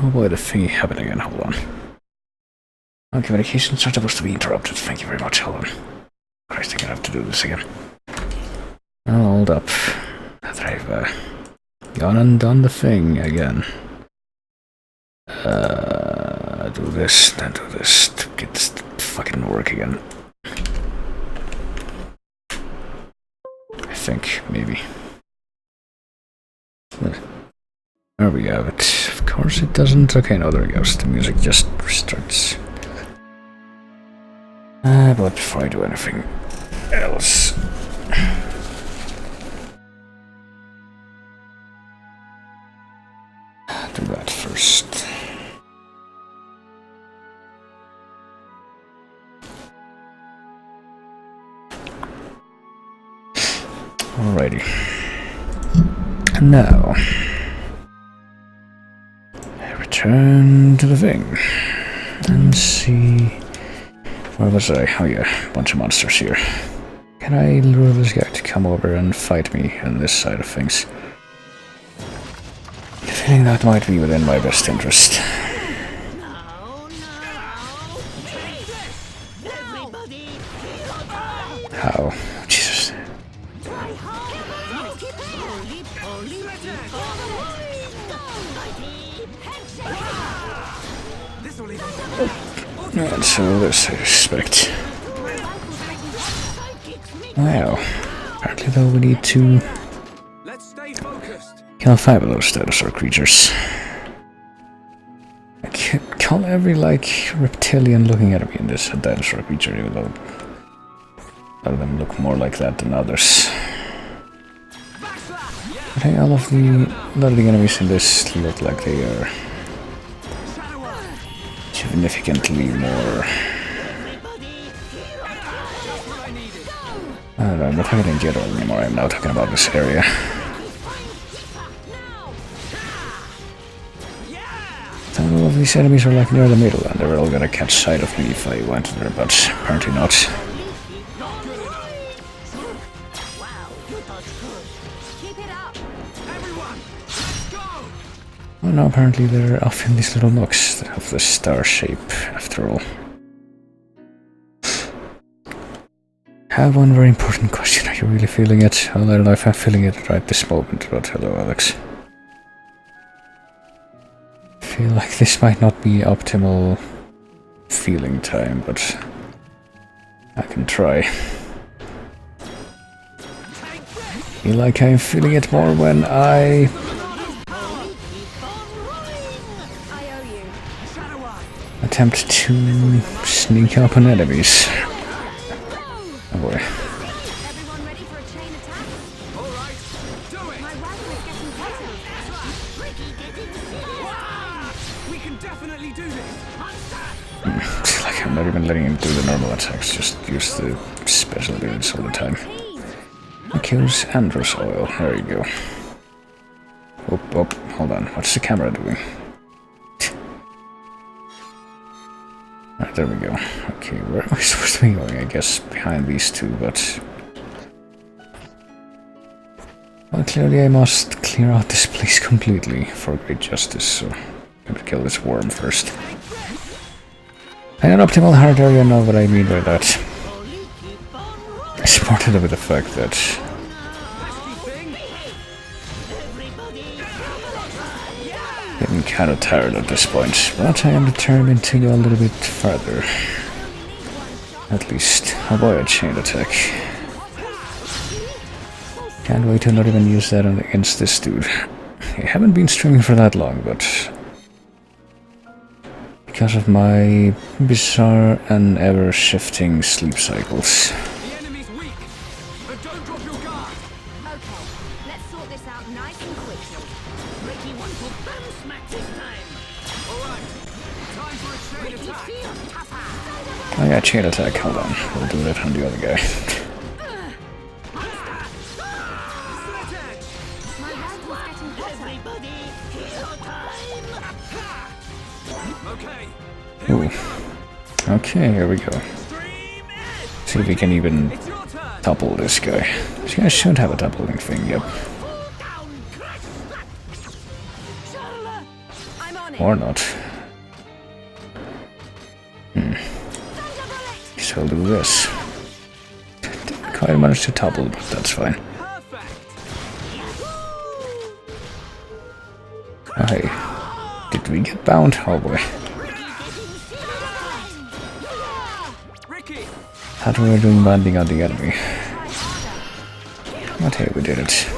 Oh boy, the thingy happened again. Hold on. Oh, communications are supposed to be interrupted. Thank you very much. Hold on. Christ, I'm gonna have to do this again. I'll hold up. After I've gone and done the thing again. Do this, then do this to get this to fucking work again. I think, maybe. There we have it. Of course it doesn't. Okay, no, there it goes. The music just restarts. But before I do anything else... do that first. Alrighty. And now... return to the thing. And see... where was I? Oh yeah, bunch of monsters here. Can I lure this guy to come over and fight me on this side of things? I think that might be within my best interest. How? Jesus. And so this, I suspect. Wow. Apparently though we need to kill 5 of those dinosaur creatures. I can't call every, like, reptilian looking at me in this a dinosaur creature, even though a lot of them look more like that than others. But hey, a lot of the enemies in this look like they are significantly more... I'm not talking in general anymore, I'm now talking about this area. All of these enemies are like near the middle and they're all gonna catch sight of me if I went there, but apparently not. Oh no, apparently they're off in these little nooks that have the star shape after all. I have one very important question. Are you really feeling it? Well, I don't know if I'm feeling it right this moment, but hello, Alex. I feel like this might not be optimal feeling time, but I can try. I feel like I'm feeling it more when I... attempt to sneak up on enemies. Oh boy. Everyone ready for a chain attack? All right, do it. My wagon is getting closer. We can definitely do this. It's like I'm not even letting him do the normal attacks, just use the special abilities all the time. Accuse Andros oil. There you go. Oh, hold on. What's the camera doing? Right, there we go. Okay, where am I supposed to be going? I guess behind these two, but... well, clearly I must clear out this place completely for great justice, so... I'm gonna kill this worm first. And an optimal hard area, know what I mean by that. I supported it with the fact that... getting kind of tired at this point, but I am determined to go a little bit further. At least avoid a chain attack. Can't wait to not even use that against this dude. I haven't been streaming for that long, but because of my bizarre and ever-shifting sleep cycles. The enemy's weak, but don't drop your guard. Okay, let's sort this out nice and quickly. Ricky wants to bam smack this time. All right, time for a chain attack. Feel tougher. Oh yeah, chain attack. Hold on, we'll do that on the other guy. My wagon's getting closer. Everybody, hero time. Okay. Ooh. Okay, here we go. See if we can even topple this guy. This guy should have a toppling thing, yep. I'm on on it. Or not. Thunder bullet. So I'll do this. Didn't quite manage to topple, but that's fine. Oh, hey. Did we get bound? Oh boy. Thought we were doing banding on the enemy. But hey, we did it.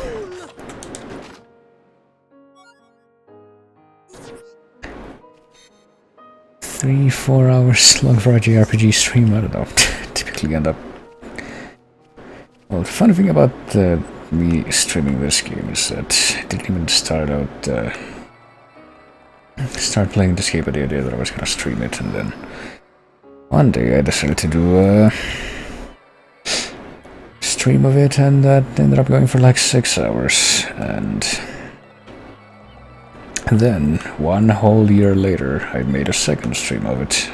Three, 4 hours long for a JRPG stream, I don't know. Typically end up... Well, the funny thing about me streaming this game is that I didn't even start playing this game with the idea that I was gonna stream it, and then one day I decided to do a stream of it, and that ended up going for like 6 hours, and then 1 whole year later I made a second stream of it.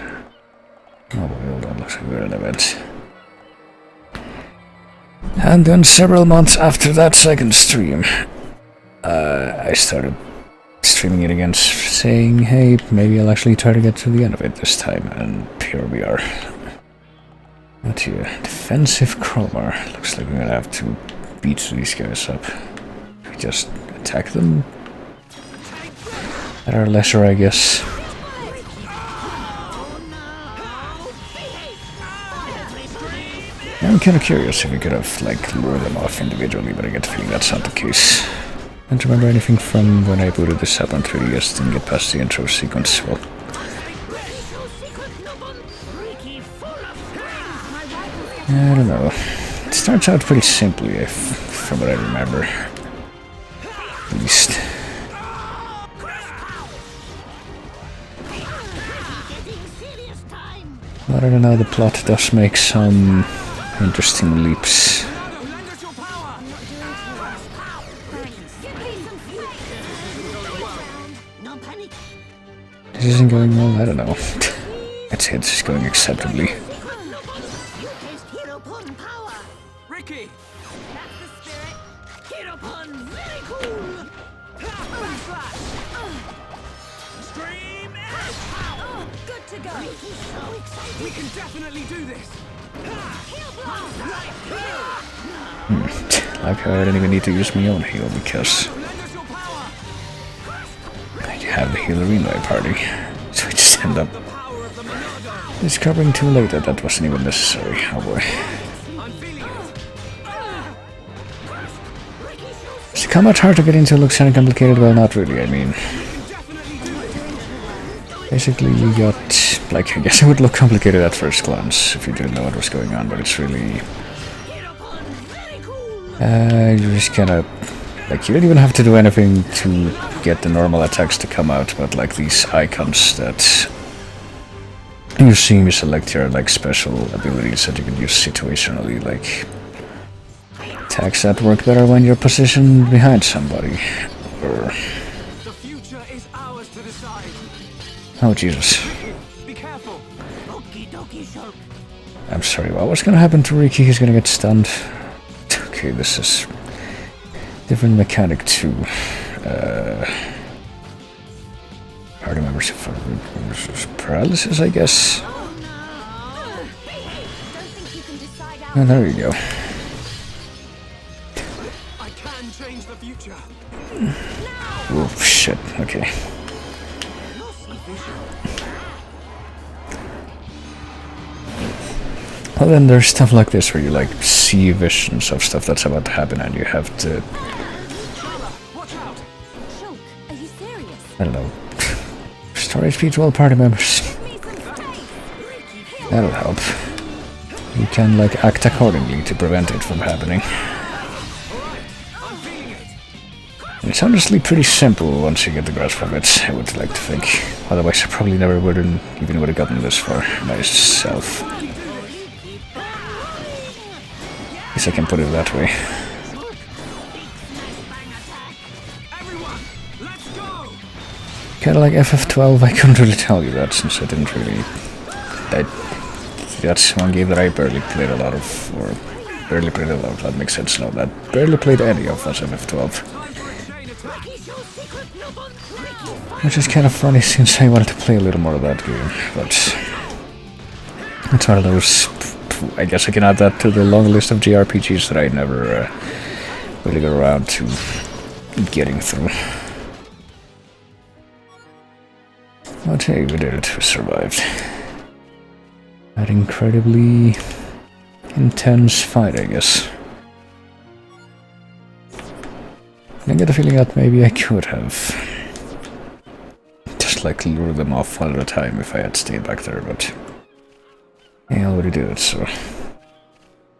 Oh boy, hold on, looks like we're at an event. And then several months after that second stream, I started streaming it again, saying, hey, maybe I'll actually try to get to the end of it this time, and here we are. What here? Defensive crowbar. Looks like we're gonna have to beat these guys up. We just attack them at our leisure, I guess. I'm kind of curious if we could have, like, lured them off individually, but I get the feeling that's not the case. I don't remember anything from when I booted this up on 3DS, didn't get past the intro sequence. Well, I don't know. It starts out pretty simply, from what I remember. At least. But I don't know, the plot does make some interesting leaps. This isn't going well, I don't know. I'd say it's going acceptably. Ricky! That's the spirit. Hit upon very cool. Stream edge. Good to go. We can definitely do this. Like how I didn't even need to use my own heal because I have the healer in my party. So I just end up discovering too late that that wasn't even necessary. Oh boy. Does the combat hard to get into looks kind of complicated? Well, not really, I mean... Basically, you got... Like, I guess it would look complicated at first glance if you didn't know what was going on, but it's really... you just kinda... Like, you don't even have to do anything to get the normal attacks to come out, but like these icons that... You see me select your, like, special abilities that you can use situationally, like... Attacks that work better when you're positioned behind somebody, or... The future is ours to decide. Oh, Jesus. Be careful. I'm sorry, what's gonna happen to Riki? He's gonna get stunned. Okay, this is... different mechanic too. Hard to remember if paralysis, I guess. Oh, there you go. I can change the future. Oh, shit, okay. Well, then there's stuff like this where you, like, see visions of stuff that's about to happen and you have to... I don't know. Restore HP to all party members. That'll help. You can, like, act accordingly to prevent it from happening. It's honestly pretty simple once you get the grasp of it, I would like to think. Otherwise I probably never would have gotten this far myself. At least I can put it that way. Kinda like FF12, I couldn't really tell you that since I didn't really... That's one game that I barely played a lot of, or barely played a lot of, that makes sense now, that barely played any of as FF12. Which is kind of funny since I wanted to play a little more of that game, but it's one of those. I guess I can add that to the long list of JRPGs that I never really got around to getting through. But hey, we did it, we survived. That incredibly intense fight, I guess. I get the feeling that maybe I could have just like lured them off one at a time if I had stayed back there, but I already did it, so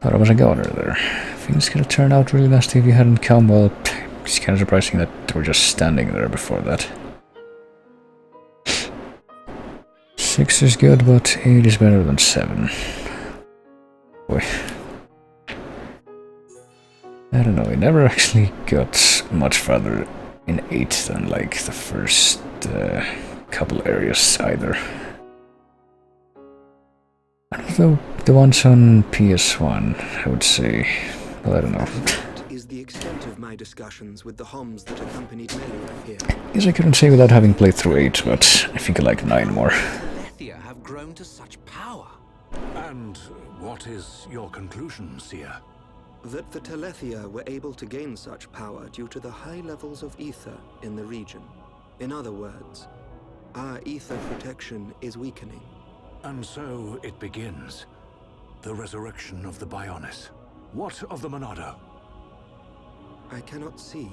thought I was a goner there. Things could have turned out really nasty if you hadn't come. Well, it's kind of surprising that they were just standing there before that. 6 is good, but 8 is better than 7. Boy. I don't know, I never actually got much farther in 8 than like the first couple areas either. Although the ones on PS1, I would say, well, I don't know. Is the extent of my discussions with the Homs that accompanied Melia here. Guess I couldn't say without having played through 8, but I think I like 9 more. Telethia have grown to such power. And what is your conclusion, Seer? That the Telethia were able to gain such power due to the high levels of ether in the region. In other words, our ether protection is weakening. And so it begins. The resurrection of the Bionis. What of the Monado? I cannot see.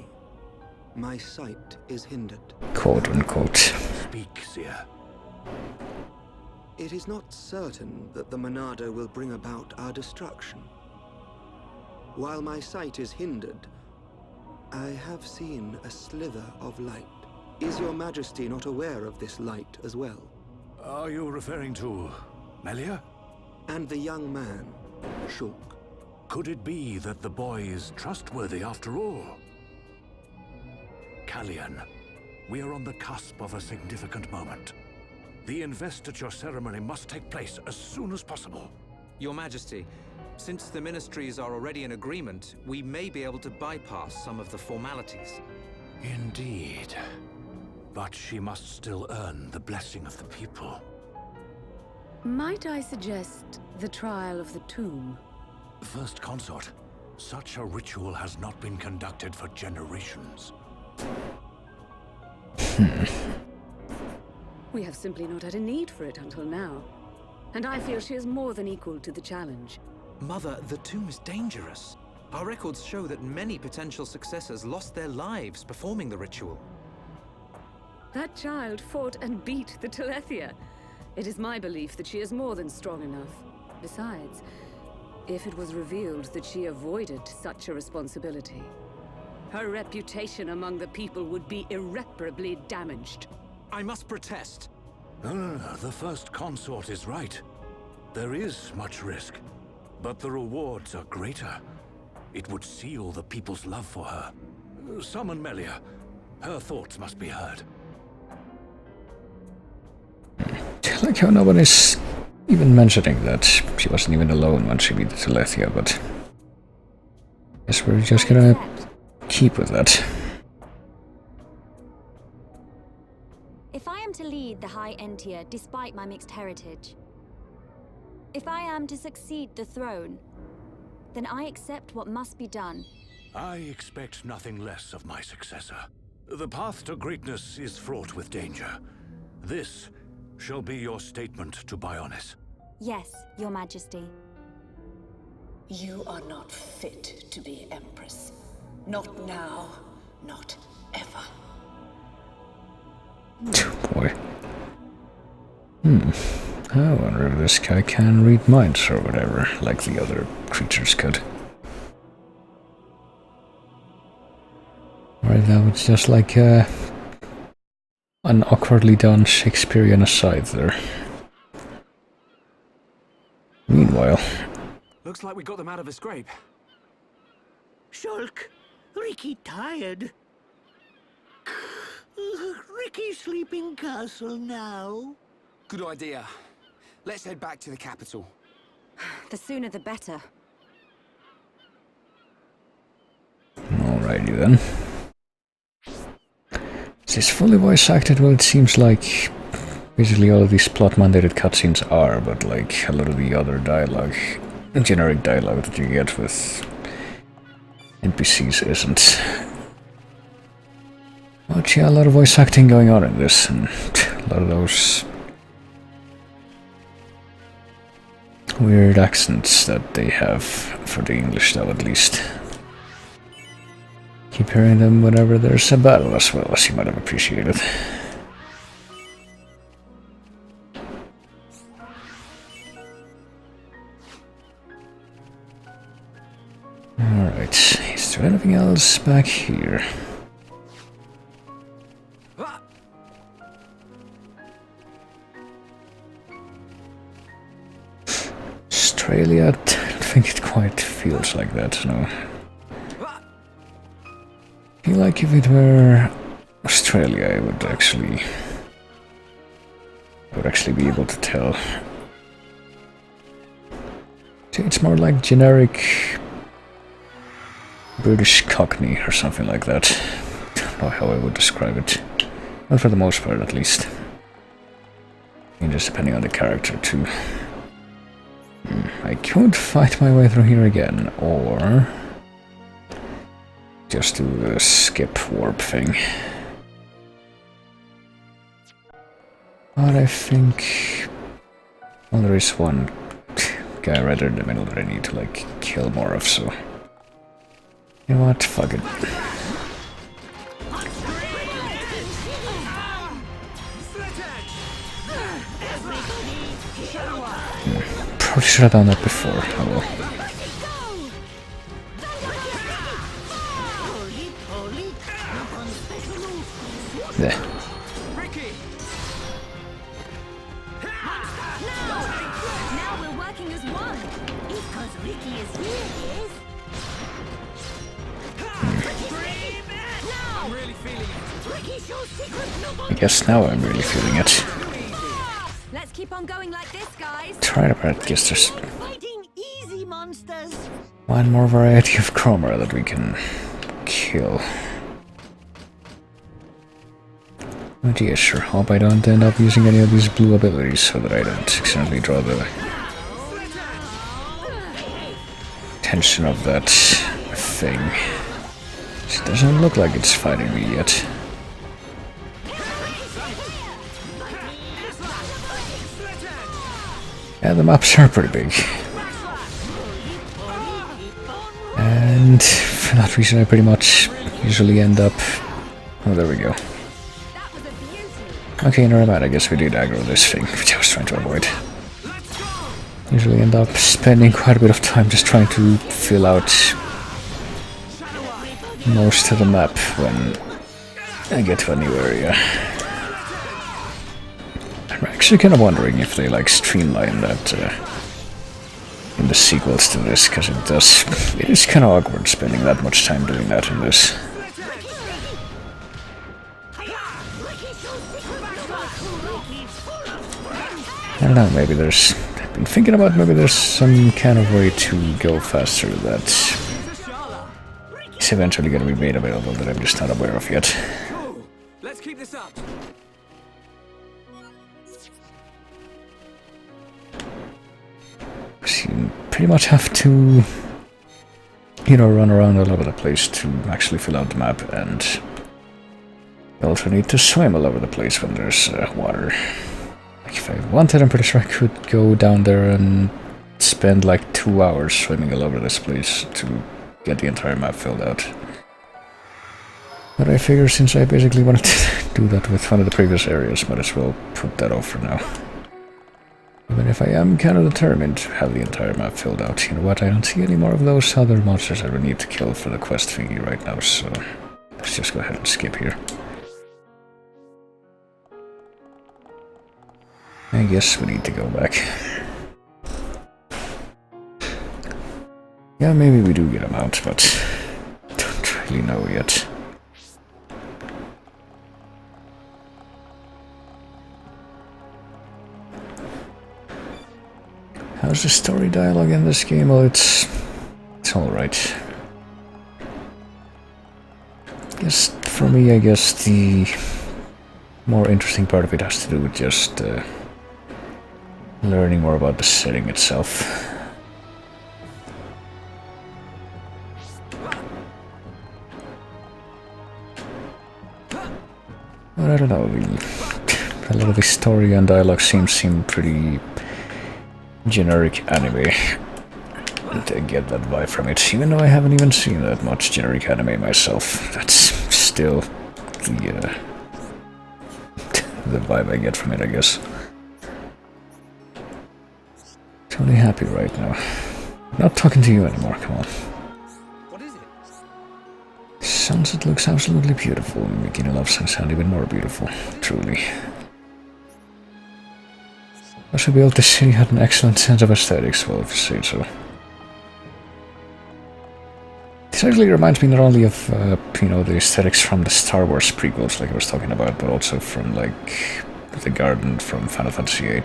My sight is hindered. Quote unquote. Speak, Seer. It is not certain that the Monado will bring about our destruction. While my sight is hindered, I have seen a slither of light. Is your Majesty not aware of this light as well? Are you referring to Melia? And the young man, Shulk. Could it be that the boy is trustworthy after all? Kallian, we are on the cusp of a significant moment. The investiture ceremony must take place as soon as possible. Your Majesty, since the ministries are already in agreement, we may be able to bypass some of the formalities. Indeed. But she must still earn the blessing of the people. Might I suggest the trial of the tomb? First Consort, such a ritual has not been conducted for generations. We have simply not had a need for it until now. And I feel she is more than equal to the challenge. Mother, the tomb is dangerous. Our records show that many potential successors lost their lives performing the ritual. That child fought and beat the Telethia. It is my belief that she is more than strong enough. Besides, if it was revealed that she avoided such a responsibility, her reputation among the people would be irreparably damaged. I must protest. No, the First Consort is right. There is much risk, but the rewards are greater. It would seal the people's love for her. Summon Melia. Her thoughts must be heard. I like how nobody's even mentioning that she wasn't even alone when she beat the Telethia, but guess we're just gonna keep with that. If I am to lead the High Entia despite my mixed heritage, if I am to succeed the throne, then I accept what must be done. I expect nothing less of my successor. The path to greatness is fraught with danger. This shall be your statement to Bionis. Yes, Your Majesty. You are not fit to be Empress. Not now, not ever. Boy. I wonder if this guy can read minds or whatever, like the other creatures could. Or if that was just like an awkwardly done Shakespearean aside there. Meanwhile... Looks like we got them out of a scrape. Shulk, Ricky tired. Ricky sleeping castle now. Good idea. Let's head back to the capital. The sooner the better. Alrighty then. this fully voice acted? Well, it seems like basically all of these plot-mandated cutscenes are, but like a lot of the other dialogue, generic dialogue that you get with NPCs isn't. But yeah, a lot of voice acting going on in this, and a lot of those weird accents that they have for the English dub, at least. Keep hearing them whenever there's a battle as well, as you might have appreciated. Alright, is there anything else back here? Australia? I don't think it quite feels like that, no. I feel like if it were Australia, I would actually be able to tell. It's more like generic British Cockney or something like that. I don't know how I would describe it. Well, for the most part, at least. And just depending on the character, too. I could fight my way through here again, or just do the skip warp thing. But I think... well, there is one guy right there in the middle that I need to, like, kill more of, so... you know what? Fuck it. Probably should have done that before. Oh well. Yeah. Now we're working as one. Because Ricky is here, I'm really feeling it. I guess now I'm really feeling it. Let's keep on going like this, guys. Try to practice this. Fighting easy monsters. One more variety of Chroma that we can kill. Oh yeah, sure. Hope I don't end up using any of these blue abilities so that I don't accidentally draw the attention of that thing. It doesn't look like it's fighting me yet. Yeah, the maps are pretty big. And for that reason I pretty much usually end up... oh, there we go. Okay, never mind, I guess we did aggro this thing, which I was trying to avoid. Usually end up spending quite a bit of time just trying to fill out most of the map when I get to a new area. I'm actually kind of wondering if they like streamline that in the sequels to this, because it is kind of awkward spending that much time doing that in this. I don't know, maybe there's... I've been thinking about maybe there's some kind of way to go faster that is eventually going to be made available that I'm just not aware of yet. Let's keep this up. So you pretty much have to, you know, run around all over the place to actually fill out the map, and you also need to swim all over the place when there's water. Like if I wanted, I'm pretty sure I could go down there and spend like 2 hours swimming all over this place to get the entire map filled out. But I figure since I basically wanted to do that with one of the previous areas, might as well put that off for now. Even if I am kind of determined to have the entire map filled out, you know what, I don't see any more of those other monsters I would need to kill for the quest thingy right now, so let's just go ahead and skip here. I guess we need to go back. Yeah, maybe we do get them out, but don't really know yet. How's the story dialogue in this game? Well, it's alright. Guess for me, I guess the more interesting part of it has to do with just learning more about the setting itself. But I don't know, a lot of the story and dialogue seem pretty generic anime. I get that vibe from it, even though I haven't even seen that much generic anime myself. That's still the vibe I get from it, I guess. Totally happy right now. Not talking to you anymore, come on. What is it? Sunset looks absolutely beautiful, making a love sound even more beautiful, truly. I should be able to see you had an excellent sense of aesthetics, well, if you say so. This actually reminds me not only of, the aesthetics from the Star Wars prequels, like I was talking about, but also from, like, the garden from Final Fantasy VIII.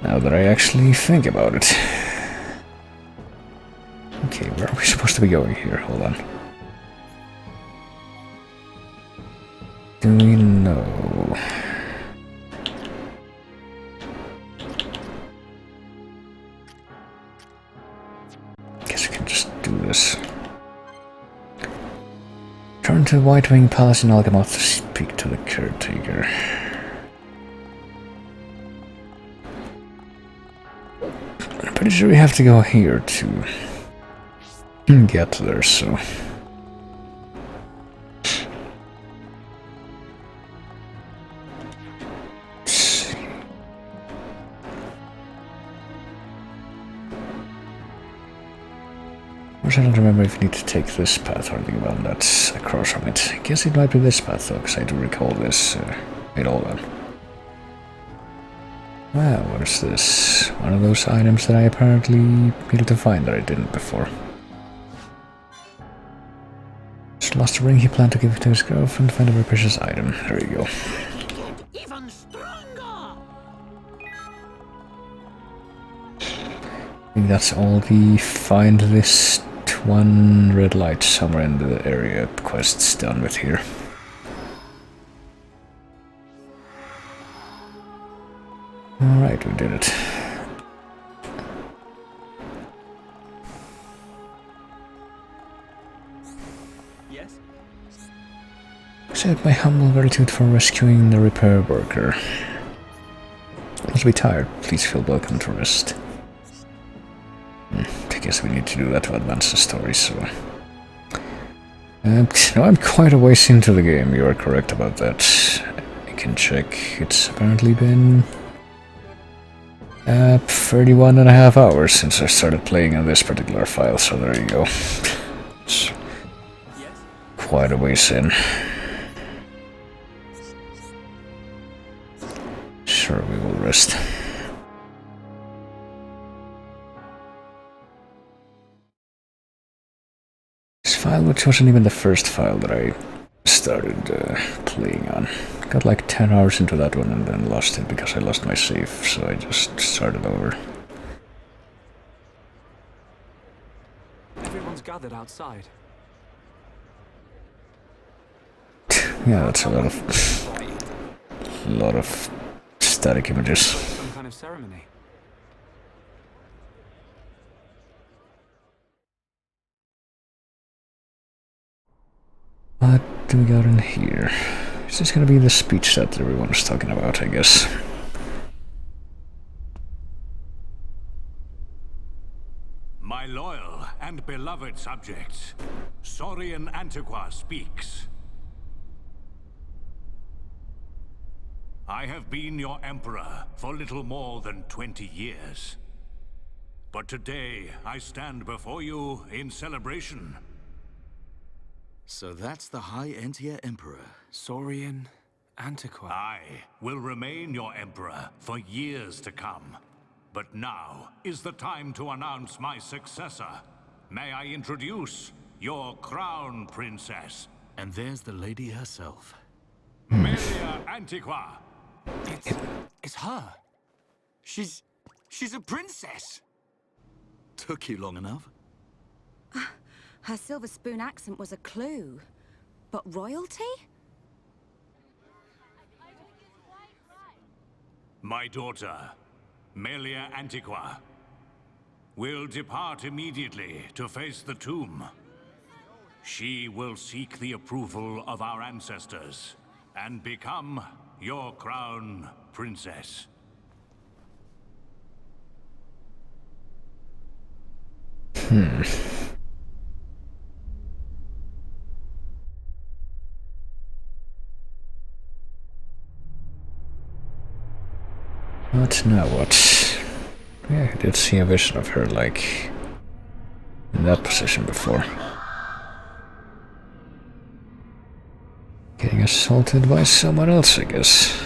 Now that I actually think about it. Okay, where are we supposed to be going here? Hold on. Do we know? Guess I can just do this. Turn to White Wing Palace in Algamoth to speak to the caretaker. I'm pretty sure we have to go here to get there, so... Let's see. I don't remember if you need to take this path or anything about that's across from it. I guess it might be this path though, because I do recall this it all well. Well, what is this? One of those items that I apparently needed to find that I didn't before. Just lost a ring he planned to give to his girlfriend to find a very precious item. There you go. Get even stronger! I think that's all the find this one red light somewhere in the area quests done with here. Alright, we did it. Yes? Accept my humble gratitude for rescuing the repair worker. Must be tired. Please feel welcome to rest. I guess we need to do that to advance the story, so... no, I'm quite a ways into the game, you are correct about that. I can check, it's apparently been... 31 and a half hours since I started playing on this particular file, so there you go. It's quite a ways in. Sure, we will rest. This file, which wasn't even the first file that I started playing on. Got like 10 hours into that one and then lost it because I lost my save, so I just started over. Everyone's gathered outside. Yeah, that's a lot of static images. Some kind of ceremony. What do we got in here? Is this gonna be the speech that everyone was talking about, I guess? My loyal and beloved subjects, Saurian Antiqua speaks. I have been your emperor for little more than 20 years. But today I stand before you in celebration. So that's the High Entia Emperor. Saurian Antiqua. I will remain your emperor for years to come. But now is the time to announce my successor. May I introduce your crown princess? And there's the lady herself. Melia Antiqua. It's her. She's a princess. Took you long enough. Her silver spoon accent was a clue. But royalty? My daughter, Melia Antiqua, will depart immediately to face the tomb. She will seek the approval of our ancestors and become your crown princess. What now, what? Yeah, I did see a vision of her, like, in that position before. Getting assaulted by someone else, I guess.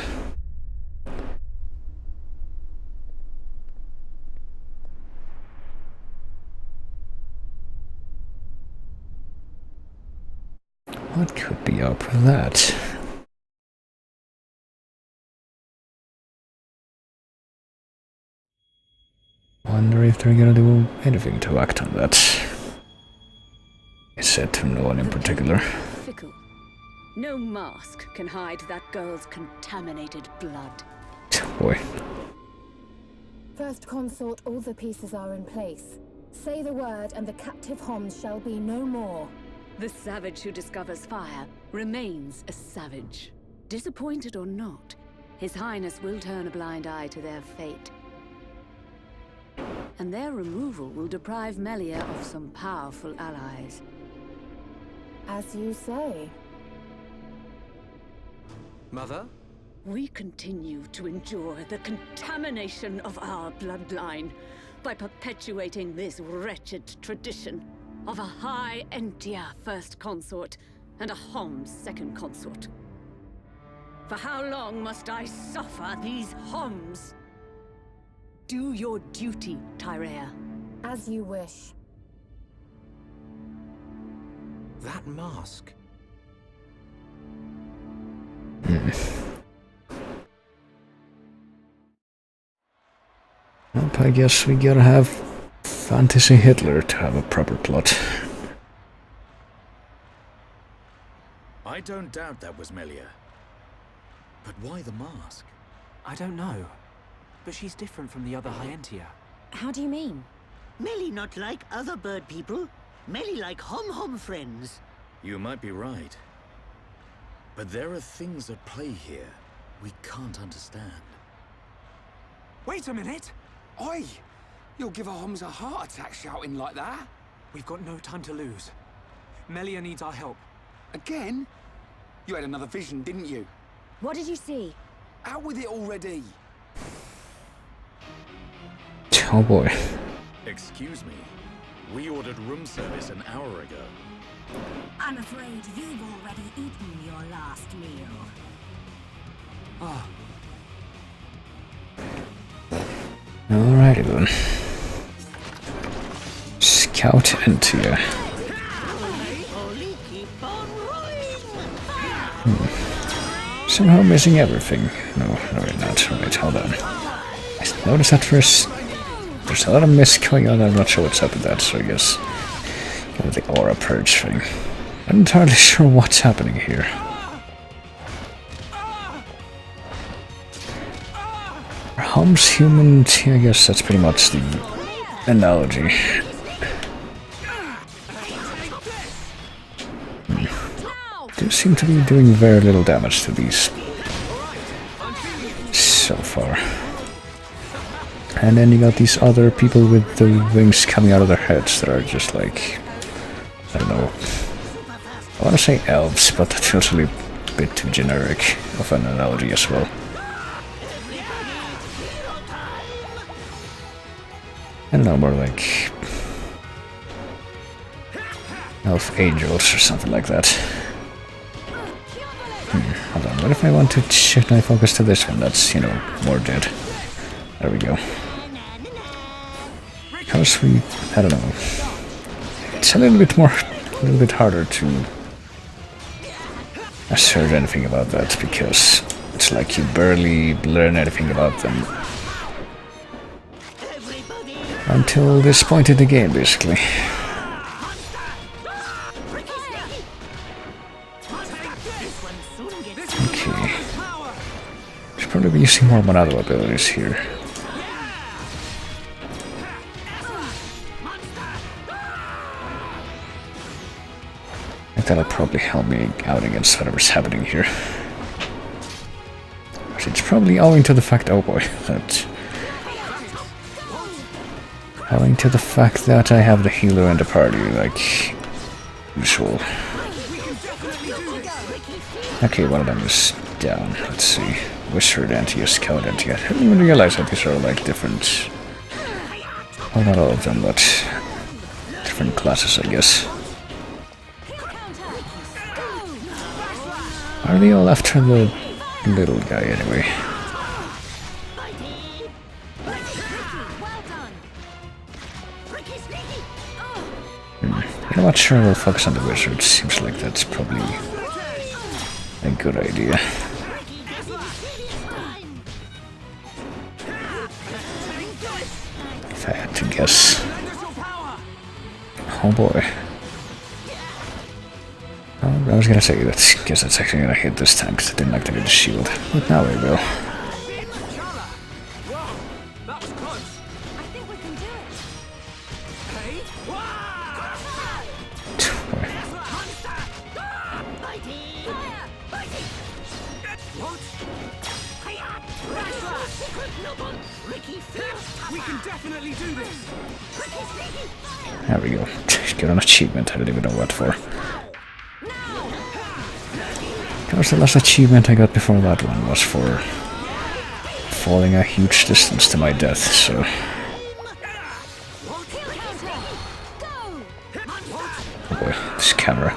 What could be up with that? Wonder if they're gonna do anything to act on that. It's said to no one in particular. Fickle. No mask can hide that girl's contaminated blood. Boy. First Consort, all the pieces are in place. Say the word and the captive Homs shall be no more. The savage who discovers fire remains a savage. Disappointed or not, His Highness will turn a blind eye to their fate. And their removal will deprive Melia of some powerful allies. As you say. Mother? We continue to endure the contamination of our bloodline by perpetuating this wretched tradition of a High Entia First Consort and a Homs Second Consort. For how long must I suffer these Homs? Do your duty, Tyrea. As you wish. That mask. Well, I guess we gotta have Fantasy Hitler to have a proper plot. I don't doubt that was Melia. But why the mask? I don't know. But she's different from the other Hyentia. How do you mean? Melly not like other bird people. Melly like hom-hom friends. You might be right. But there are things at play here we can't understand. Wait a minute! Oi! You'll give a Homs a heart attack shouting like that? We've got no time to lose. Melia needs our help. Again? You had another vision, didn't you? What did you see? Out with it already! Oh boy. Excuse me. We ordered room service an hour ago. I'm afraid you've already eaten your last meal. Ah, Alrighty then. Scout Entia. Only keep on rolling. Somehow missing everything. No, you're not. Wait, hold on. I noticed at first there's a lot of mist going on. I'm not sure what's up with that, so I guess kind of the aura purge thing. I'm not entirely sure what's happening here. Are Homs human? I guess that's pretty much the analogy. Do seem to be doing very little damage to these so far. And then you got these other people with the wings coming out of their heads that are just like, I don't know. I want to say elves, but that feels a bit too generic of an analogy as well. I don't know, more like elf angels or something like that. Hold on, what if I want to shift my focus to this one that's, you know, more dead? There we go. Because I don't know. It's a little bit harder to assert anything about that, because it's like you barely learn anything about them until this point in the game, basically. probably be using more Monado abilities here. That'll probably help me out against whatever's happening here. But it's probably owing to the fact, oh boy, that... owing to the fact that I have the healer in the party, like usual. Okay, one of them is down. Let's see. Wizard Antia, Scout Antia. I didn't even realize that these are like different... well, not all of them, but different classes, I guess. Are they all after the little guy anyway? You know what, sure, we'll focus on the wizard. Seems like that's probably a good idea. If I had to guess. Oh boy. Oh, I was gonna say that, guess that's actually gonna hit this time because I didn't activate the shield. But now I will. There we go. Get an achievement, I don't even know what for. That was the last achievement I got before that one was for falling a huge distance to my death, so... oh boy, this camera.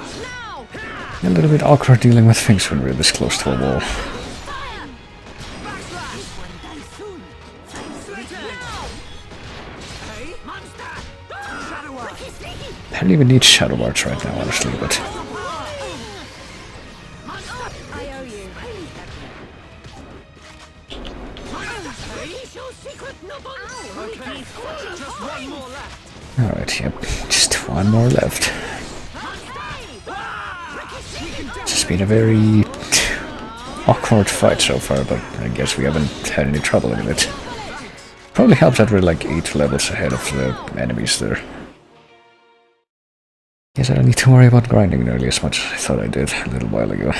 A little bit awkward dealing with things when we're this close to a wall. I don't even need Shadow Arts right now, honestly, but... alright, yep, just one more left. It's just been a very awkward fight so far, but I guess we haven't had any trouble with it. Probably helps that we're like 8 levels ahead of the enemies there. Guess I don't need to worry about grinding nearly as much as I thought I did a little while ago.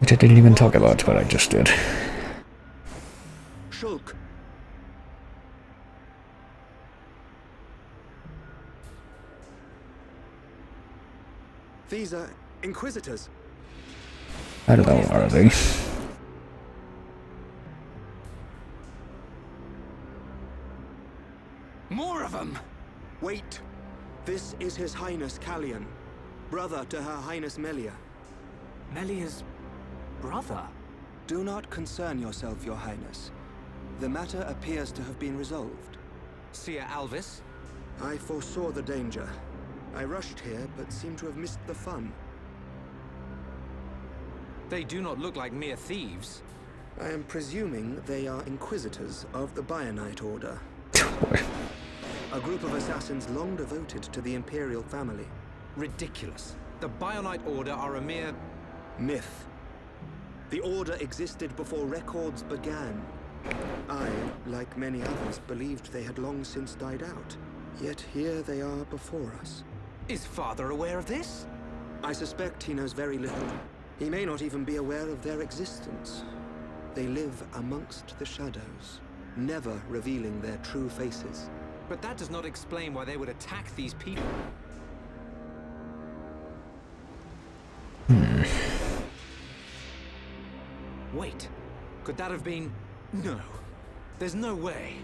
Which I didn't even talk about, but I just did. Shulk. These are Inquisitors. I don't know, are they? More of them! Wait. This is His Highness Callian, brother to Her Highness Melia. Melia's brother? Do not concern yourself, Your Highness. The matter appears to have been resolved. Seer Alvis? I foresaw the danger. I rushed here, but seem to have missed the fun. They do not look like mere thieves. I am presuming they are Inquisitors of the Bionite Order. A group of assassins long devoted to the Imperial family. Ridiculous. The Bionite Order are a mere... myth. The Order existed before records began. I, like many others, believed they had long since died out. Yet here they are before us. Is Father aware of this? I suspect he knows very little. He may not even be aware of their existence. They live amongst the shadows, never revealing their true faces. But that does not explain why they would attack these people. Wait, could that have been... No. There's no way.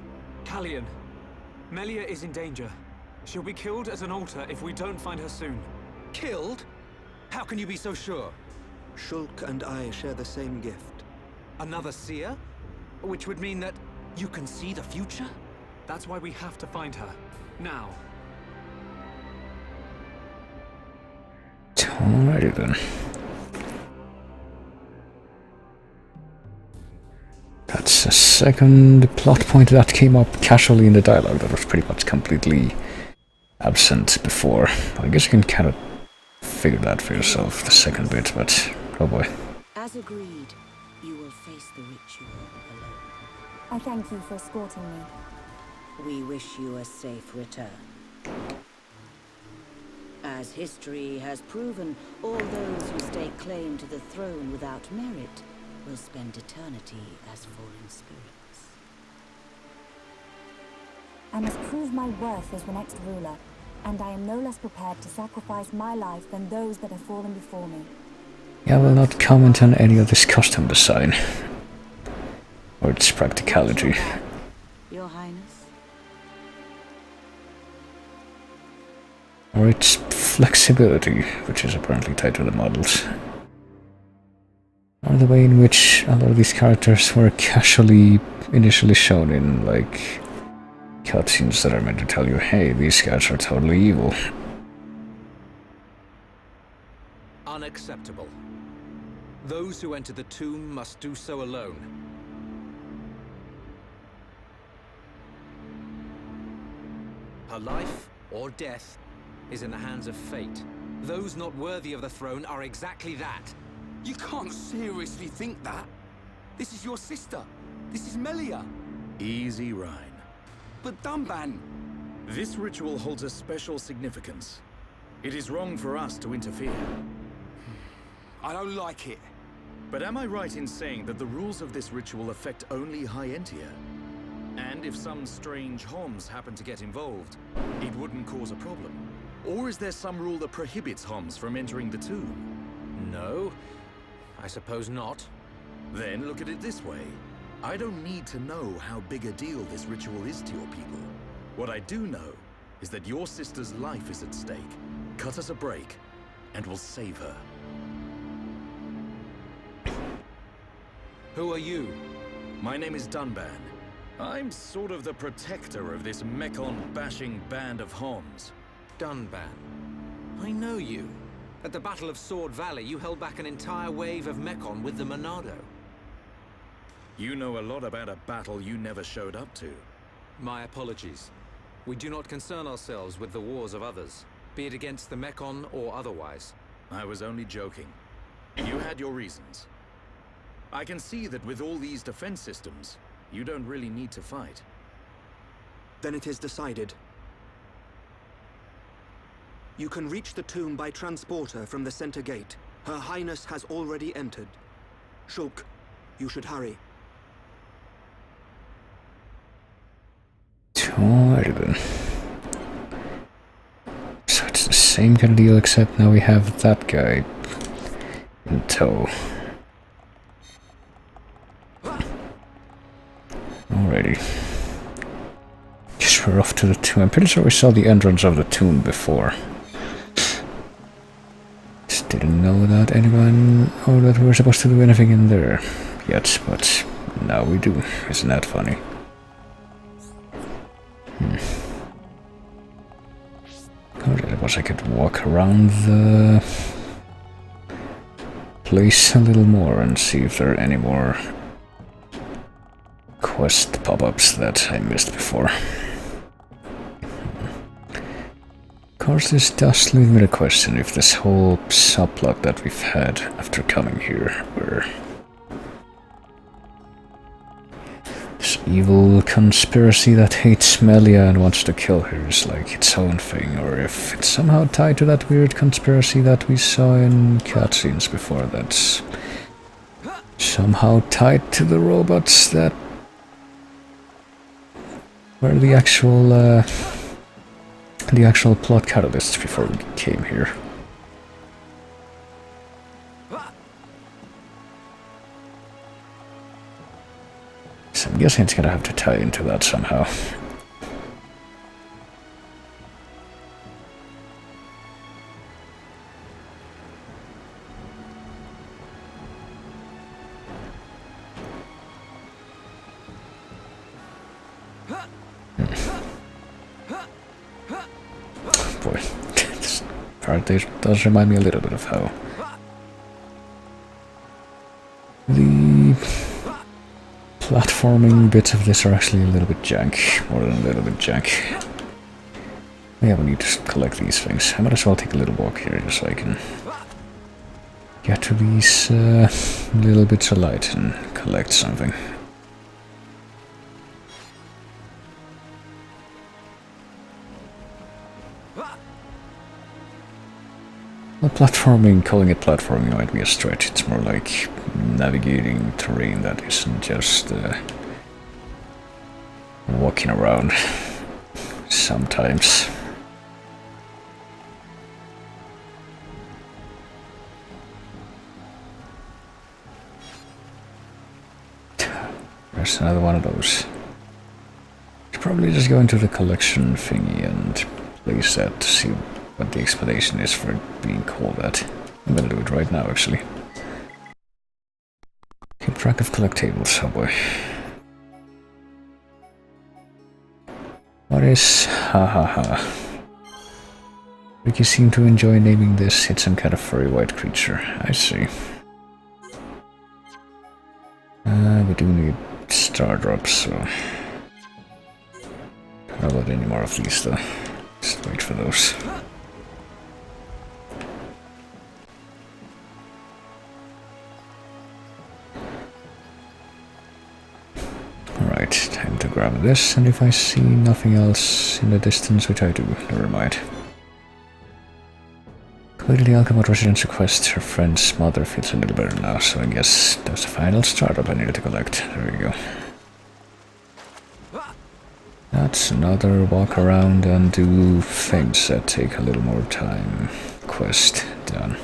Callian, Melia is in danger. She'll be killed at an altar if we don't find her soon. Killed? How can you be so sure? Shulk and I share the same gift. Another seer? Which would mean that you can see the future? That's why we have to find her. Now. Alrighty then. That's a second plot point that came up casually in the dialogue that was pretty much completely absent before. I guess you can kind of figure that for yourself, the second bit, but oh boy. As agreed, you will face the ritual alone. I thank you for escorting me. We wish you a safe return. As history has proven, all those who stake claim to the throne without merit will spend eternity as fallen spirits. I must prove my worth as the next ruler, and I am no less prepared to sacrifice my life than those that have fallen before me. Yeah, I will not comment on any of this custom design. Or its practicality. Your Highness? Or its flexibility, which is apparently tied to the models. Or the way in which a lot of these characters were casually initially shown in, like, cutscenes that are meant to tell you, hey, these guys are totally evil. Unacceptable. Those who enter the tomb must do so alone. Her life, or death, is in the hands of fate. Those not worthy of the throne are exactly that. You can't seriously think that. This is your sister. This is Melia. Easy, Rhine. But Dunban... This ritual holds a special significance. It is wrong for us to interfere. I don't like it. But am I right in saying that the rules of this ritual affect only High Entia? And if some strange Homs happen to get involved, it wouldn't cause a problem? Or is there some rule that prohibits Homs from entering the tomb? No, I suppose not. Then look at it this way. I don't need to know how big a deal this ritual is to your people. What I do know is that your sister's life is at stake. Cut us a break, and we'll save her. Who are you? My name is Dunban. I'm sort of the protector of this Mekon-bashing band of Homs. Dunban. I know you. At the Battle of Sword Valley, you held back an entire wave of Mekon with the Monado. You know a lot about a battle you never showed up to. My apologies. We do not concern ourselves with the wars of others, be it against the Mekon or otherwise. I was only joking. You had your reasons. I can see that with all these defense systems, you don't really need to fight. Then it is decided. You can reach the tomb by transporter from the center gate. Her Highness has already entered. Shulk, you should hurry. Alrighty then. So it's the same kind of deal, except now we have that guy in tow. Alrighty. Guess we're off to the tomb. I'm pretty sure we saw the entrance of the tomb before. Just didn't know that anyone or that we were supposed to do anything in there yet, but now we do. Isn't that funny? I suppose I could walk around the place a little more and see if there are any more quest pop-ups that I missed before. Of course, this does leave me the question if this whole subplot that we've had after coming here, where this evil conspiracy that hates Melia and wants to kill her is like its own thing, or if it's somehow tied to that weird conspiracy that we saw in cutscenes before that's somehow tied to the robots that were the actual plot catalysts before we came here. So I'm guessing it's gonna have to tie into that somehow. Boy, this part does remind me a little bit of how the platforming bits of this are actually a little bit jank, more than a little bit jank. Yeah, we need to collect these things. I might as well take a little walk here just so I can get to these little bits of light and collect something. Well, platforming, calling it platforming might be a stretch. It's more like navigating terrain that isn't just walking around sometimes. There's another one of those. Should probably just go into the collection thingy and place that to see what the explanation is for it being called that. I'm gonna do it right now, actually. Keep track of collectables, oh boy. What is... ha ha ha. Ricky seemed to enjoy naming this. It's some kind of furry white creature. I see. We do need star drops, so... I don't want any more of these though. Just wait for those. Alright, time to grab this, and if I see nothing else in the distance, which I do, never mind. Completed the Alchemot residential quest. Her friend's mother feels a little better now, so I guess that's the final startup I needed to collect. There we go. That's another walk around and do things that take a little more time. Quest done.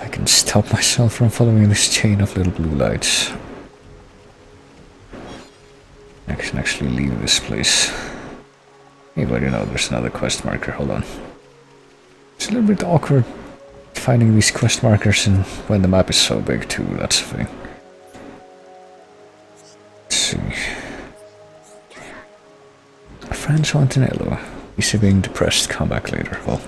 I can stop myself from following this chain of little blue lights. I can actually leave this place. Hey, but you know, there's another quest marker. Hold on. It's a little bit awkward finding these quest markers and when the map is so big too, that's the thing. Let's see. Franz Antonello. Is he being depressed? Come back later. Well.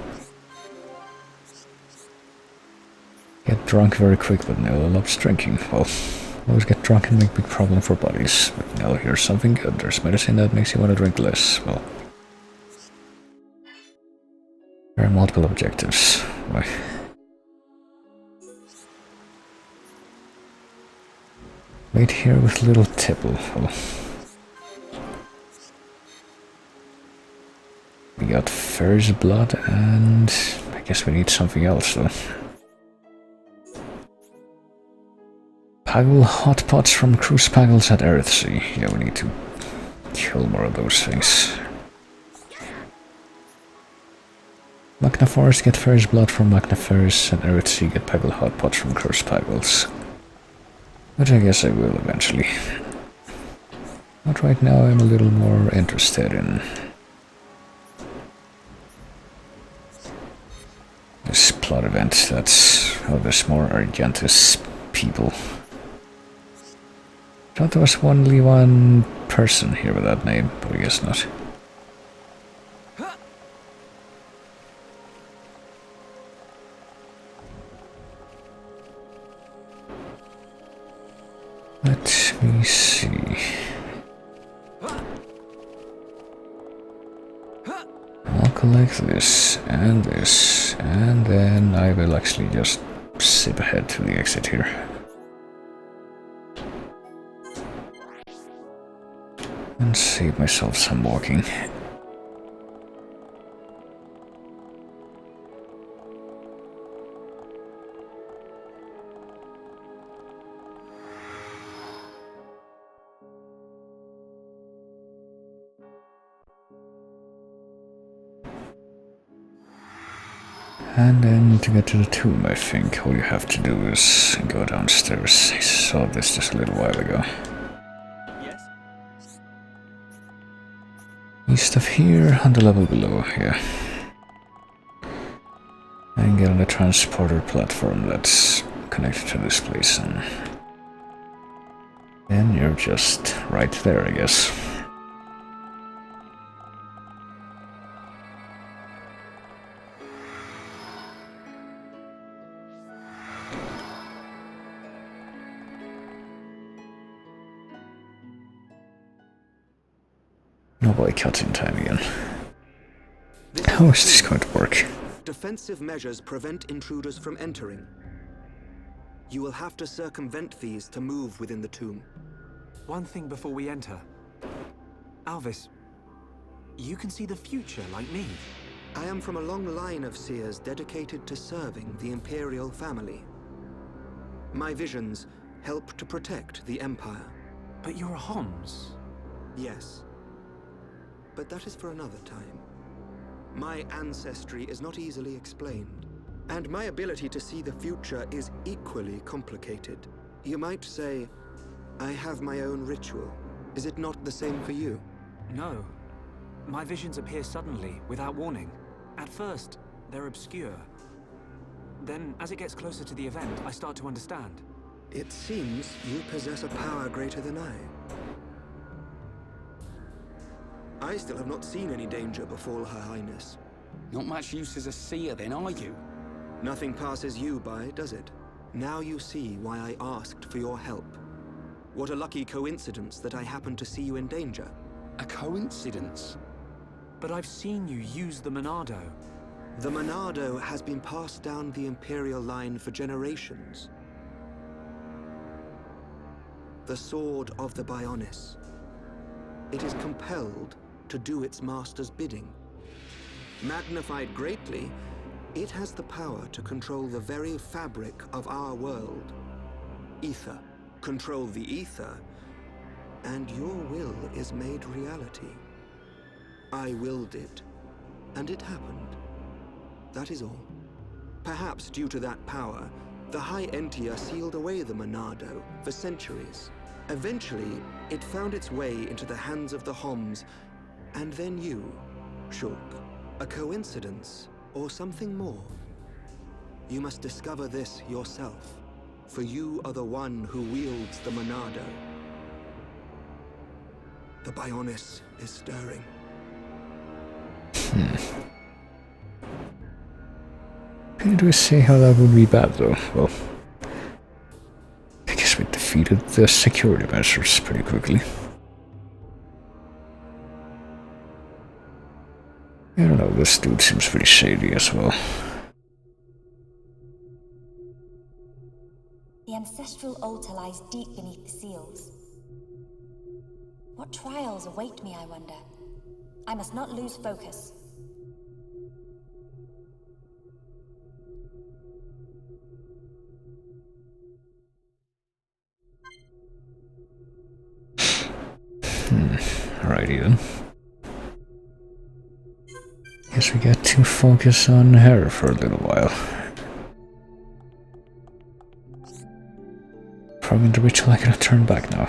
Get drunk very quick, but Nella loves drinking. Well, always get drunk and make big problem for buddies. But now here's something good. There's medicine that makes you want to drink less. Well. There are multiple objectives. Why? Wait here with little Tipple. Well. We got Fer's blood and I guess we need something else though. Paggle hot pots from cruise paggles at Earthsea. Yeah, we need to kill more of those things. Magna Forest get Fer's blood from Magna Ferris and Earthsea get Paggle hot pots from cruise paggles. Which I guess I will eventually. But right now I'm a little more interested in this plot event that's... oh, there's more Argentus people. I thought there was only one person here with that name, but I guess not. Let me see. I'll collect this, and then I will actually just zip ahead to the exit here. And save myself some walking. And then to get to the tomb, I think all you have to do is go downstairs. I saw this just a little while ago. Yes? East of here, on the level below, yeah. And get on the transporter platform that's connected to this place, and then you're just right there, I guess. Oh boy, cutscene time again. How is this going to work? Defensive measures prevent intruders from entering. You will have to circumvent these to move within the tomb. One thing before we enter. Alvis, you can see the future like me. I am from a long line of seers dedicated to serving the Imperial family. My visions help to protect the Empire. But you're a Homs. Yes. But that is for another time. My ancestry is not easily explained, and my ability to see the future is equally complicated. You might say, I have my own ritual. Is it not the same for you? No. My visions appear suddenly, without warning. At first, they're obscure. Then, as it gets closer to the event, I start to understand. It seems you possess a power greater than I. I still have not seen any danger befall Her Highness. Not much use as a seer then, are you? Nothing passes you by, does it? Now you see why I asked for your help. What a lucky coincidence that I happened to see you in danger. A coincidence? But I've seen you use the Monado. The Monado has been passed down the Imperial line for generations. The sword of the Bionis. It is compelled to do its master's bidding. Magnified greatly, it has the power to control the very fabric of our world. Ether. Control the ether, and your will is made reality. I willed it, and it happened. That is all. Perhaps due to that power, the High Entia sealed away the Monado for centuries. Eventually, it found its way into the hands of the Homs, and then you, Shulk. A coincidence, or something more? You must discover this yourself, for you are the one who wields the Monado. The Bionis is stirring. Can't we say how that would be bad though? Well, I guess we defeated the security measures pretty quickly. I don't know, this dude seems pretty shady as well. The ancestral altar lies deep beneath the seals. What trials await me, I wonder? I must not lose focus. Alrighty then. Guess we get to focus on her for a little while. From the ritual, I cannot turn back now.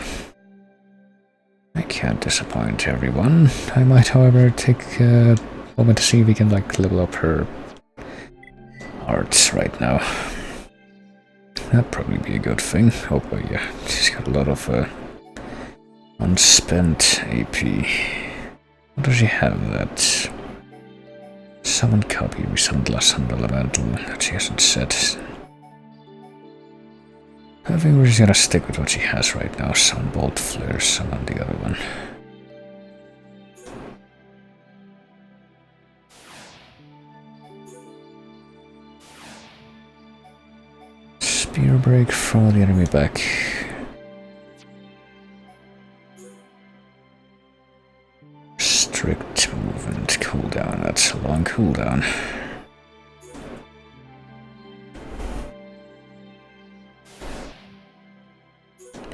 I can't disappoint everyone. I might, however, take a moment to see if we can level up her arts right now. That'd probably be a good thing. Oh boy, yeah, she's got a lot of unspent AP. What does she have? That summon copy, we summoned last summoned elemental that she hasn't set. I think we're just gonna stick with what she has right now. Summon bolt flare, summon the other one. Spear break, throw the enemy back. Strict movement cooldown, that's a long cooldown.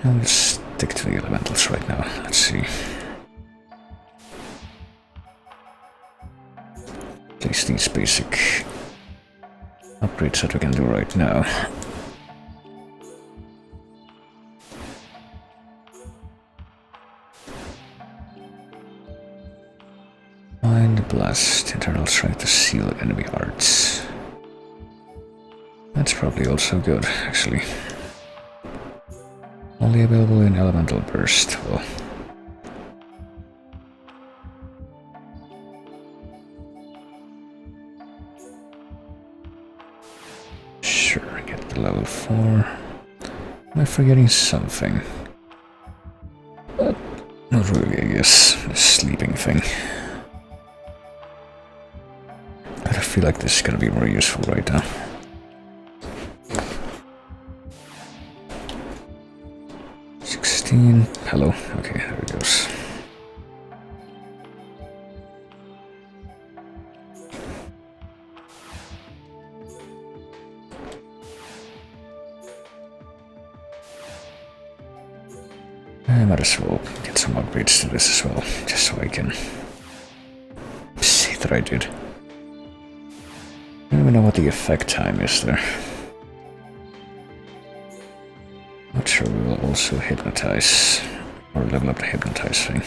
I'll stick to the elementals right now, let's see. At least these basic upgrades that we can do right now. Mind blast, internal strength to seal enemy arts. That's probably also good, actually. Only available in elemental burst. Well, sure, get the level 4. Am I forgetting something? But Not really, I guess. The sleeping thing. But I feel like this is gonna be more useful right now. Hello. Okay, there it goes. I might as well get some upgrades to this as well, just so I can see that I did. I don't even know what the effect time is there. Not sure we will also hypnotize, or level up the hypnotize thing.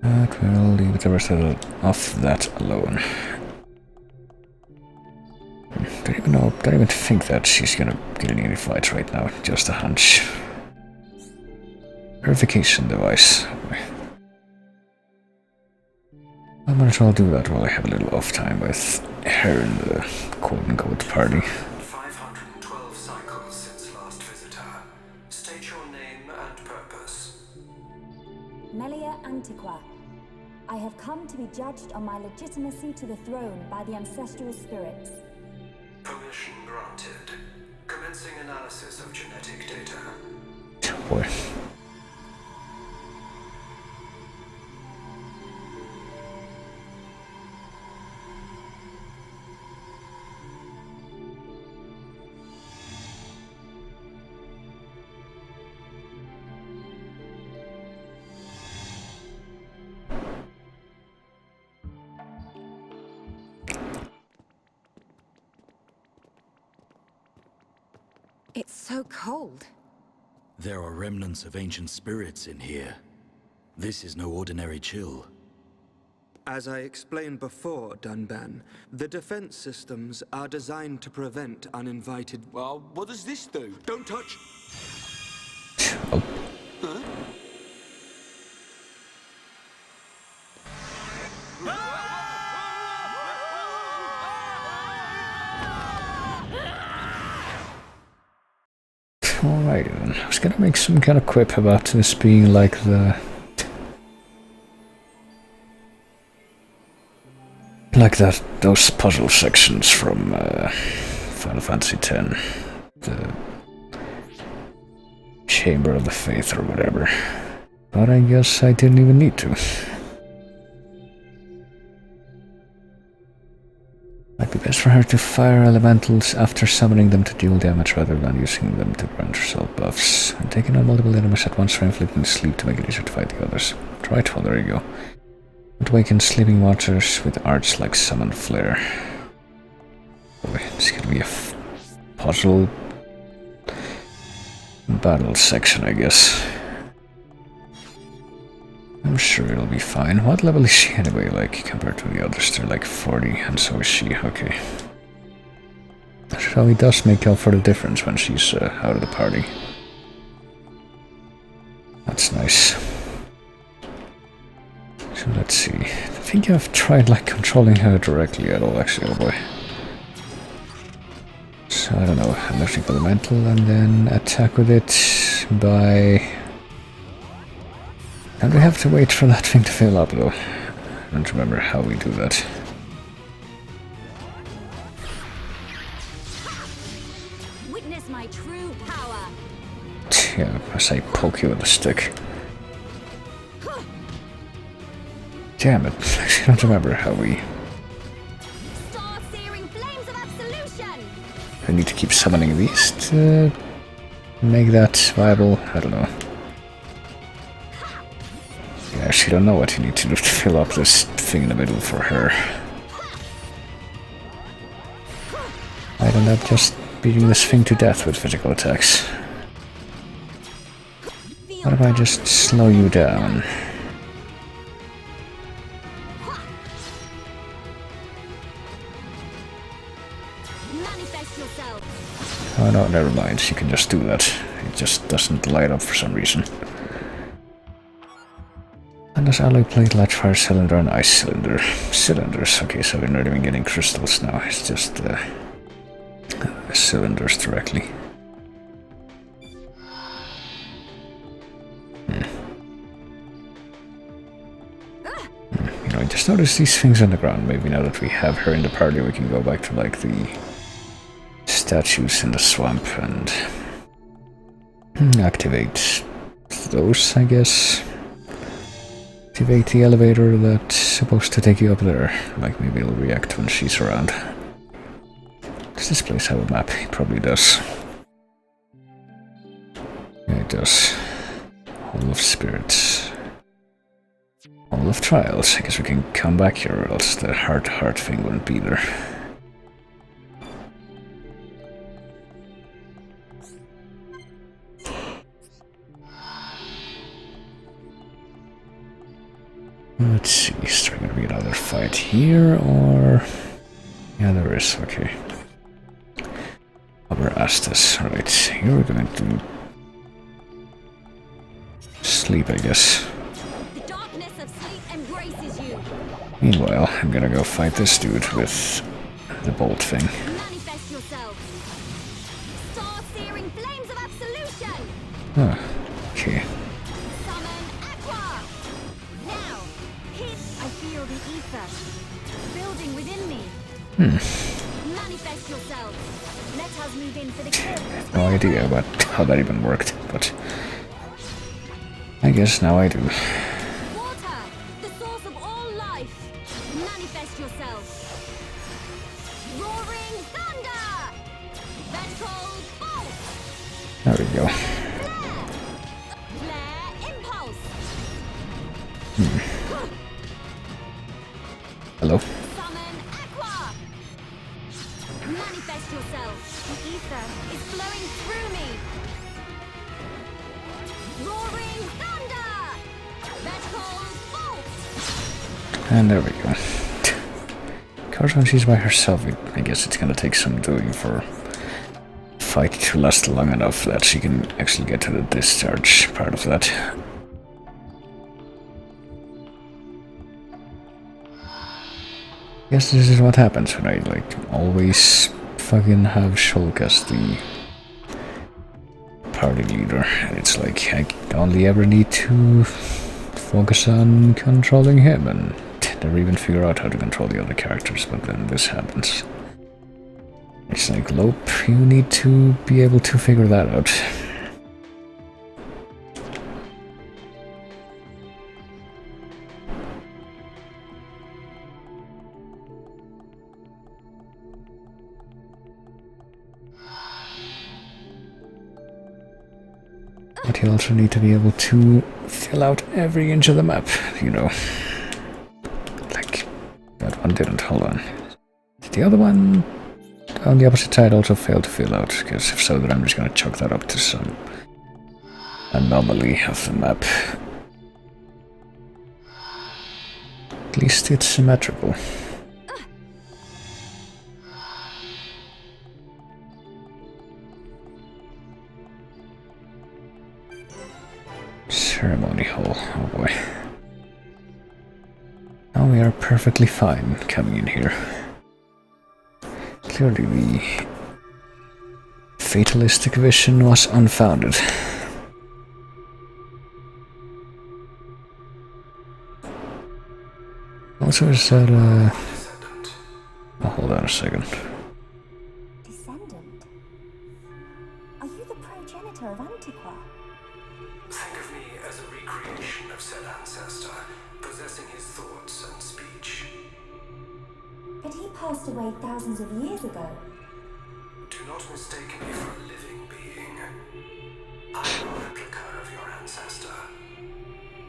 But we'll leave the rest of that alone. Don't even think that she's gonna get in any fights right now, just a hunch. Verification device. I might as well do that while I have a little off time with her in the quote-unquote party. 512 cycles since last visitor. State your name and purpose. Melia Antiqua. I have come to be judged on my legitimacy to the throne by the ancestral spirits. Permission granted. Commencing analysis of genetic data. Oh boy. It's so cold. There are remnants of ancient spirits in here. This is no ordinary chill. As I explained before, Dunban, the defense systems are designed to prevent uninvited... Well, what does this do? Don't touch! Oh. Huh? Alright then, I was gonna make some kind of quip about this being like those puzzle sections from Final Fantasy X. The Chamber of the Faith or whatever. But I guess I didn't even need to. Might be best for her to fire elementals after summoning them to deal damage rather than using them to grant herself buffs. And taking on multiple enemies at once for inflicting sleep to make it easier to fight the others. Right, well, there you go. And awaken sleeping watchers with arts like Summon Flare. Boy, it's gonna be a puzzle battle section, I guess. I'm sure it'll be fine. What level is she anyway, like, compared to the others? They're like 40, and so is she. Okay. So it does make up for the difference when she's out of the party. That's nice. So let's see. I think I've tried, like, controlling her directly at all, actually. Oh boy. So, I don't know. Electric Elemental, and then attack with it by... And we have to wait for that thing to fill up, though. I don't remember how we do that. Witness my true power. Yeah, as I poke you with a stick. Damn it, I actually don't remember how we... Star-searing flames of absolution. I need to keep summoning these to make that viable. I don't know. I actually don't know what you need to do to fill up this thing in the middle for her. I'd end up just beating this thing to death with physical attacks. What if I just slow you down? Manifest yourself. Oh no, never mind. You can just do that. It just doesn't light up for some reason. And there's alloy plate, latch fire cylinder, and ice cylinder. Cylinders. Okay, so we're not even getting crystals now. It's just cylinders directly. just noticed these things on the ground. Maybe now that we have her in the party, we can go back to like the statues in the swamp and activate those, I guess. Activate the elevator that's supposed to take you up there. Like maybe it'll react when she's around. Does this place have a map? It probably does. Yeah, it does. Hall of Spirits. Hall of Trials. I guess we can come back here, or else the heart-to-heart thing wouldn't be there. Let's see, is there gonna be another fight here, or... Yeah, there is, okay. Upper Astus, alright, here we're going to... sleep, I guess. The darkness of sleep embraces you. Meanwhile, I'm gonna go fight this dude with the bolt thing. Manifest yourself. Star-searing flames of absolution. Oh, okay. Summon Aqua. Now, hit. I feel the ether building within me. Manifest yourself. Let us move in for the kill. No idea about how that even worked, but I guess now I do. Water, the source of all life. Manifest yourself. Roaring thunder. Vertical bolt. There we go. Flare impulse. Hello. Summon Aqua. Manifest yourself. The ether is flowing through me. Roaring thunder. Vertical bolt. And there we go. Because when she's by herself, I guess it's gonna take some doing for fight to last long enough that she can actually get to the discharge part of that. Guess this is what happens when I like always fucking have Shulk as the party leader. And it's like I only ever need to focus on controlling him and never even figure out how to control the other characters, but then this happens. It's like, Lope, you need to be able to figure that out. But you also need to be able to fill out every inch of the map, you know. Like, that one didn't, hold on. Did the other one on the opposite side also fail to fill out? Because if so, then I'm just gonna chalk that up to some anomaly of the map. At least it's symmetrical. Ceremony hall, oh boy. Now we are perfectly fine coming in here. Clearly the fatalistic vision was unfounded. Also is that oh, hold on a second. Descendant? Are you the progenitor of Antiqua? Think of me as a recreation of said ancestor, possessing his thoughts and speech. But he passed away thousands of years ago. Do not mistake me for a living being. I am a replica of your ancestor.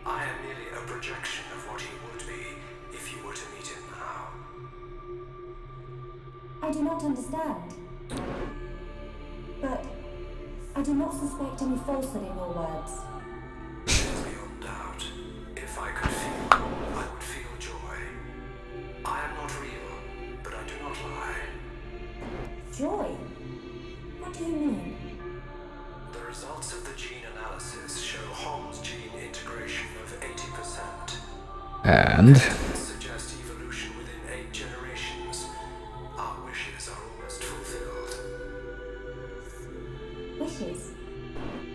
I am merely a projection of what he would be if you were to meet him now. I do not understand. But I do not suspect any falsehood in your words. It is beyond doubt. If I could feel, I would feel joy. I am not real, but I do not lie. Joy? What do you mean? The results of the gene analysis show Holmes gene integration of 80%. And Suggest evolution within 8 generations. Our wishes are almost fulfilled. Wishes?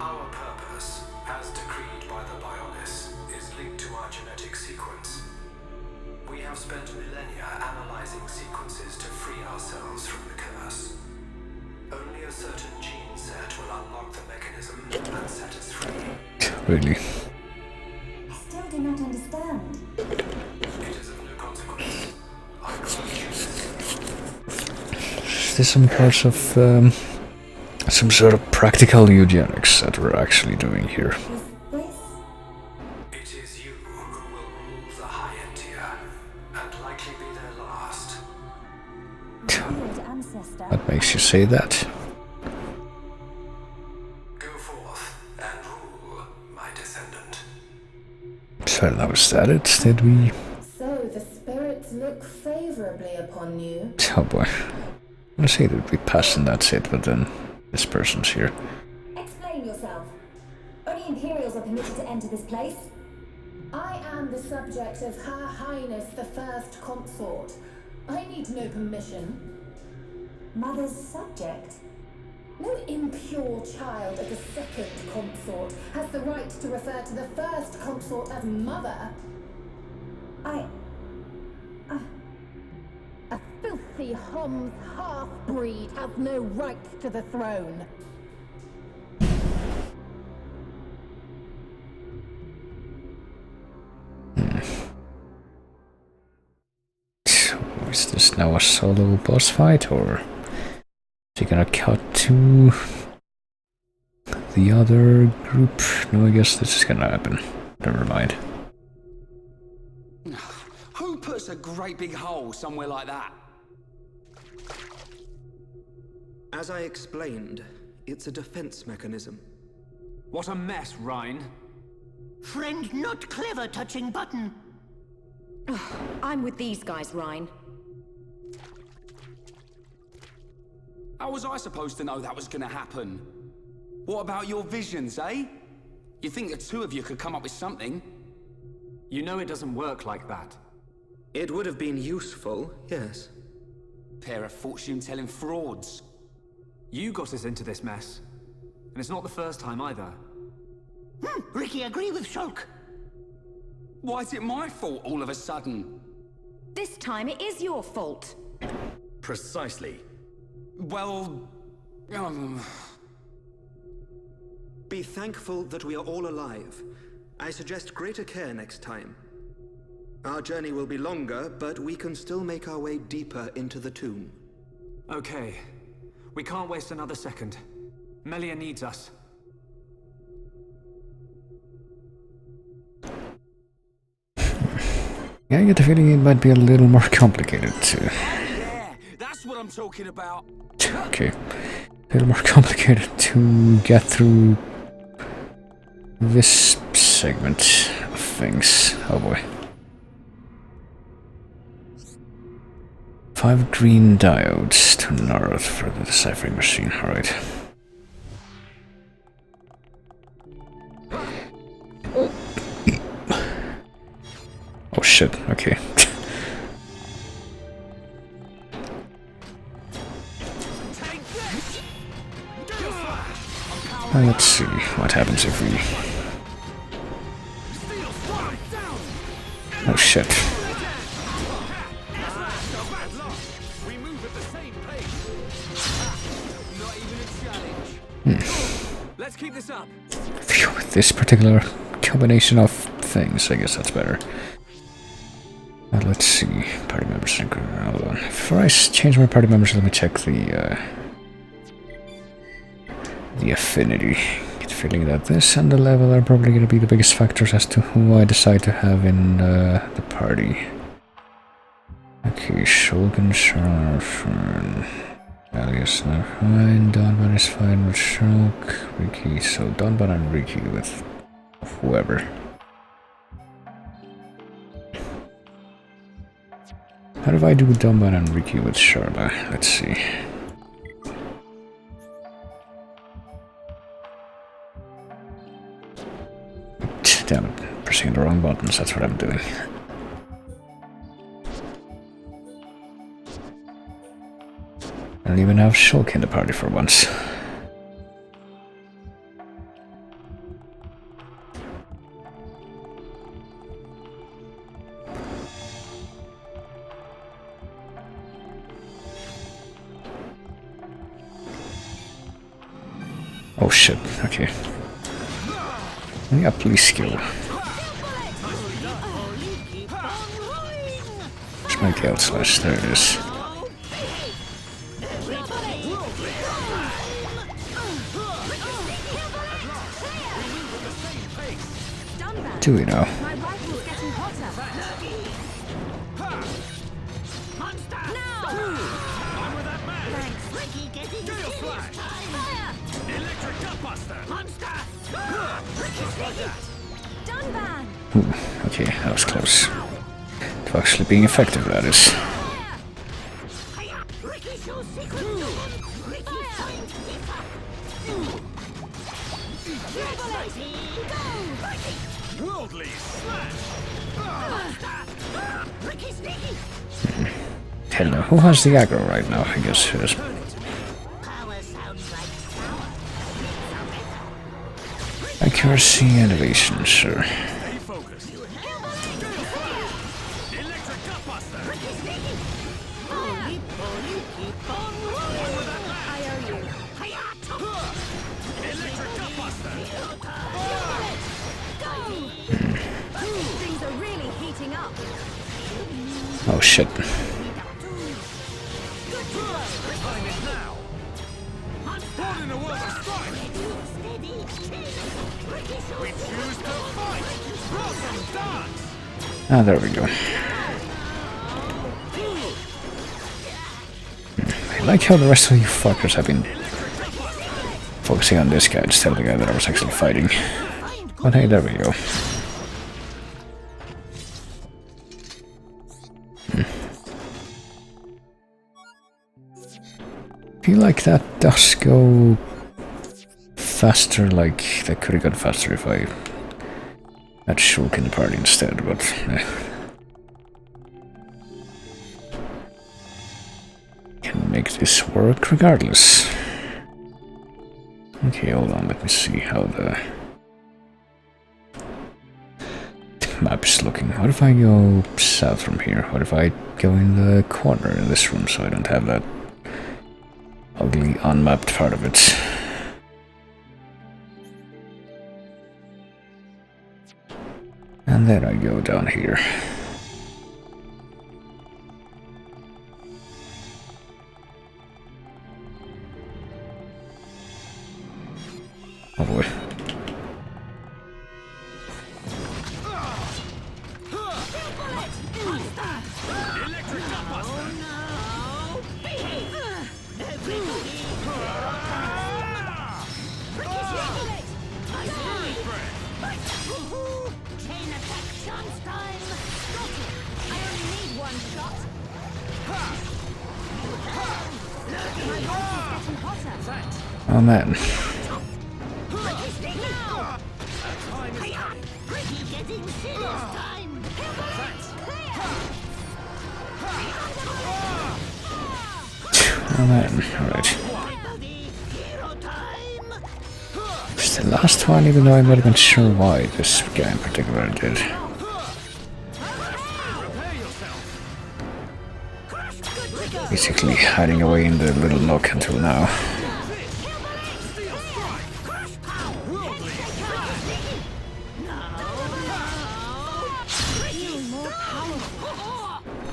Our purpose, as decreed by the Bionis, is linked to our genetic sequence. We have spent millennia analyzing sequences to free ourselves from the curse. Only a certain gene set will unlock the mechanism and set us free. Really? I still do not understand. It is of no consequence. I can't choose. Is this some parts of some sort of practical eugenics that we're actually doing here? It is you who will rule the High Entia, and likely be their last. What makes you say that? Go forth and rule, my descendant. So that was that it? Did we? So the spirits look favorably upon you. Oh boy. I'm gonna say that we passed and that's it, but then this person's here. Explain yourself. Only Imperials are permitted to enter this place. I am the subject of Her Highness the First Consort. I need no permission. Mother's subject? No impure child of the second consort has the right to refer to the first consort as mother. A filthy Hom's half-breed has no right to the throne. So is this now a solo boss fight, or is he gonna cut to the other group? No, I guess this is gonna happen. Never mind. Who puts a great big hole somewhere like that? As I explained, it's a defense mechanism. What a mess, Rhine. Friend not clever touching button. I'm with these guys, Rhine. How was I supposed to know that was gonna happen? What about your visions, eh? You think the two of you could come up with something? You know it doesn't work like that. It would have been useful, yes. Pair of fortune-telling frauds. You got us into this mess. And it's not the first time either. Ricky, agree with Shulk. Why is it my fault all of a sudden? This time it is your fault. Precisely. Well... Be thankful that we are all alive. I suggest greater care next time. Our journey will be longer, but we can still make our way deeper into the tomb. Okay. We can't waste another second. Melia needs us. Yeah, I get the feeling it might be a little more complicated too. Yeah, that's what I'm talking about. Okay. A little more complicated to get through this segment of things. Oh boy. 5 green diodes to north for the deciphering machine, alright. Oh shit, okay. Let's see what happens if we... Oh shit. Let's keep this up. Phew, this particular combination of things, I guess that's better. Let's see. Party members. Hold on. Before I change my party members, let me check the affinity. Get the feeling that this and the level are probably going to be the biggest factors as to who I decide to have in the party. Okay, Shulk, Sharfern. Alias not fine. Donban is fine with Shulk. Ricky, so Donban and Ricky with whoever. How do I do Donban and Ricky with Sharla? Let's see. Damn it, pressing the wrong buttons, that's what I'm doing. I don't even have Shulk in the party for once. Oh shit, okay. Yeah, please skill. Where's my Gale Slash? There it is. Do we know? My rifle's getting hotter. Monster! No! Thanks. Ricky getting serious time. Fire! Electric Gutbuster! Monster! Dunban! Ooh, okay, that was close. To actually being effective, that is. Ricky shows secret weapon. Ricky find Go! Worldly slash! Ricky sneaky! Hell no, who has the aggro right now? I guess it is. Power sounds like sour. Accuracy and evasion, sure. Stay focused. Electric Gutbuster! Ricky sneaky! Holy, keep on rolling! I owe you. Electric Gutbuster! Things are really heating up. Oh shit. Time is now! Born in a world of strife! We choose to fight! Blossom dance! Ah, there we go. I like how the rest of you fuckers have been focusing on this guy instead of the guy that I was actually fighting. But hey, there we go. I feel like that does go faster, like that could have gone faster if I had Shulk in the party instead, but can make this work regardless. Okay, hold on, let me see how the map is looking. What if I go south from here? What if I go in the corner in this room so I don't have that ugly unmapped part of it? And then I go down here. Oh boy. Oh man. Oh man, alright. It's the last one, even though I'm not even sure why this guy in particular did. Basically hiding away in the little nook until now.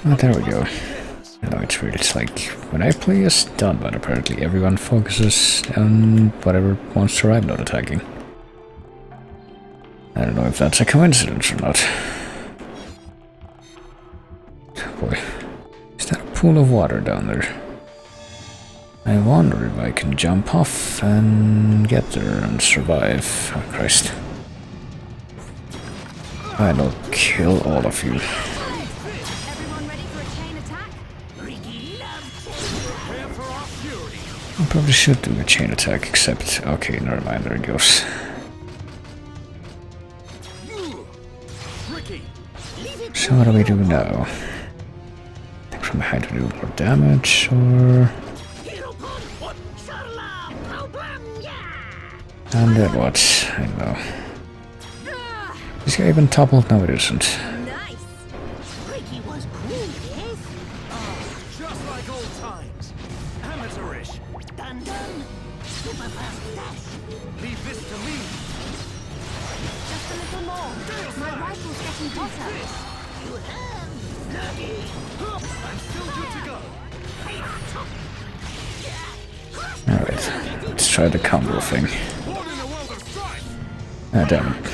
Oh, there we go. No, it's weird. It's like when I play as Dunban, apparently everyone focuses on whatever monster I'm not attacking. I don't know if that's a coincidence or not. Boy, is that a pool of water down there? I wonder if I can jump off and get there and survive. Oh Christ. I'll kill all of you. I probably should do a chain attack, except... okay, never mind, there it goes. So what do we do now? Take from behind to do more damage, or... and then what? I don't know. Is he even toppled? No, it isn't. Amateurish. Done, done. Super fast dash. Leave this to me. Just a little more. My rifle's getting hotter. You have. Lucky. I'm still good to go. Alright, let's try the combo thing. Born in a world of strife. Ah, damn it.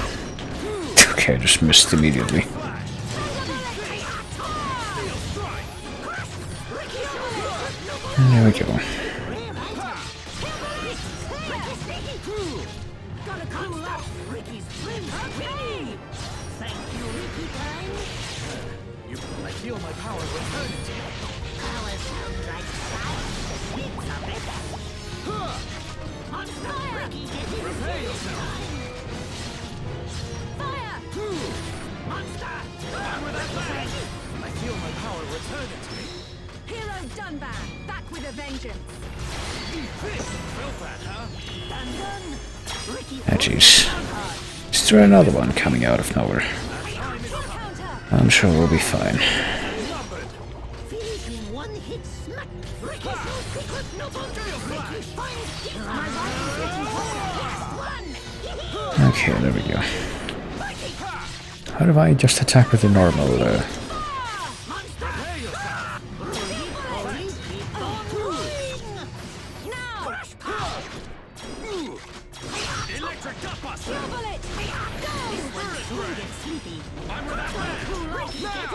Okay, I just missed immediately. And there we go. Gotta cool off Ricky's friends. Thank you, Ricky time. I feel my power returning to me. Power sounds like fire. It's a better. On fire! Ricky, get in. Prepare yourself. Fire! Monster! I'm with that bang. I feel my power returning to me. Hero Dunban, back with a vengeance. Felt that, huh? Done, done. Ricky, Ah, jeez. Is there another one coming out of nowhere? I'm sure we'll be fine. finish in one hit smack. Ricky's no secret, no boundaries. Ricky finds his my rifle's getting hotter. Last one. Okay, there we go. How do I just attack with the normal? Electric gut buster. Bullet! I'm with that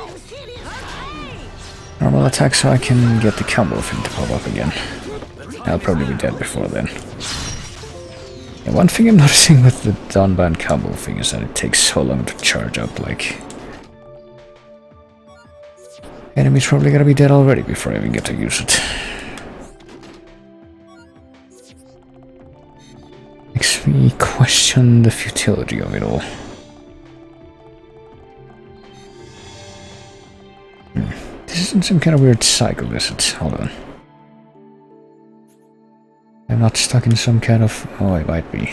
Normal attack so I can get the combo thing to pop up again. I'll probably be dead before then. Yeah, one thing I'm noticing with the Dunban combo thing is that it takes so long to charge up, like... Enemy's probably gonna be dead already before I even get to use it. Makes me question the futility of it all. This isn't some kind of weird cycle, is it? Hold on. I'm not stuck in some kind of... Oh, I might be.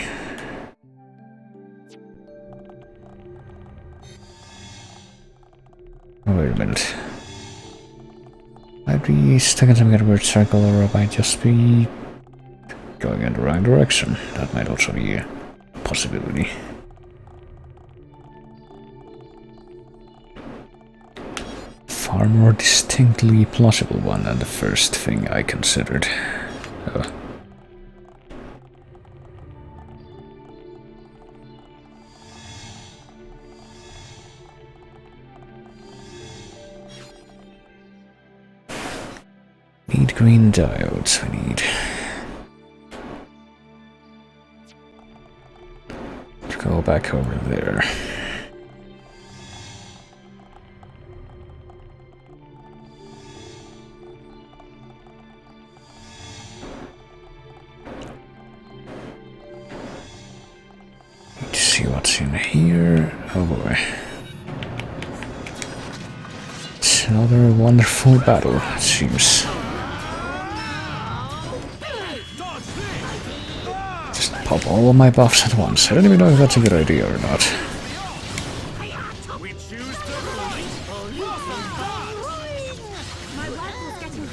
Oh, wait a minute. Might be stuck in some kind of weird circle, or I might just be going in the wrong direction. That might also be a possibility. Far more distinctly plausible one than the first thing I considered. Need green diodes, I need. To go back over there. Need to see what's in here. Oh boy. It's another wonderful battle, it seems. Just pop all of my buffs at once. I don't even know if that's a good idea or not.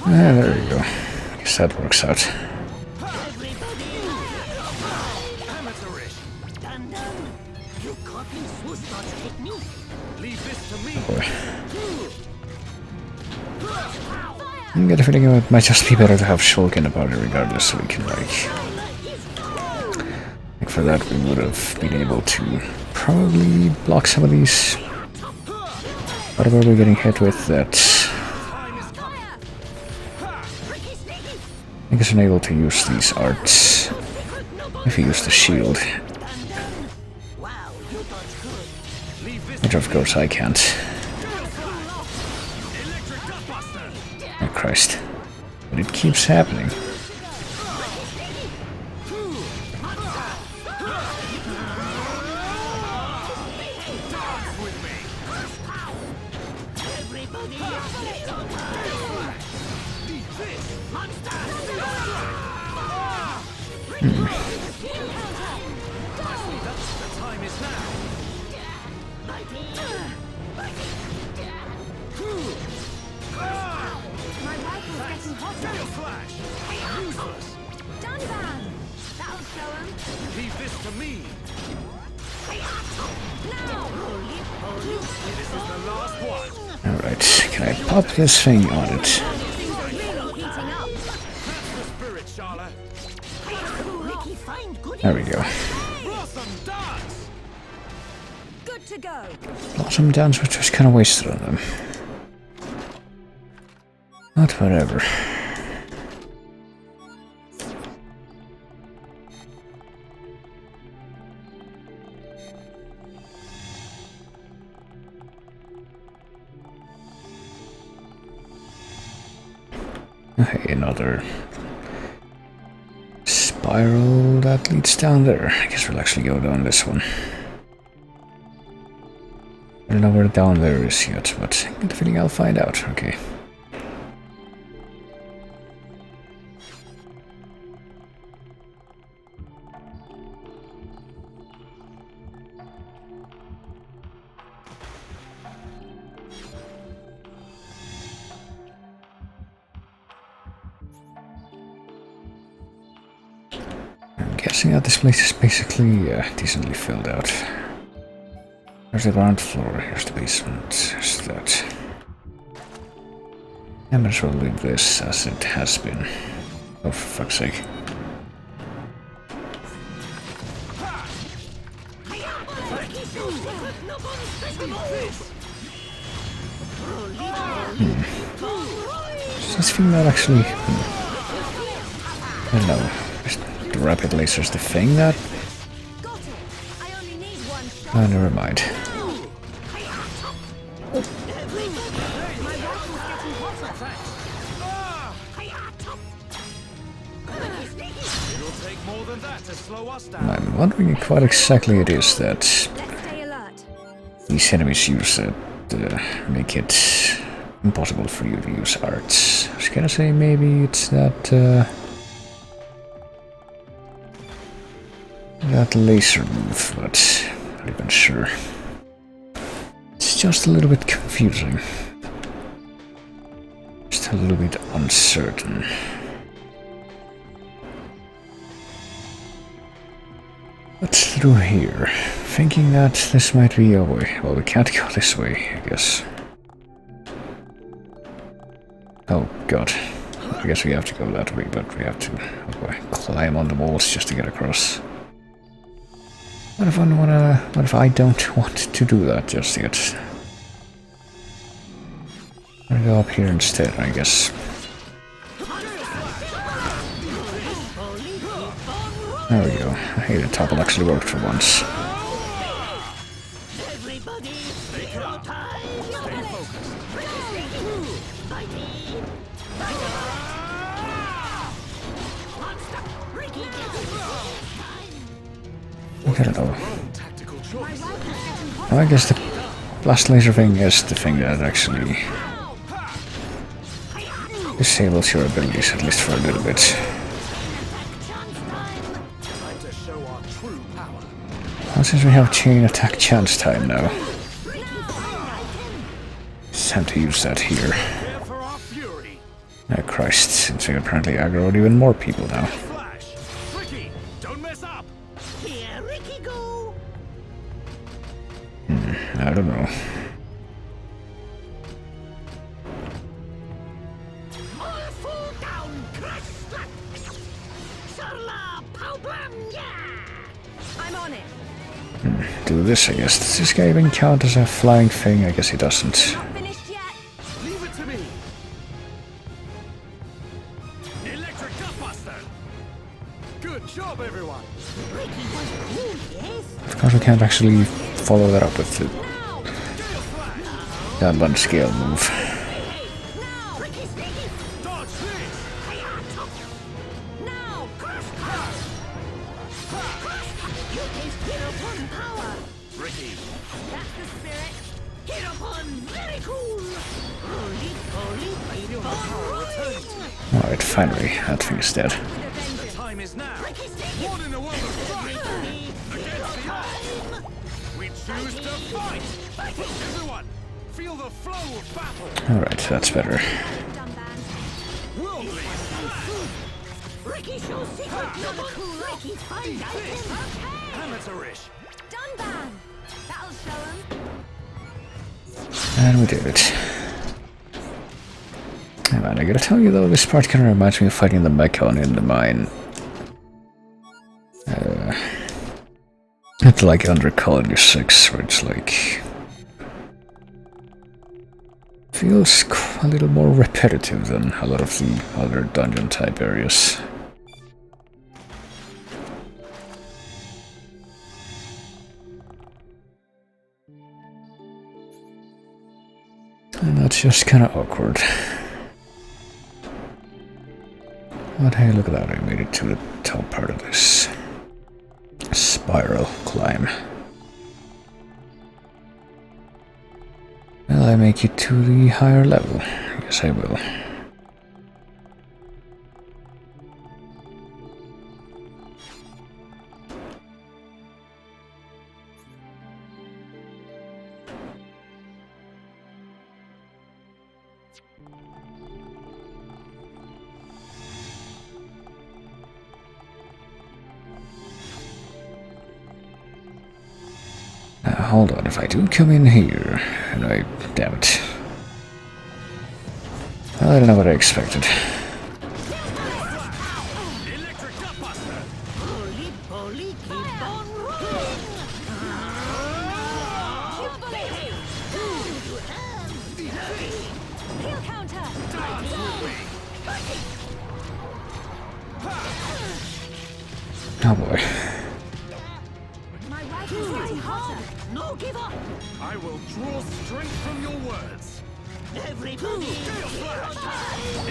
There you go. Guess that works out. Oh boy. I get a feeling it might just be better to have Shulk in the party regardless, so we can like for that we would have been able to probably block some of these whatever we're getting hit with that I guess I'm able to use these arts if you use the shield, which of course I can't. Oh Christ, but it keeps happening. flash! Useless! Dunban! That'll show him. Leave this to me! Now! This is the last one! Alright, can I pop this thing on it? Things are really heating up. That's the spirit, Charlotte! Ricky, find good There we go. Blossom dance! Good to go. Blossom dance, which was kind of wasted on them. But whatever. Okay, another spiral that leads down there. I guess we'll actually go down this one. I don't know where down there is yet, but I get the feeling I'll find out. Okay. I'm guessing that this place is basically decently filled out. There's the ground floor, here's the basement, here's that. I might as well leave this as it has been. Oh, for fuck's sake. Does this thing not actually... I don't know. Is the rapid laser's the thing that... Got it. I only need one shot. Oh, never mind. My rifle's getting hotter. It'll take more than that to slow us down. I'm wondering what exactly it is that Let's stay alert. these enemies use that make it impossible for you to use arts. I was gonna say maybe it's that that laser move, but I'm not even sure. It's just a little bit confusing. Just a little bit uncertain. What's through here? Thinking that this might be a way. Well, we can't go this way, I guess. Oh god. I guess we have to go that way, but we have to climb on the walls just to get across. What if I don't want to do that just yet? I'll go up here instead, I guess. There we go. Hey, the topple actually worked for once. Everybody, stay focused. I don't know. I guess the blast laser thing is the thing that actually disables your abilities, at least for a little bit. Well, since we have chain attack chance time now, it's time to use that here. Oh Christ, since we apparently aggroed even more people now. I don't know. I'm on it. Do this, I guess. Does this guy even count as a flying thing? I guess he doesn't. Not finished yet. Leave it to me. Electric Gutbuster. Good job, everyone. Of course, we can't actually follow that up with the that one scale move. Alright, finally, that thing is dead. The time is now. One in a world of strife. Against the odds. We choose to fight. Everyone, feel the flow of battle. Alright, that's better. We'll Ricky shows secret cool Ricky find items. Okay. Amateurish. Dunban! That'll show him. And we did it. Oh, man, I gotta tell you though, this part kinda reminds me of fighting the Mechon in the mine. It's like under Colony 6, where it's like... feels a little more repetitive than a lot of the other dungeon type areas. And that's just kinda awkward. But hey, look at that, I made it to the top part of this spiral climb. Will I make it to the higher level? Yes, I will. Hold on, if I do come in here, and damn it. Well, I don't know what I expected. Oh boy. No give up! I will draw strength from your words. Everybody!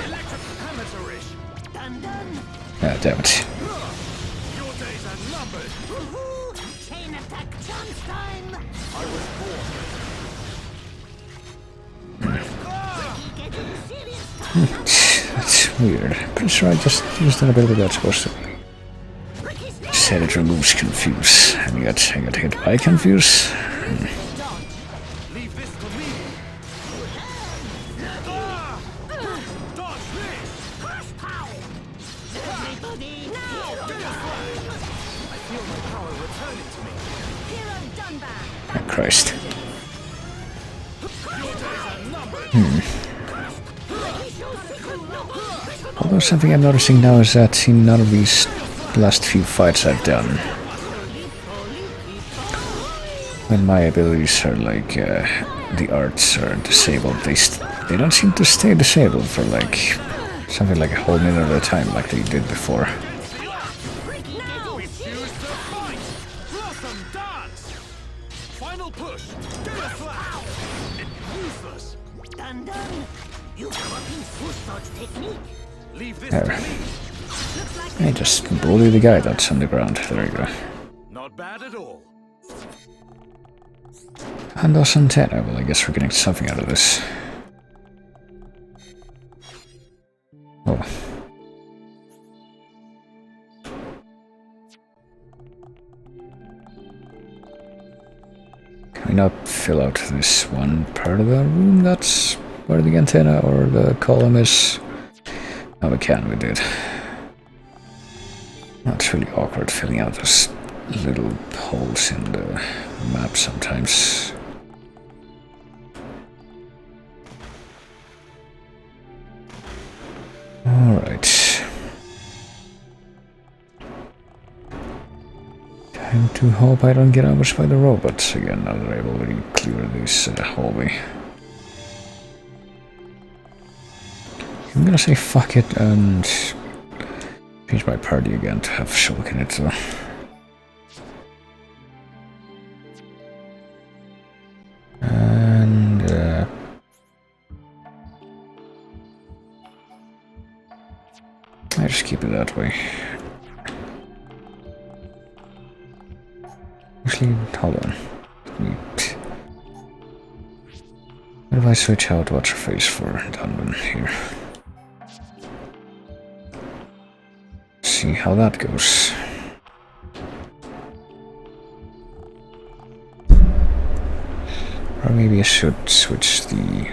Electric amateurish. Done done! Ah, damn it. Your days are numbered. Woohoo! Chain attack chance time! I was born. Getting serious time! That's weird. Pretty sure I just used an ability that's supposed to be. Said it removes confuse, and I got hit by confuse. Leave this to me. Dodge this. Crush pow! Everybody now! I feel my power returning to me. Hero Dunban! Oh, Christ. Your days are numbered. Although something I'm noticing now is that in none of these last few fights I've done, when my abilities are like the arts are disabled, they don't seem to stay disabled for like something like a whole minute at a time like they did before. We choose to fight. Blossom dance. Final push. Get a slap. Useless. Done done! You have a peaceful dodge technique! Leave this There. to me. I just bully the guy that's on the ground. There you go. Not bad at all. And those antenna. Well, I guess we're getting something out of this. Oh. Can we not fill out this one part of the room that's where the antenna or the column is? No, we can, we did. That's really awkward filling out those little holes in the map sometimes. Alright. Time to hope I don't get ambushed by the robots again now that I've already cleared this hallway. I'm gonna say fuck it and change my party again to have Shulk in it, so. And I just keep it that way. Actually, hold on. What if I switch out what's her face for Dunban here? See how that goes. Or maybe I should switch the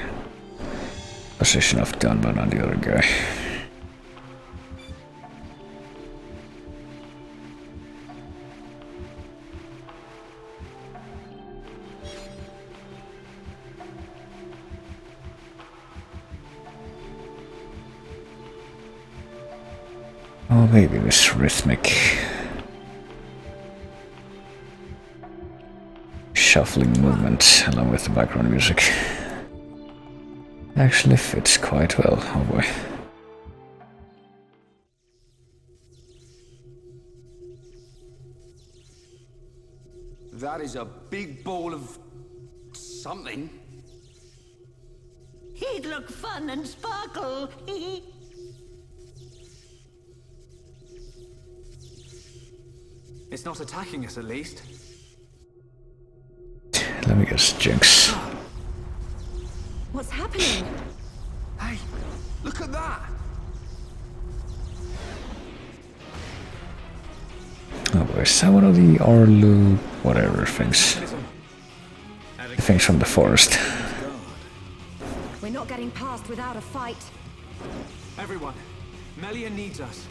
position of Dunban on the other guy. Oh, maybe this rhythmic shuffling movement along with the background music actually fits quite well. Oh boy. That is a big ball of something. He'd look fun and sparkle. It's not attacking us, at least. Let me guess, Jinx. What's happening? Hey, look at that! Oh boy, is that one of the Orlu whatever things? The things from the forest. We're not getting past without a fight. Everyone, Melia needs us.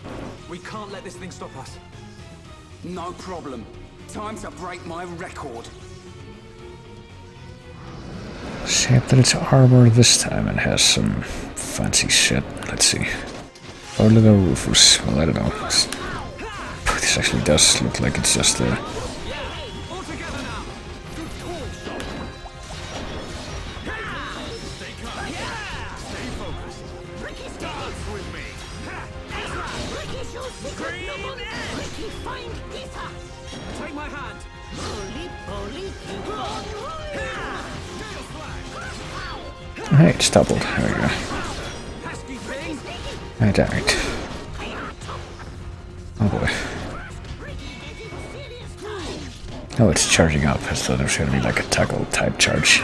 We can't let this thing stop us. No problem. Time to break my record. Except that it's armor this time and has some fancy shit. Let's see. Orlu or Rufus? Well, I don't know. This actually does look like it's just a... Take my hand! Hey, it's doubled. There we go. I died. Oh boy. Oh, it's charging up. I thought there was gonna be like a tackle type charge.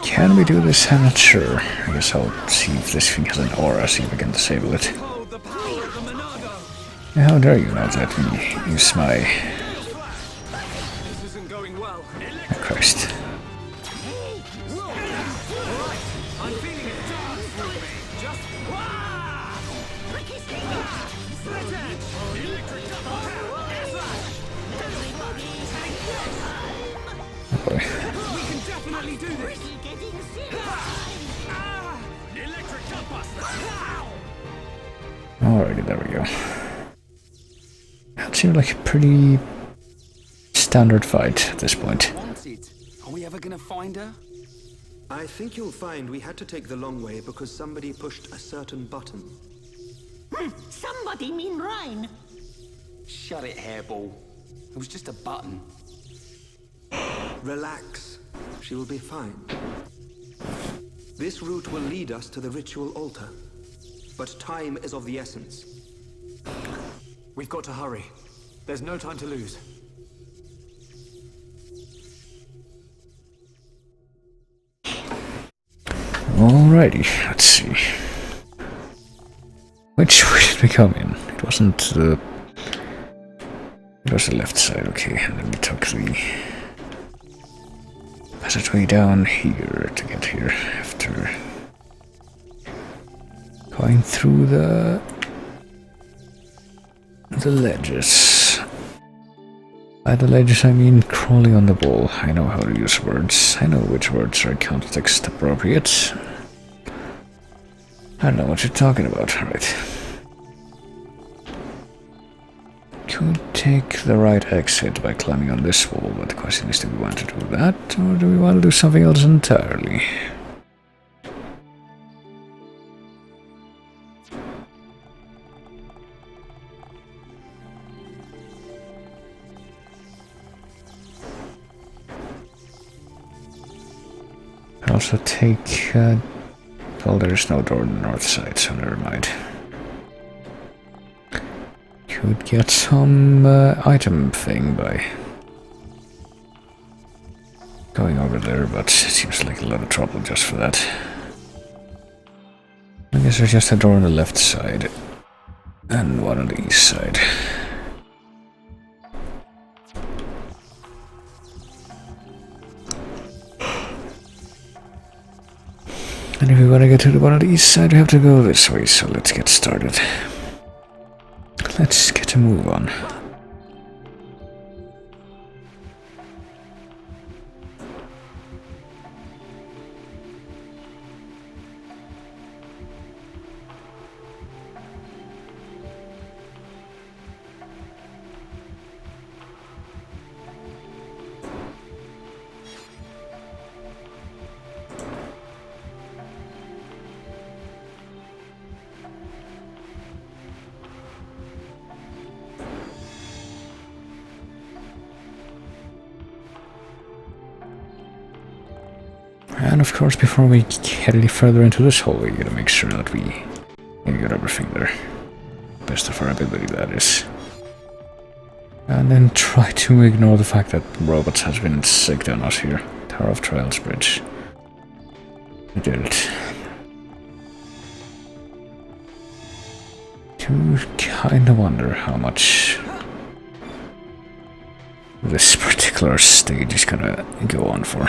Can we do this? I'm not sure. I guess I'll see if this thing has an aura, see if I can disable it. How dare you not let me use my... Oh, Christ. Oh boy. Alrighty, there we go. That seemed like a pretty standard fight at this point. Are we ever gonna find her? I think you'll find we had to take the long way because somebody pushed a certain button. Somebody mean Rhine. Shut it, hairball. It was just a button. Relax. She will be fine. This route will lead us to the ritual altar. But time is of the essence. We've got to hurry. There's no time to lose. Alrighty, let's see. Which way did we come in? It wasn't the... It was the left side, okay. And then we took the passageway down here to get here after going through the ledges. By the ledges I mean crawling on the wall. I know how to use words. I know which words are context appropriate. I don't know what you're talking about, right? Could take the right exit by climbing on this wall, but the question is, do we want to do that, or do we want to do something else entirely? Also take... well, there's no door on the north side, so never mind. Could get some item thing by going over there, but it seems like a lot of trouble just for that. I guess there's just a door on the left side and one on the east side. And if we want to get to the one on the east side, we have to go this way, so let's get started. Let's get a move on. And of course, before we get any further into this hole, we gotta make sure that we got everything there. Best of our ability, that is. And then try to ignore the fact that robots has been sick on us here. Tower of Trials Bridge. We did it. Do kinda wonder how much this particular stage is gonna go on for.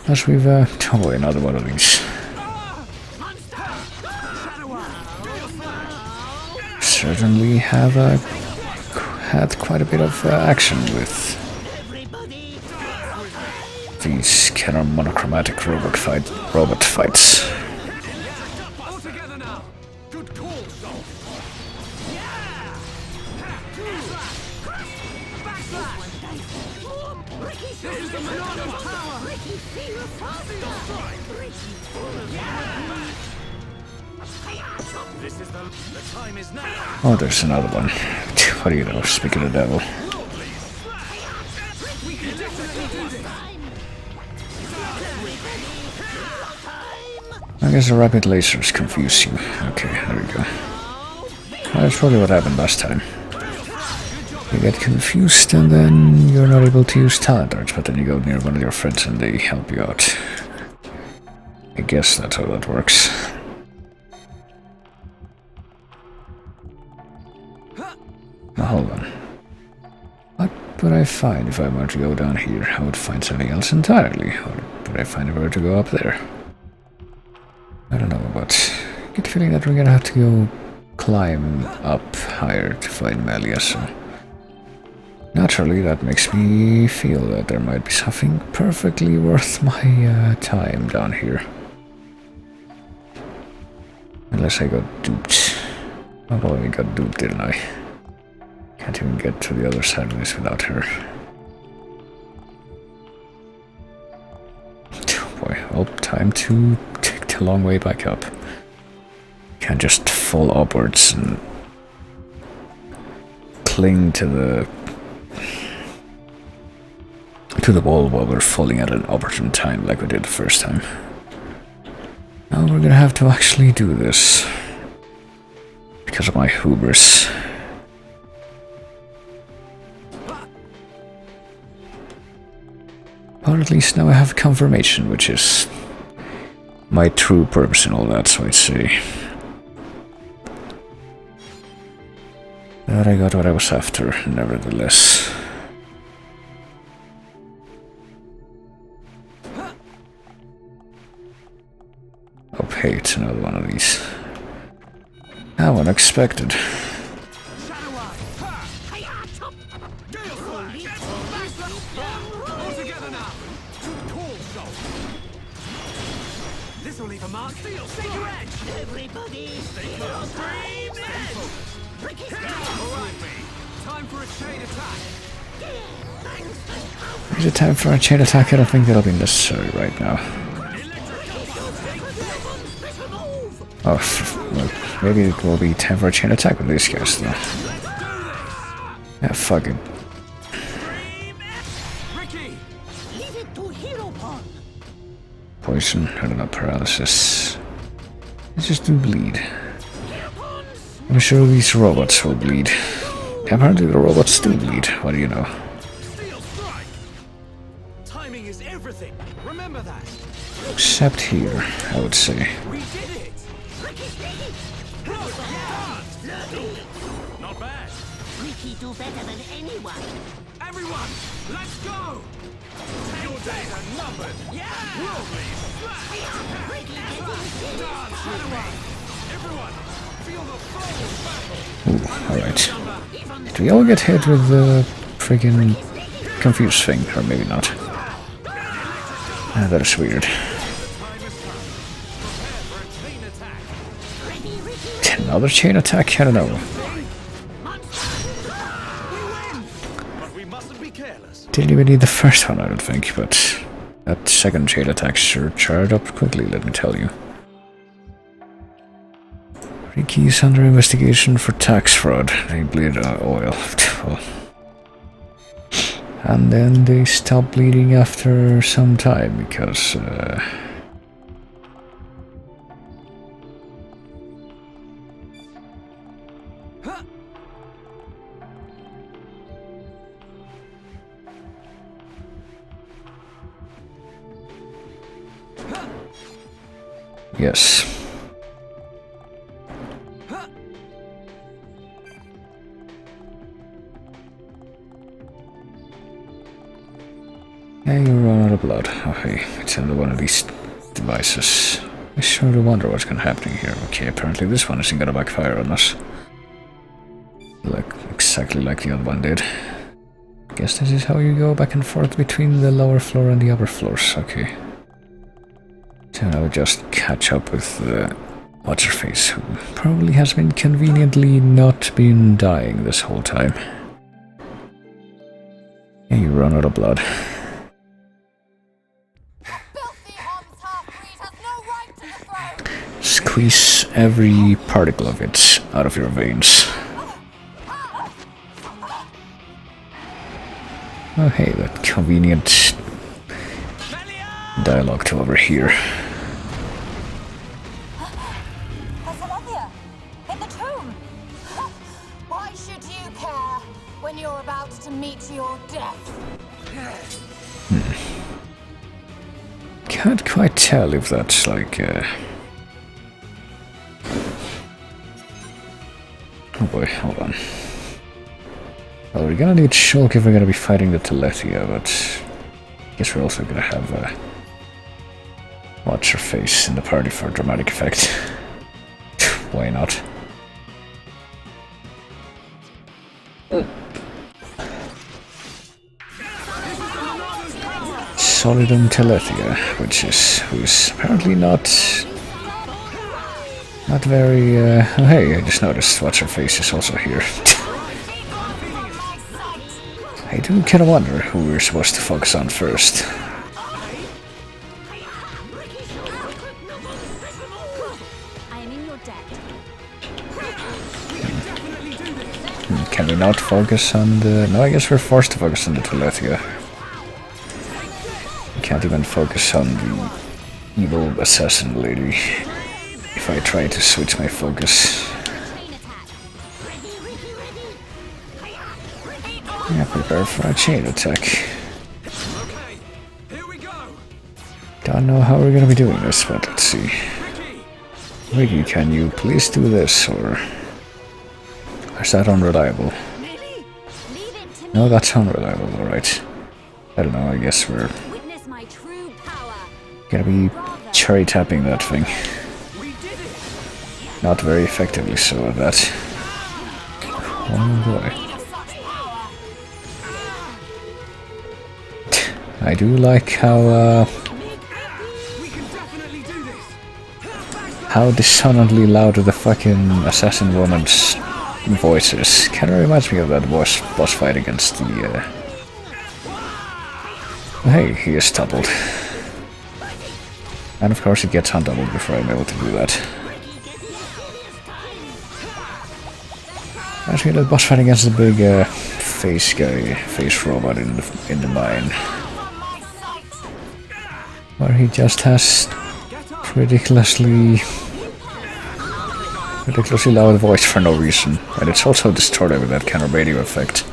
Plus we've, oh, another one of these. Certainly have had quite a bit of action with these kind of monochromatic robot fights. Oh, there's another one. What do you know, speak of the devil. I guess the rapid lasers confuse you. Okay, there we go. Well, that's probably what happened last time. You get confused and then you're not able to use talent arts, but then you go near one of your friends and they help you out. I guess that's how that works. Now hold on. What would I find if I were to go down here? I would find something else entirely. What would I find if I were to go up there? I don't know, but I get the feeling that we're gonna have to go climb up higher to find Melia, so naturally that makes me feel that there might be something perfectly worth my time down here. Unless I got duped. Oh, I got duped, didn't I? Can't even get to the other side of this without her. Oh boy, well, time to take the long way back up. Can't just fall upwards and cling to the wall while we're falling at an opportune time like we did the first time. Now we're gonna have to actually do this because of my hubris. Or at least now I have confirmation, which is my true purpose in all that, so I'd say that I got what I was after, nevertheless. Oh, hey, it's another one of these. How unexpected. This'll leave a mark. Stay your edge. Everybody, stay close. Alright, time for a chain attack. Is it time for a chain attack? I don't think that'll be necessary right now. Oh, well, maybe it will be time for a chain attack with these guys, though. Yeah, fuck it. Poison, I don't know, paralysis. Let's just do bleed. I'm sure these robots will bleed. Apparently the robots do bleed, what do you know? Timing is everything. Remember that. Except here, I would say. We did it. Ricky do better than anyone. Everyone, let's go! Your days are numbered. Yeah! Worldly splash! Ricky getting Dance with me! Everyone, feel the flow of battle! Alright. Do we all get hit with the friggin' confused thing? Or maybe not. That is weird. Another chain attack? I don't know. Didn't even need the first one, I don't think, but that second chain attack sure charged up quickly, let me tell you. Ricky's under investigation for tax fraud. They bleed oil. And then they stop bleeding after some time because yes. Yeah, you run out of blood. Okay, it's under one of these devices. I sort of wonder what's gonna happen here. Okay, apparently this one isn't gonna backfire on us. Like, exactly like the other one did. Guess this is how you go back and forth between the lower floor and the upper floors. Okay. So now we just catch up with what's-her-face, who probably has been conveniently not been dying this whole time. Yeah, you run out of blood. Squeeze every particle of it out of your veins. Oh hey, that convenient dialogue to overhear. In the tomb! Why should you care when you're about to meet your death? Can't quite tell if that's like oh boy, hold on. Well, we're gonna need Shulk if we're gonna be fighting the Telethia, but I guess we're also gonna have what's-her-face in the party for dramatic effect. Why not? Solidum Telethia, who's apparently not very, oh hey, I just noticed what's-her-face is also here. I do kinda wonder who we're supposed to focus on first. Can we not focus on the... No, I guess we're forced to focus on the Telethia. We can't even focus on the evil assassin lady if I try to switch my focus. Yeah, prepare for a chain attack. Don't know how we're gonna be doing this, but let's see. Ricky, can you please do this, or is that unreliable? No, that's unreliable, alright. I don't know, I guess we're gonna be cherry tapping that thing. Not very effectively so at that. Oh boy. I do like how dissonantly loud the fucking assassin woman's voice is. Kinda reminds me of that boss fight against the hey, he is doubled. And of course it gets undoubled before I'm able to do that. Actually, that boss fight against the big face guy, face robot in the mine, where he just has ridiculously loud voice for no reason, and it's also distorted with that kind of radio effect.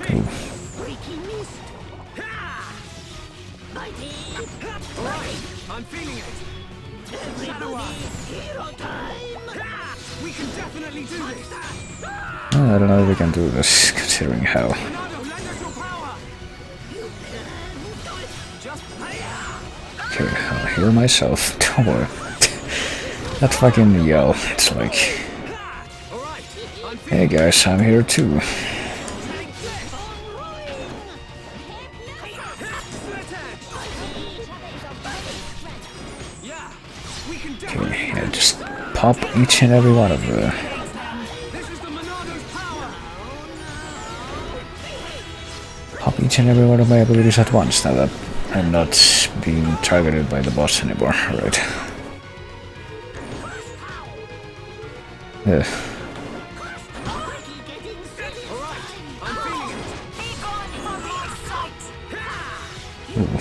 Cool. I'm feeling it. We can definitely do this. I don't know if we can do this, considering how. Okay, I'll heal myself. Don't worry. That fucking yell, it's like... Hey guys, I'm here too. Okay, yeah, just pop each and every one of the... Pop each and every one of my abilities at once, now that I'm not being targeted by the boss anymore, right? Yeah. Ooh.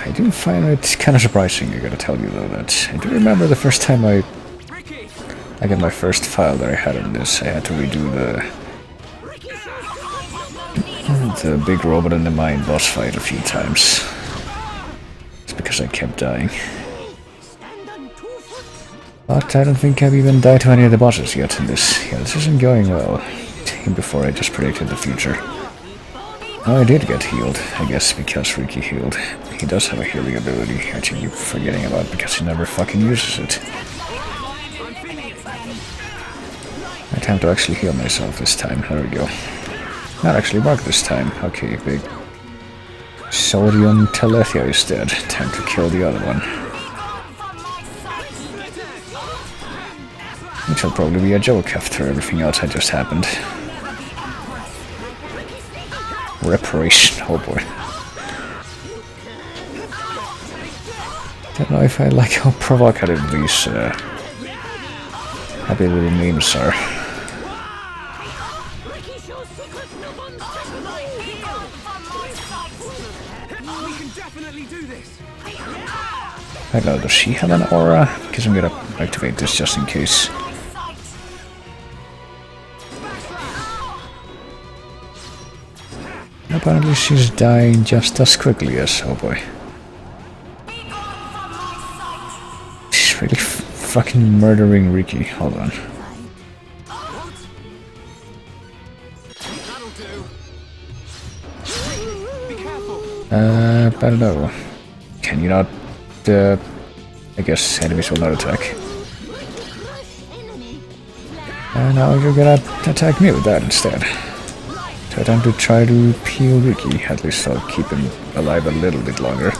I do find it kind of surprising, I gotta tell you though, that I do remember the first time I got my first file that I had on this, I had to redo the big robot in the mine boss fight a few times. It's because I kept dying. But I don't think I've even died to any of the bosses yet in this. Yeah, this isn't going well. Even before I just predicted the future. Oh, I did get healed, I guess because Ricky healed. He does have a healing ability, I keep forgetting about because he never fucking uses it. I time to actually heal myself this time, there we go. Not actually mark this time, okay, big. Sodium Telethia is dead, time to kill the other one. Which will probably be a joke after everything else that just happened. Reparation, oh boy. Don't know if I like how provocative these happy little memes are. I don't know, does she have an aura? Because I'm gonna activate this just in case. Apparently she's dying just as quickly as... oh boy. She's really fucking murdering Ricky. Hold on. I don't know. Can you not... I guess enemies will not attack. And now you're gonna attack me with that instead. So I time to try to peel Ricky, at least I'll keep him alive a little bit longer.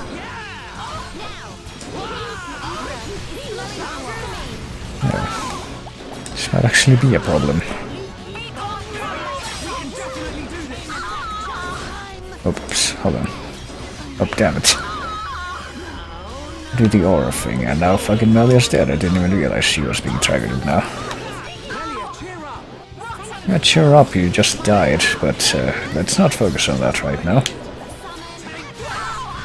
Yeah. This might actually be a problem. Oops, hold on. Oh, damn it. I did the aura thing, and now fucking Melia's dead. I didn't even realize she was being targeted now. Yeah, cheer up, you just died, but let's not focus on that right now.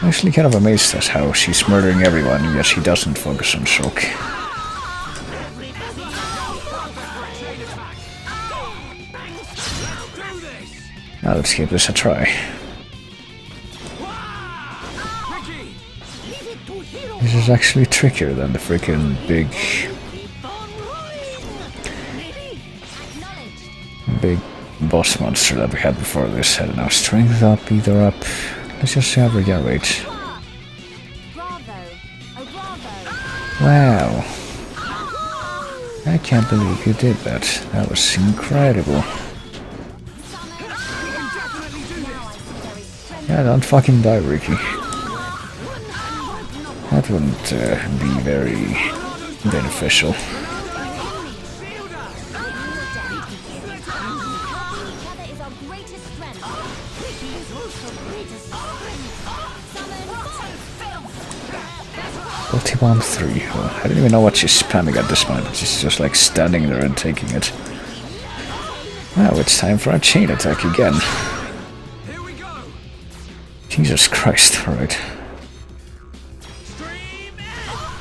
I'm actually kind of amazed at how she's murdering everyone, yet she doesn't focus on Shulk. Now let's give this a try. This is actually trickier than the freaking big boss monster that we had before this. I don't know, strength up, either up. Let's just have regenerate. Wow. I can't believe you did that. That was incredible. Yeah, don't fucking die, Ricky. That wouldn't be very beneficial. Ultimate 3. Oh, I don't even know what she's spamming at this point. She's just like standing there and taking it. Now it's time for a chain attack again. Jesus Christ, alright.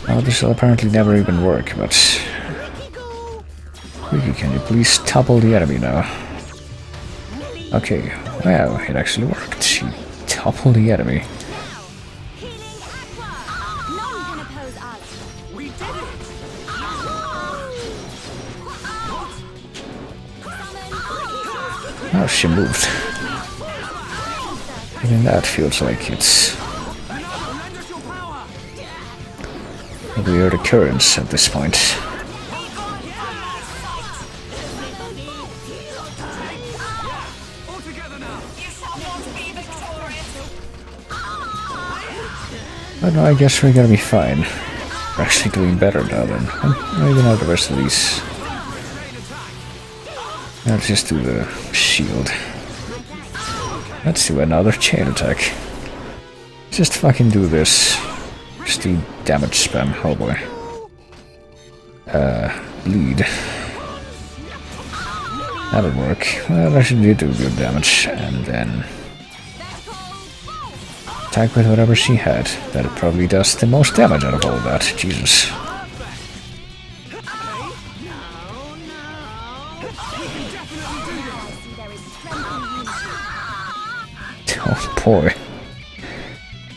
Oh, this will apparently never even work, but... Ricky, can you please topple the enemy now? Okay, well, it actually worked. She toppled the enemy. Healing Aqua! None can oppose us! We did it! Oh, she moved. Even that feels like it's a weird occurrence at this point. But no, I guess we're gonna be fine. We're actually doing better now than maybe not the rest of these. Let's just do the shield. Let's do another chain attack. Just fucking do this. Just do damage spam. Oh boy. Bleed. That'll work. Well, I should do good damage. And then attack with whatever she had. That probably does the most damage out of all of that. Jesus. Oh boy.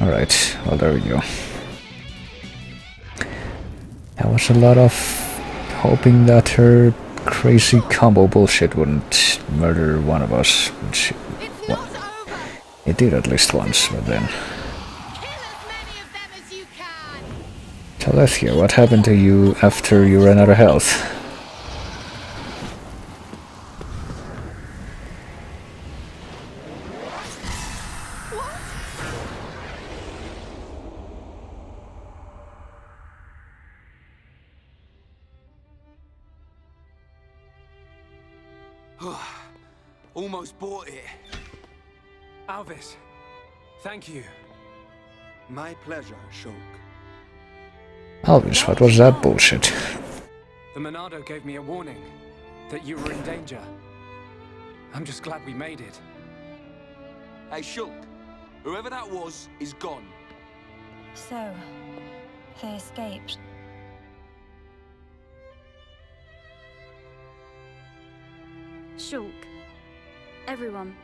Alright, well there we go. That was a lot of hoping that her crazy combo bullshit wouldn't murder one of us. Which, well, it did at least once, but then... Talethia, what happened to you after you ran out of health? Almost bought it. Alvis, thank you. My pleasure, Shulk. Alvis, what was that bullshit? The Monado gave me a warning that you were in danger. I'm just glad we made it. Hey, Shulk, whoever that was is gone. So, they escaped. Shulk. Everyone.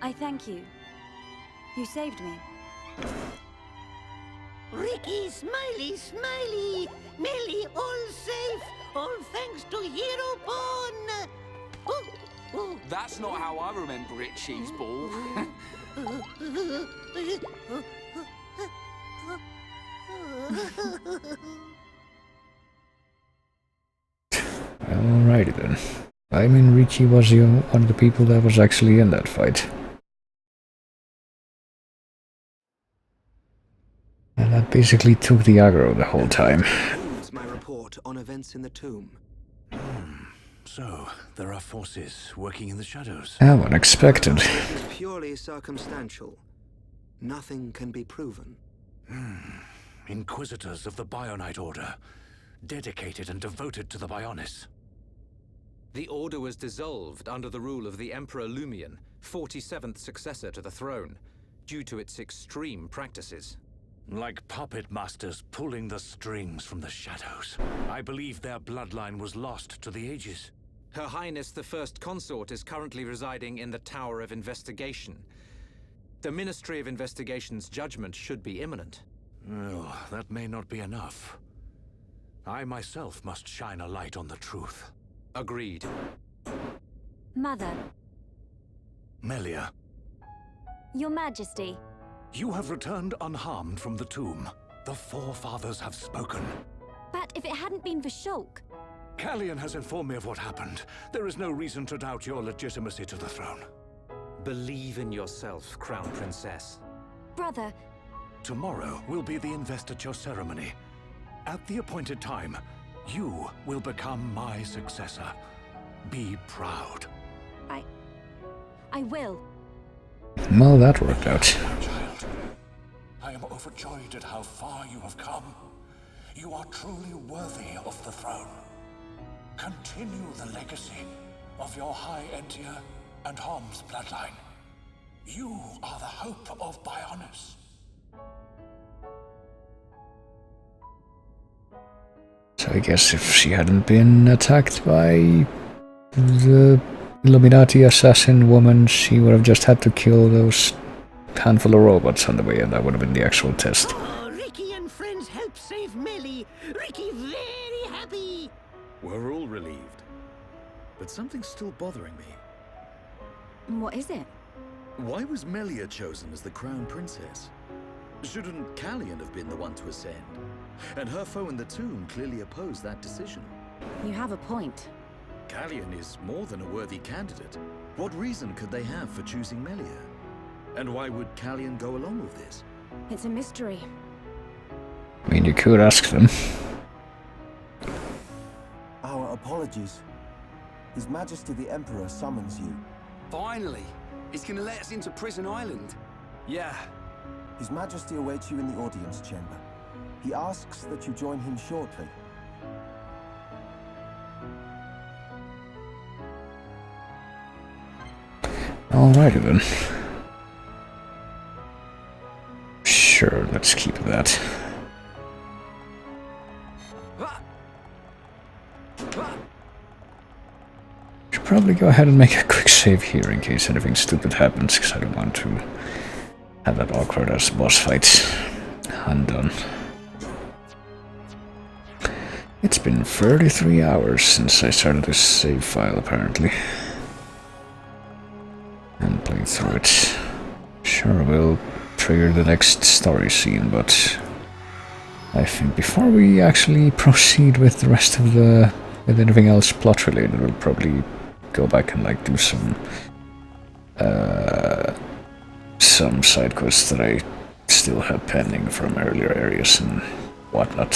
I thank you. You saved me. Ricky, Smiley, Smiley! Melly, all safe! All thanks to Hero Pawn! Oh. That's not how I remember it, Cheeseball. Alrighty then. I mean, Richie was one of the people that was actually in that fight. And that basically took the aggro the whole time. My report on events in the tomb. So, there are forces working in the shadows. How unexpected. It is purely circumstantial. Nothing can be proven. Inquisitors of the Bionite Order. Dedicated and devoted to the Bionis. The Order was dissolved under the rule of the Emperor Lumion, 47th successor to the throne, due to its extreme practices. Like puppet masters pulling the strings from the shadows. I believe their bloodline was lost to the ages. Her Highness the First Consort is currently residing in the Tower of Investigation. The Ministry of Investigation's judgment should be imminent. Well, that may not be enough. I myself must shine a light on the truth. Agreed. Mother. Melia. Your Majesty. You have returned unharmed from the tomb. The forefathers have spoken. But if it hadn't been for Shulk... Callian has informed me of what happened. There is no reason to doubt your legitimacy to the throne. Believe in yourself, Crown Princess. Brother... Tomorrow will be the investiture ceremony. At the appointed time, you will become my successor. Be proud. I will. Well, that worked out. Child, I am overjoyed at how far you have come. You are truly worthy of the throne. Continue the legacy of your High Entia and Hom's bloodline. You are the hope of Bionis. So I guess if she hadn't been attacked by the Illuminati assassin woman, she would have just had to kill those handful of robots on the way, and that would have been the actual test. Oh, Ricky and friends helped save Melly. Ricky very happy. We're all relieved. But something's still bothering me. What is it? Why was Melia chosen as the crown princess? Shouldn't Callian have been the one to ascend? And her foe in the tomb clearly opposed that decision. You have a point. Callian is more than a worthy candidate. What reason could they have for choosing Melia? And why would Callian go along with this? It's a mystery. I mean, you could ask them. Our apologies. His Majesty the Emperor summons you. Finally! He's gonna let us into Prison Island. Yeah. His Majesty awaits you in the audience chamber. He asks that you join him shortly. Alrighty then. Sure, let's keep that. Should probably go ahead and make a quick save here in case anything stupid happens, because I don't want to have that awkward as boss fight undone. It's been 33 hours since I started this save file, apparently. And played through it. Sure, we'll trigger the next story scene, but I think before we actually proceed with the rest of with anything else plot related, we'll probably go back and like do some side quests that I still have pending from earlier areas and whatnot.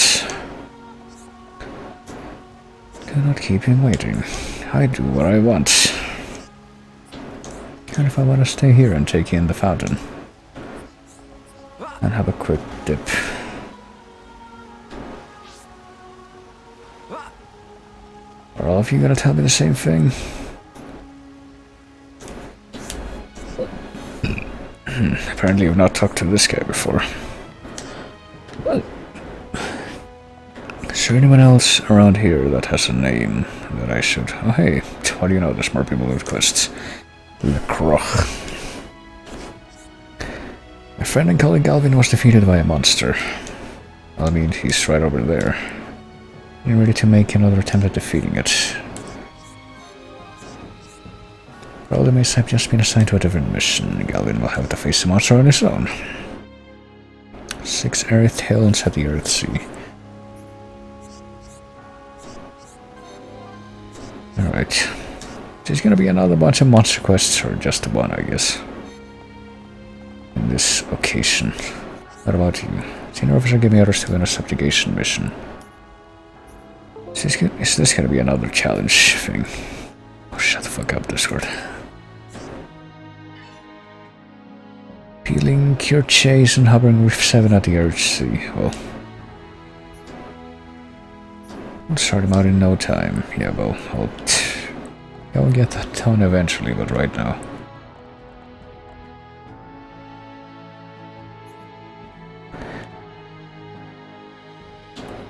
Cannot keep him waiting. I do what I want. And if I want to stay here and take in the fountain and have a quick dip. Are all of you gonna tell me the same thing? Apparently I've not talked to this guy before. Well, is there anyone else around here that has a name that I should... Oh hey, what do you know, there's more people with quests. Croch. My friend and colleague Galvin was defeated by a monster. I mean, he's right over there. You're ready to make another attempt at defeating it. Well, the mates have just been assigned to a different mission. Galvin will have to face the monster on his own. 6 Earth Hill and 7 Earth Sea. Alright. There's gonna be another bunch of monster quests, or just the one, I guess. In this occasion. What about you? Senior officer gave me orders to win a subjugation mission. Is this gonna be another challenge thing? Oh, shut the fuck up, Discord. Peeling, cure chase, and hovering with 7 at the Earth Sea. Well, we'll sort him out in no time. Yeah, well, I'll get that done eventually, but right now.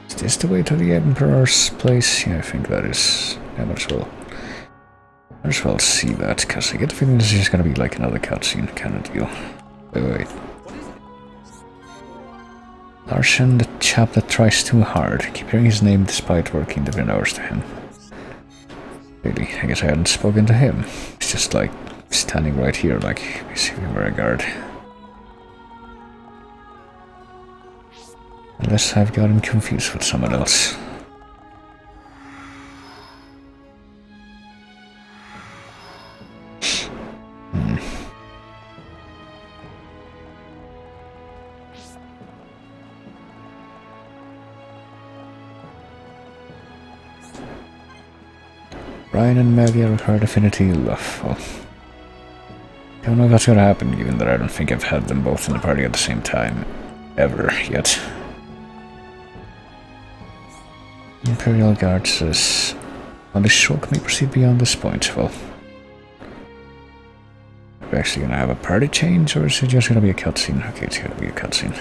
Is this the way to the Emperor's place? Yeah, I think that is. I might as well see that, because I get the feeling this is gonna be like another cutscene kind of deal. Wait. Larsen, the chap that tries too hard. Keep hearing his name despite working different hours to him. Really, I guess I hadn't spoken to him. It's just like standing right here, like he's if he were a guard. Unless I've got him confused with someone else. Ryan and Melia require affinity love. Well, don't know if that's gonna happen, given that I don't think I've had them both in the party at the same time, ever, yet. Imperial Guard says, on this shulk may proceed beyond this point. Well, are we actually gonna have a party change, or is it just gonna be a cutscene? Okay, it's gonna be a cutscene.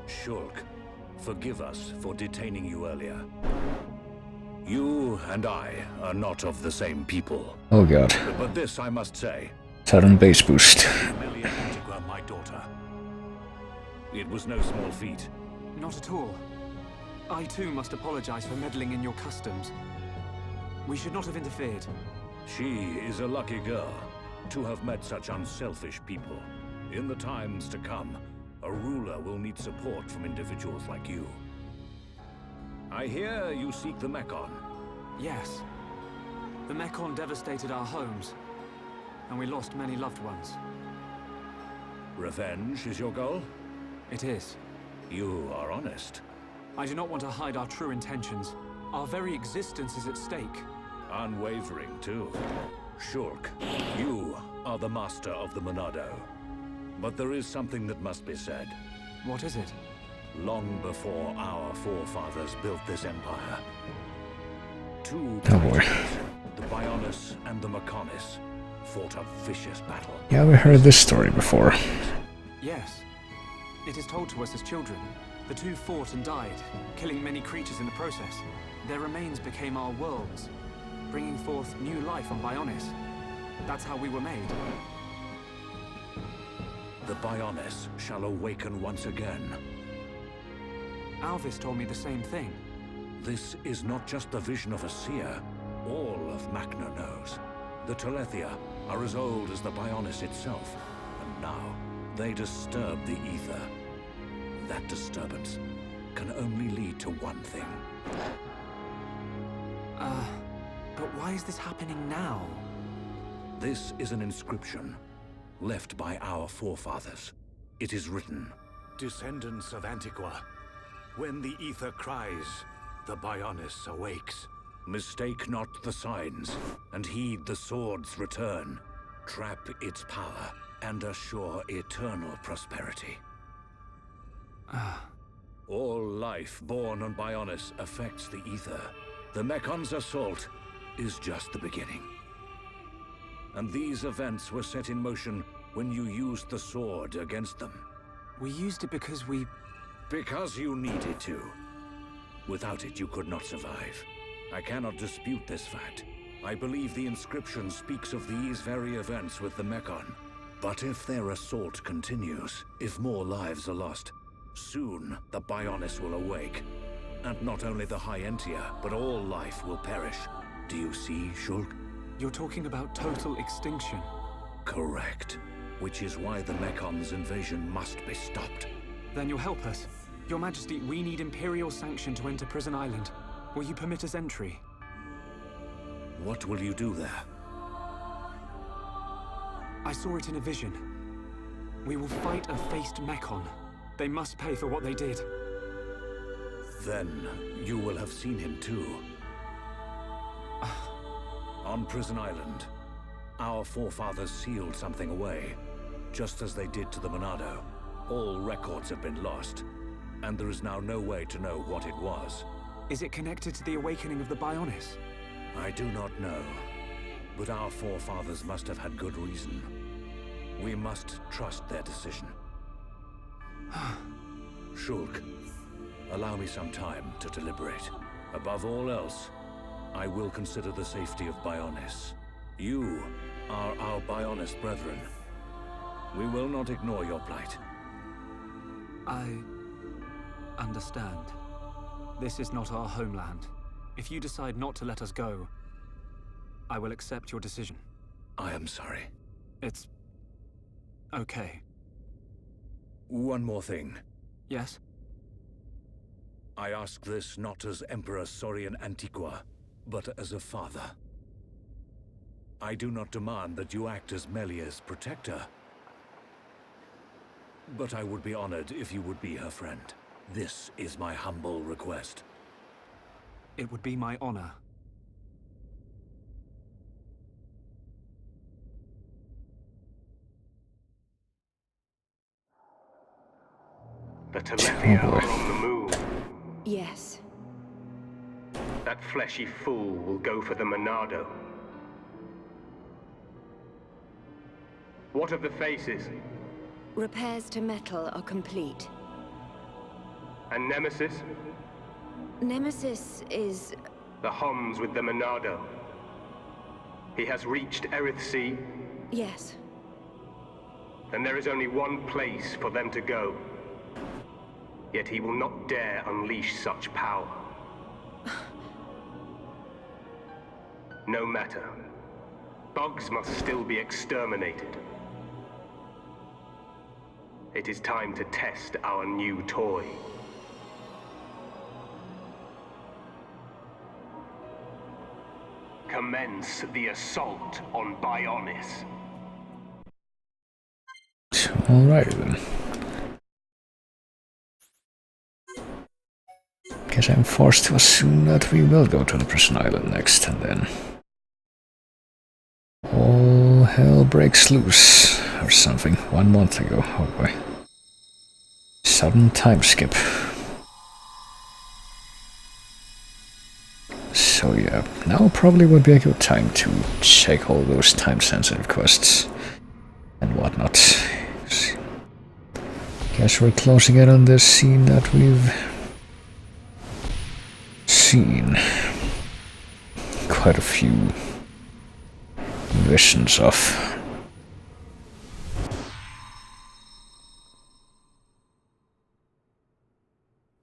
Shulk, forgive us for detaining you earlier. You and I are not of the same people. Oh god. But this I must say. Sudden base boost. Amelia Antigua, my daughter. It was no small feat. Not at all. I too must apologize for meddling in your customs. We should not have interfered. She is a lucky girl to have met such unselfish people. In the times to come, a ruler will need support from individuals like you. I hear you seek the Mekon. Yes. The Mekon devastated our homes, and we lost many loved ones. Revenge is your goal? It is. You are honest. I do not want to hide our true intentions. Our very existence is at stake. Unwavering, too. Shulk, you are the master of the Monado. But there is something that must be said. What is it? Long before our forefathers built this empire, two Oh boy. titans, the Bionis and the Mechonis, fought a vicious battle. Yeah, we heard this story before. Yes. It is told to us as children. The two fought and died, killing many creatures in the process. Their remains became our worlds, bringing forth new life on Bionis. That's how we were made. The Bionis shall awaken once again. Alvis told me the same thing. This is not just the vision of a seer. All of Magna knows. The Telethia are as old as the Bionis itself, and now they disturb the ether. That disturbance can only lead to one thing. But why is this happening now? This is an inscription left by our forefathers. It is written, "Descendants of Antigua, when the ether cries, the Bionis awakes. Mistake not the signs, and heed the sword's return. Trap its power, and assure eternal prosperity." All life born on Bionis affects the ether. The Mekon's assault is just the beginning. And these events were set in motion when you used the sword against them. We used it because we... Because you needed to. Without it, you could not survive. I cannot dispute this fact. I believe the inscription speaks of these very events with the Mekon. But if their assault continues, if more lives are lost, soon the Bionis will awake. And not only the Hyentia, but all life will perish. Do you see, Shulk? You're talking about total extinction. Correct. Which is why the Mekon's invasion must be stopped. Then you'll help us. Your Majesty, we need Imperial sanction to enter Prison Island. Will you permit us entry? What will you do there? I saw it in a vision. We will fight a faced Mekon. They must pay for what they did. Then you will have seen him too. On Prison Island, our forefathers sealed something away, just as they did to the Monado. All records have been lost, and there is now no way to know what it was. Is it connected to the awakening of the Bionis? I do not know, but our forefathers must have had good reason. We must trust their decision. Shulk, allow me some time to deliberate. Above all else, I will consider the safety of Bionis. You are our Bionis brethren. We will not ignore your plight. I understand. This is not our homeland. If you decide not to let us go, I will accept your decision. I am sorry. It's... okay. One more thing. Yes? I ask this not as Emperor Saurian Antigua, but as a father. I do not demand that you act as Melia's protector. But I would be honored if you would be her friend. This is my humble request. It would be my honor. The Telethia are on the move. Yes. That fleshy fool will go for the Monado. What of the faces? Repairs to metal are complete. And Nemesis? Nemesis is The Homs with the Monado. He has reached Erith Sea? Yes. Then there is only one place for them to go. Yet he will not dare unleash such power. No matter. Bugs must still be exterminated. It is time to test our new toy. Commence the assault on Bionis. Alright then. Guess I'm forced to assume that we will go to the prison island next, and then all hell breaks loose, or something. 1 month ago, oh boy. Sudden time skip. So yeah, now probably would be a good time to check all those time-sensitive quests and whatnot. Guess we're closing in on this scene that we've seen quite a few visions of.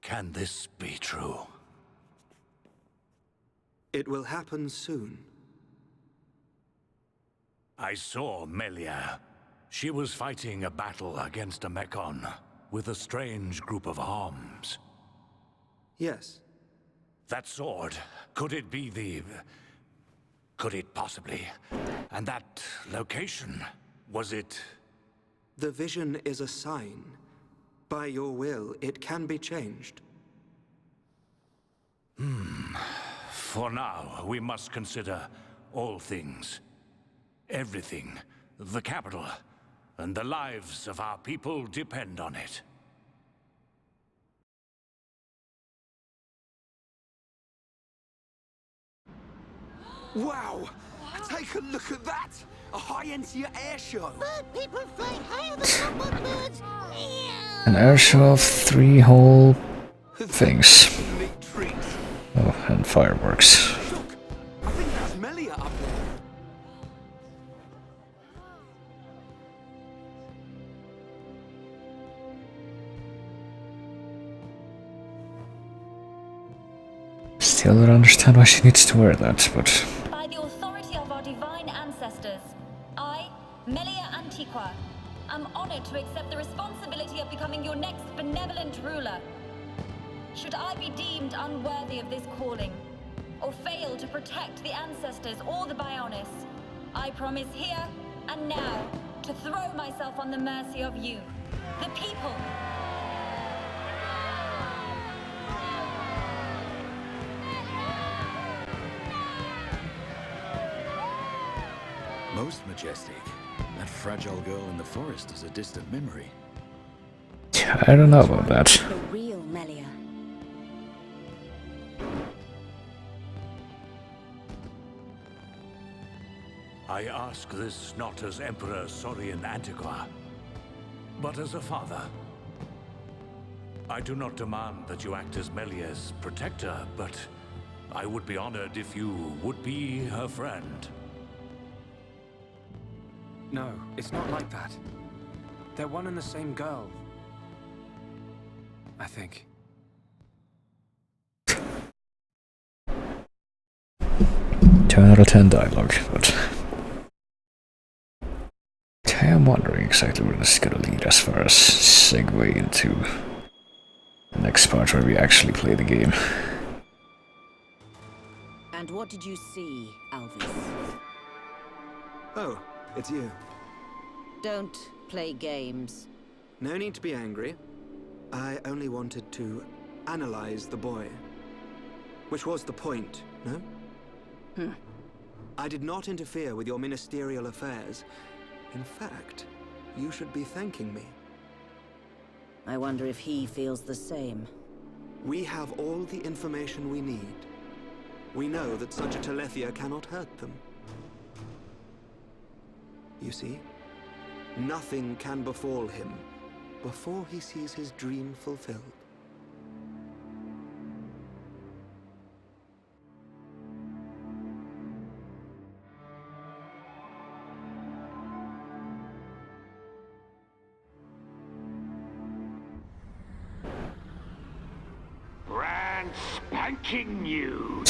Can this be true? It will happen soon. I saw Melia. She was fighting a battle against a Mechon with a strange group of Homs. Yes. That sword, could it be the... Could it possibly... And that location, was it... The vision is a sign. By your will, it can be changed. For now, we must consider all things. Everything. The capital. And the lives of our people depend on it. Wow! Take a look at that! A high-end air show! Bird people fly higher than number birds! An air show of 3 whole things. Oh, and fireworks. Look! I think that's Melia up there. Still don't understand why she needs to wear that, but... By the authority of our divine ancestors, I, Melia Antiqua, am honored to accept the responsibility of becoming your next benevolent ruler. Should I be deemed unworthy of this calling, or fail to protect the ancestors or the Bionis, I promise here and now to throw myself on the mercy of you, the people. Most majestic. That fragile girl in the forest is a distant memory. I don't know about that. The real Melia. I ask this not as Emperor Saurian Antiqua, but as a father. I do not demand that you act as Melia's protector, but I would be honored if you would be her friend. No, it's not like that. They're one and the same girl. I think. 10 out of 10 dialogue, but... I am wondering exactly where this is gonna lead as far as segue into the next part where we actually play the game. And what did you see, Alvis? Oh, it's you. Don't play games. No need to be angry. I only wanted to analyze the boy. Which was the point, no? I did not interfere with your ministerial affairs. In fact, you should be thanking me. I wonder if he feels the same. We have all the information we need. We know that such a Telethia cannot hurt them. You see? Nothing can befall him before he sees his dream fulfilled. Thanking you.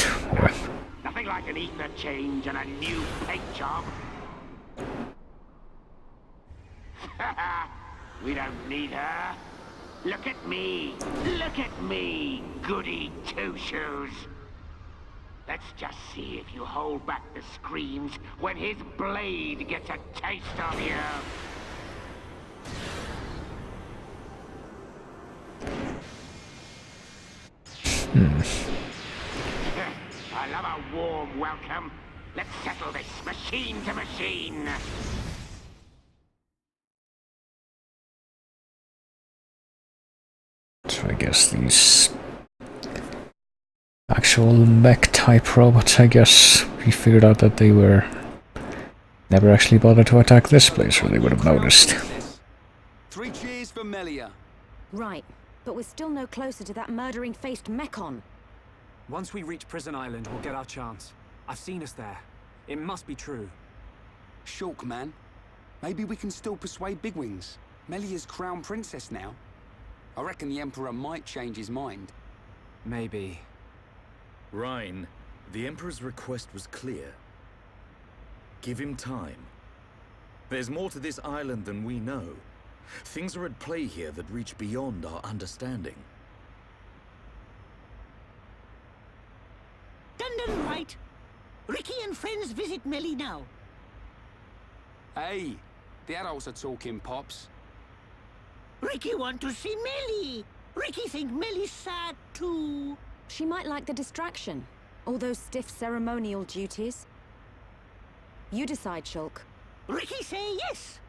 Nothing like an ether change and a new paint job. We don't need her. Look at me. Look at me, goody two-shoes. Let's just see if you hold back the screams when his blade gets a taste of you. I love a warm welcome. Let's settle this machine to machine. So I guess these actual mech-type robots, I guess we figured out that they were never actually bothered to attack this place, or they would have noticed. 3 cheers for Melia. Right, but we're still no closer to that murdering-faced Mechon. Once we reach Prison Island, we'll get our chance. I've seen us there. It must be true. Shulk, man. Maybe we can still persuade Bigwings. Melia's crown princess now. I reckon the Emperor might change his mind. Maybe. Rhine, the Emperor's request was clear. Give him time. There's more to this island than we know. Things are at play here that reach beyond our understanding. Done right. Ricky and friends visit Melly now. Hey, the adults are talking, Pops. Ricky want to see Melly. Ricky think Melly's sad too. She might like the distraction. All those stiff ceremonial duties. You decide, Shulk. Ricky say yes.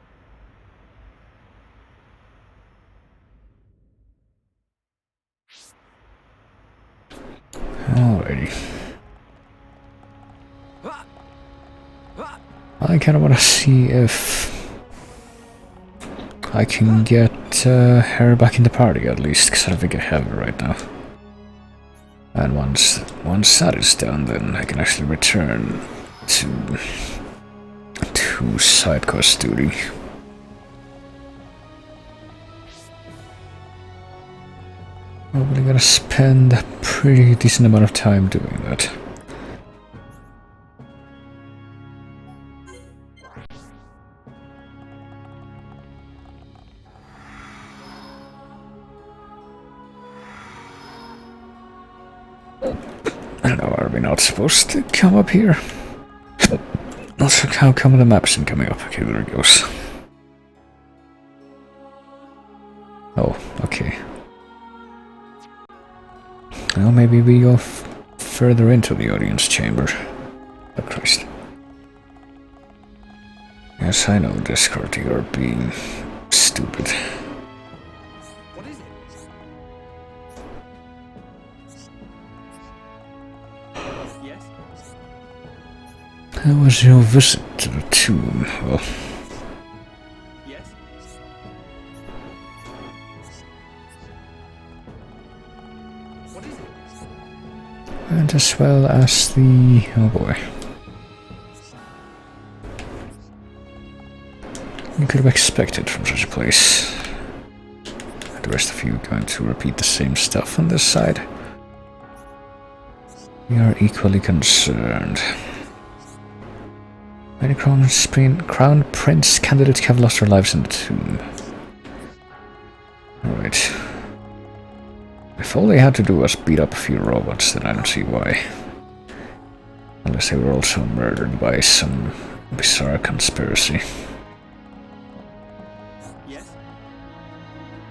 Alrighty. I kind of want to see if I can get her back in the party at least, because I don't think I have her right now. And once that is done, then I can actually return to side quest duty. Probably gonna spend a pretty decent amount of time doing that. I don't know, are we not supposed to come up here? Also, how come the map isn't coming up? Okay, there it goes. Oh, okay. Well, maybe we go further into the audience chamber. Oh, Christ. Yes, I know, Discord, you are being stupid. What is it? Yes? How was your visit to the tomb? Well, Yes? What is it? and as well as the... oh boy. You could have expected from such a place. The rest of you going to repeat the same stuff on this side? We are equally concerned. Many crown prince candidates have lost their lives in the tomb. Alright. If all they had to do was beat up a few robots, then I don't see why. Unless they were also murdered by some bizarre conspiracy.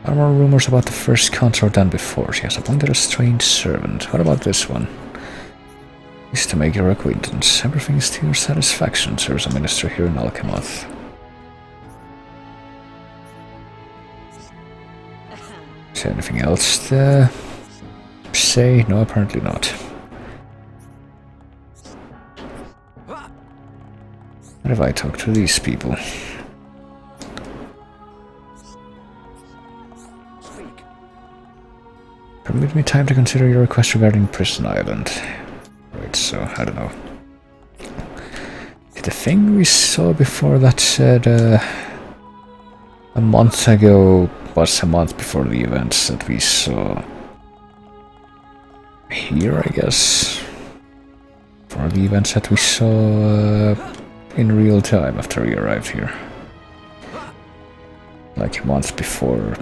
Are more rumors about the first consort than before? She has appointed a strange servant. What about this one? Is to make your acquaintance. Everything is to your satisfaction, serves a minister here in Alchemoth. Is there anything else to say? No, apparently not. What if I talk to these people? Permit me time to consider your request regarding Prison Island. Right, so, I don't know. The thing we saw before that said a month ago was a month before the events that we saw here, I guess. For the events that we saw in real time after we arrived here. Like a month before,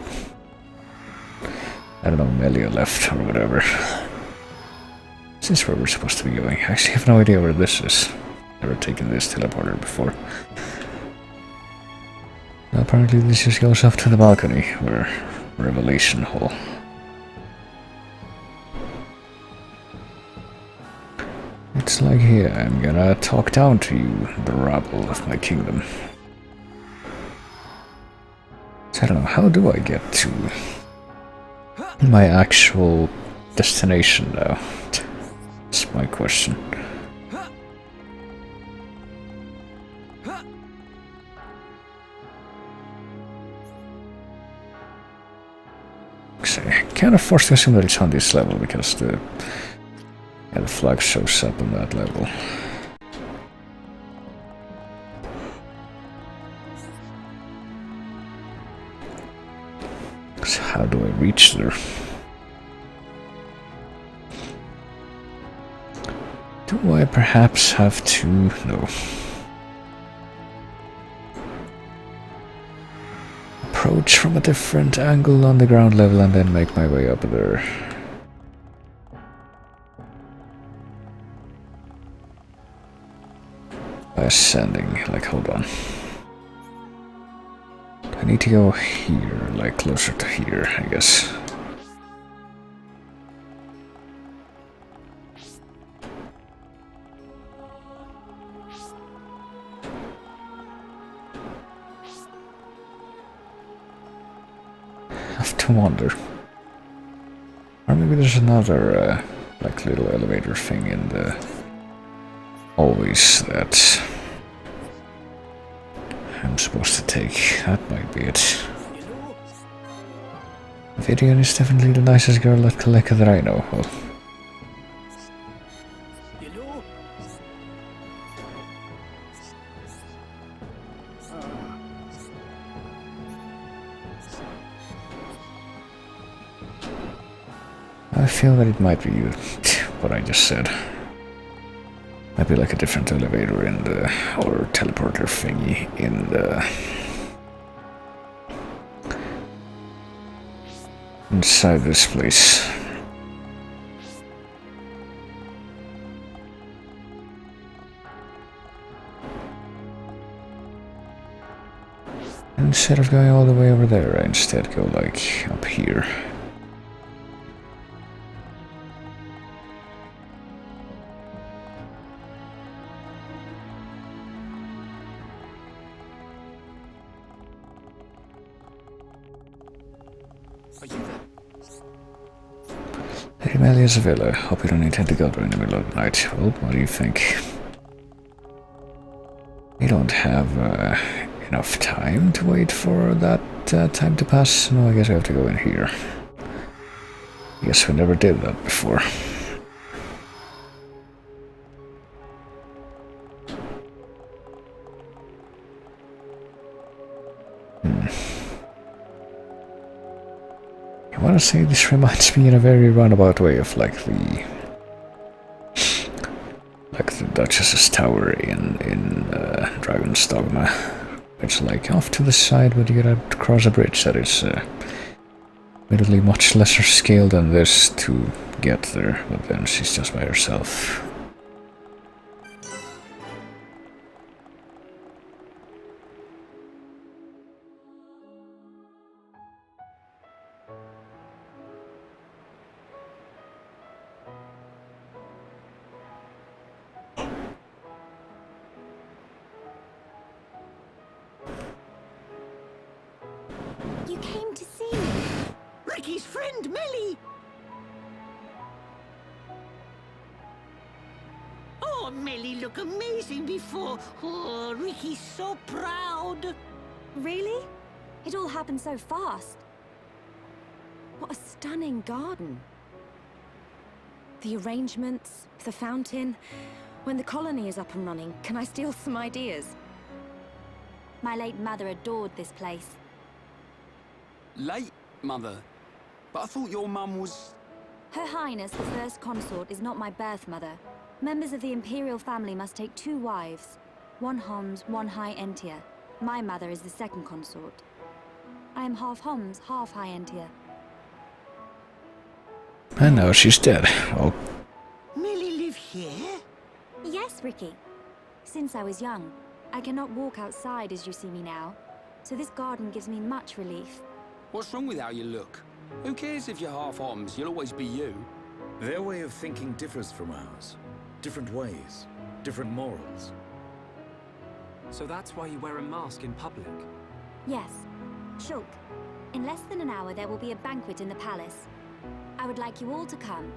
I don't know, Melia left or whatever. Is this where we're supposed to be going? I actually have no idea where this is. Never taken this teleporter before. Apparently this just goes up to the balcony, where Revelation Hall. It's like here, I'm gonna talk down to you, the rabble of my kingdom. So I don't know, how do I get to my actual destination now? That's my question. So I kind of forced to assume that it's on this level because the flag shows up on that level. So how do I reach there? Do I perhaps have to... no. Approach from a different angle on the ground level and then make my way up there. By ascending, like, hold on. I need to go here, like closer to here, I guess. I have to wonder. Or maybe there's another, like, little elevator thing in the... always that I'm supposed to take. That might be it. Vivian is definitely the nicest girl at Kaleka that I know. Well, I feel that it might be what I just said. Might be like a different elevator in the, or teleporter thingy in the, inside this place. Instead of going all the way over there, I instead go like up here. Melia's villa. Hope you don't intend to go there in the middle of the night. Well, what do you think? We don't have enough time to wait for that time to pass. No, I guess I have to go in here. I guess we never did that before. I want to say this reminds me in a very roundabout way of like the Duchess's Tower in Dragon's Dogma. It's like off to the side, but you gotta cross a bridge that is admittedly much lesser scale than this to get there, but then she's just by herself. You came to see me? Ricky's friend, Melly! Oh, Melly look amazing before. Oh, Ricky's so proud. Really? It all happened so fast. What a stunning garden. The arrangements, the fountain. When the colony is up and running, can I steal some ideas? My late mother adored this place. Late, Mother? But I thought your mum was... Her Highness, the First Consort, is not my birth mother. Members of the Imperial family must take 2 wives. 1 Homs, 1 High Entia. My mother is the second consort. I am half Homs, half High Entia. And now she's dead. Oh. Millie live here? Yes, Ricky. Since I was young, I cannot walk outside as you see me now. So this garden gives me much relief. What's wrong with how you look? Who cares if you're half Homs? You'll always be you. Their way of thinking differs from ours. Different ways, different morals. So that's why you wear a mask in public? Yes. Shulk, in less than an hour there will be a banquet in the palace. I would like you all to come.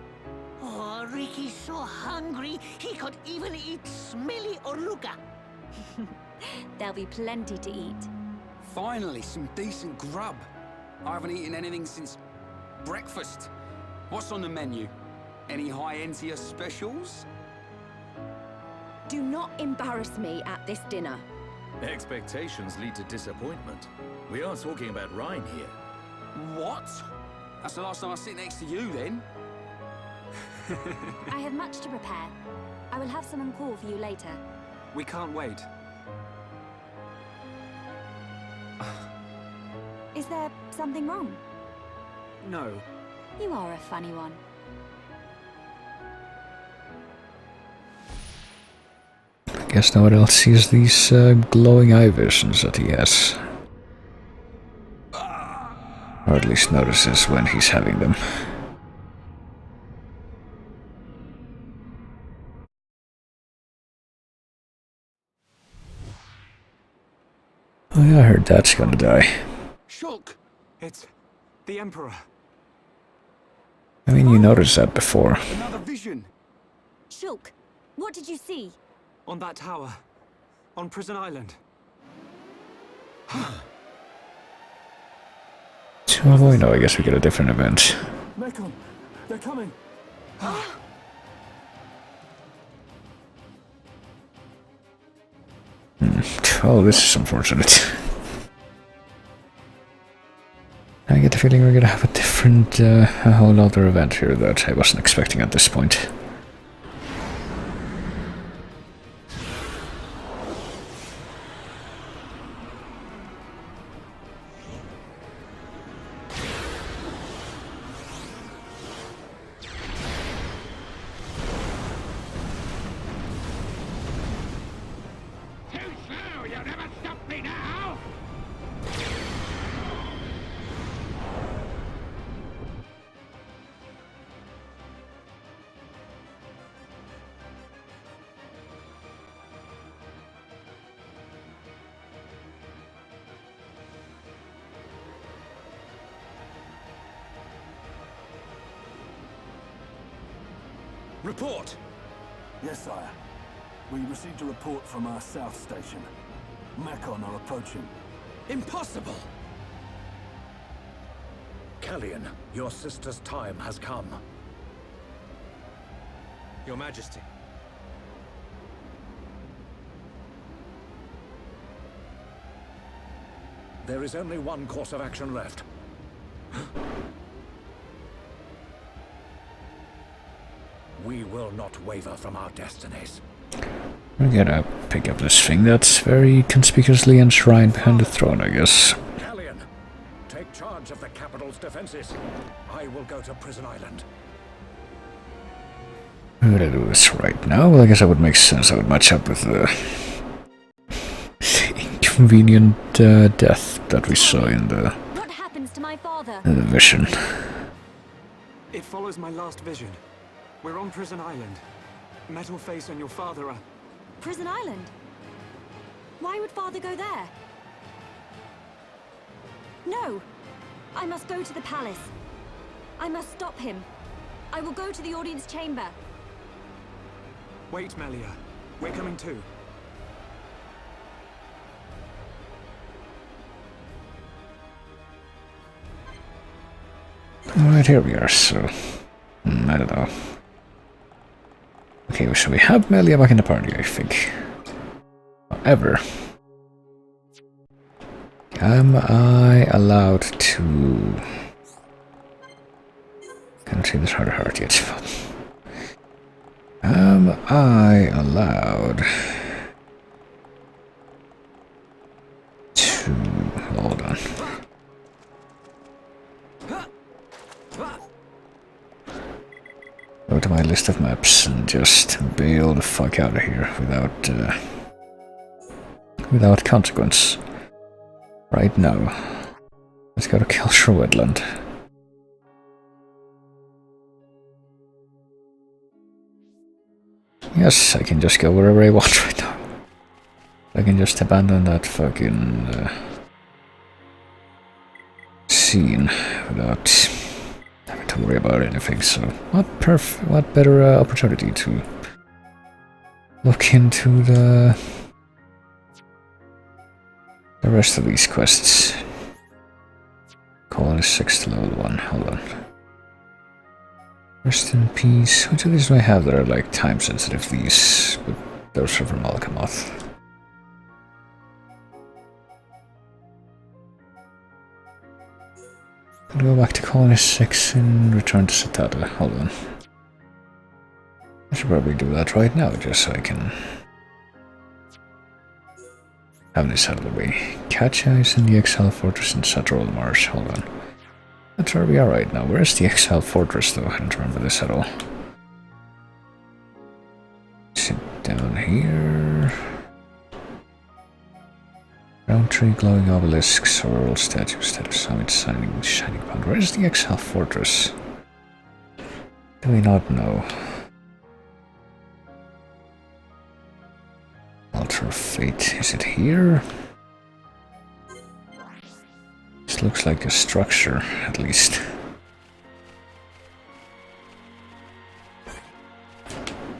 Oh, Ricky's so hungry, he could even eat Smilly or Luca. There'll be plenty to eat. Finally, some decent grub. I haven't eaten anything since breakfast. What's on the menu? Any High Entia specials? Do not embarrass me at this dinner. Expectations lead to disappointment. We are talking about Rhine here. What? That's the last time I sit next to you, then. I have much to prepare. I will have someone call for you later. We can't wait. Is there something wrong? No. You are a funny one. I guess no one else sees these glowing eye visions that he has. Or at least notices when he's having them. Oh yeah, I heard that's gonna die. Shulk! It's the Emperor. I mean, you noticed that before. Another vision! Shulk, what did you see? On that tower. On Prison Island. So, well, I guess we get a different event. Mekon, they're coming. Oh, this is unfortunate. I get the feeling we're gonna have a different, a whole other event here that I wasn't expecting at this point. Report! Yes, sire. We received a report from our south station. Mekon are approaching. Impossible! Kellion, your sister's time has come. Your Majesty. There is only one course of action left. We will not waver from our destinies. We're gonna pick up this thing that's very conspicuously enshrined behind the throne, I guess. Kellion, take charge of the capital's defenses. I will go to Prison Island. I'm gonna do this right now. Well, I guess that would make sense. I would match up with the inconvenient death that we saw in the What happens to my father? vision. It follows my last vision. We're on Prison Island. Metalface and your father are... Prison Island? Why would father go there? No! I must go to the palace. I must stop him. I will go to the audience chamber. Wait, Melia. We're coming too. Alright, here we are, so... I don't know. Okay, so we have Melia back in the party, I think. However... am I allowed to... Can't see this heart yet. Am I allowed to... hold on. Go to my list of maps and just bail the fuck out of here without consequence. Right now. Let's go to Kelshire Wetland. Yes, I can just go wherever I want right now. I can just abandon that fucking scene without having to worry about anything. So, what better opportunity to look into the rest of these quests. Colony 6 to level 1. Hold on. Rest in peace. Which of these do I have that are like time sensitive? These, but those are from Alchemoth. I'll go back to Colony 6 and return to Satata. Hold on. I should probably do that right now, just so I can have this out of the way. Catch Eyes in the Exile Fortress in Central Marsh. Hold on. That's where we are right now. Where's the Exile Fortress, though? I don't remember this at all. Sit down here. Round tree, glowing obelisks, oral statues, statue summit, shining pond. Where's the Exile Fortress? Do we not know? Altar of Fate. Is it here? This looks like a structure, at least.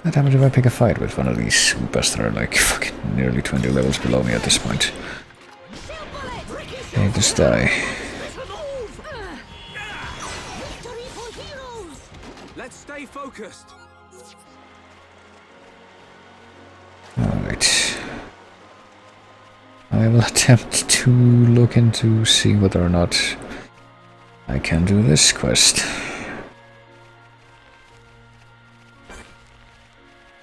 What happens if I pick a fight with one of these Upas that are like fucking nearly 20 levels below me at this point? They just die. Let's stay focused. Alright. I will attempt to look into see whether or not I can do this quest.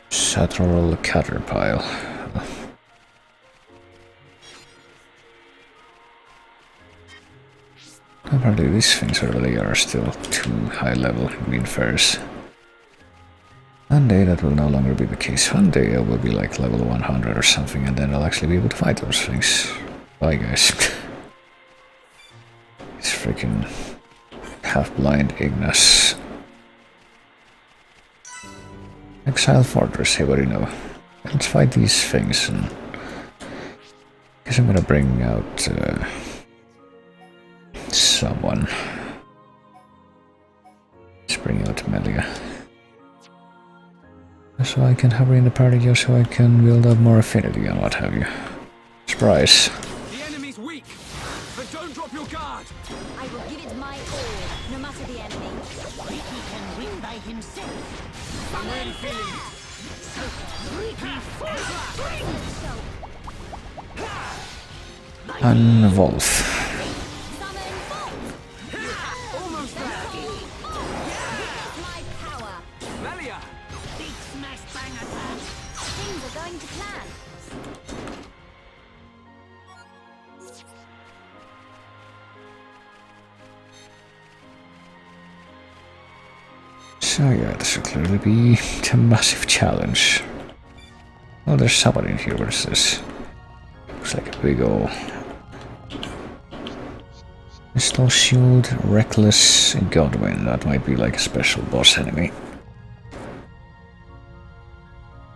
Satral Caterpile. Apparently these things really are still too high level, green fairs. One day that will no longer be the case. One day I will be like level 100 or something, and then I'll actually be able to fight those things. Bye guys. It's freaking half-blind Ignis. Exile Fortress, hey, what do you know? Let's fight these things, and I guess I'm gonna bring out someone. Let's bring out Melia. So I can have her in the party just so I can build up more affinity and what have you. Surprise. The enemy's weak, but don't drop your guard. I will give it my all, no matter the enemy. Ricky can win by himself. I'm really feeling it. Unwolf. Almost there. My power. Melia. Big smash bang attack. Things are going to plan. So yeah, this will clearly be a massive challenge. Oh, there's somebody in here. What is this? Looks like a big ol' Crystal Shield, Reckless, and Godwin. That might be like a special boss enemy.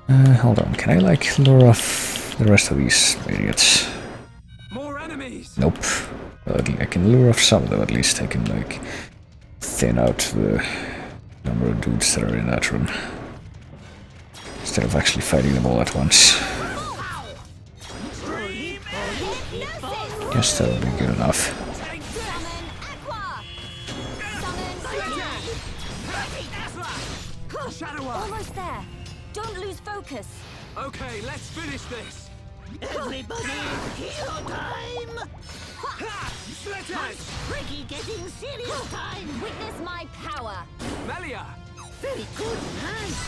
Hold on, can I like lure off the rest of these idiots? More enemies. Nope. Well, I can lure off some of them at least. I can like thin out the number of dudes that are in that room instead of actually fighting them all at once. Guess that'll be good enough. Almost there. Don't lose focus. Okay, let's finish this. Everybody, hero time! Slitters! Ricky getting serious time! Witness my power. Melia! Very good, nice!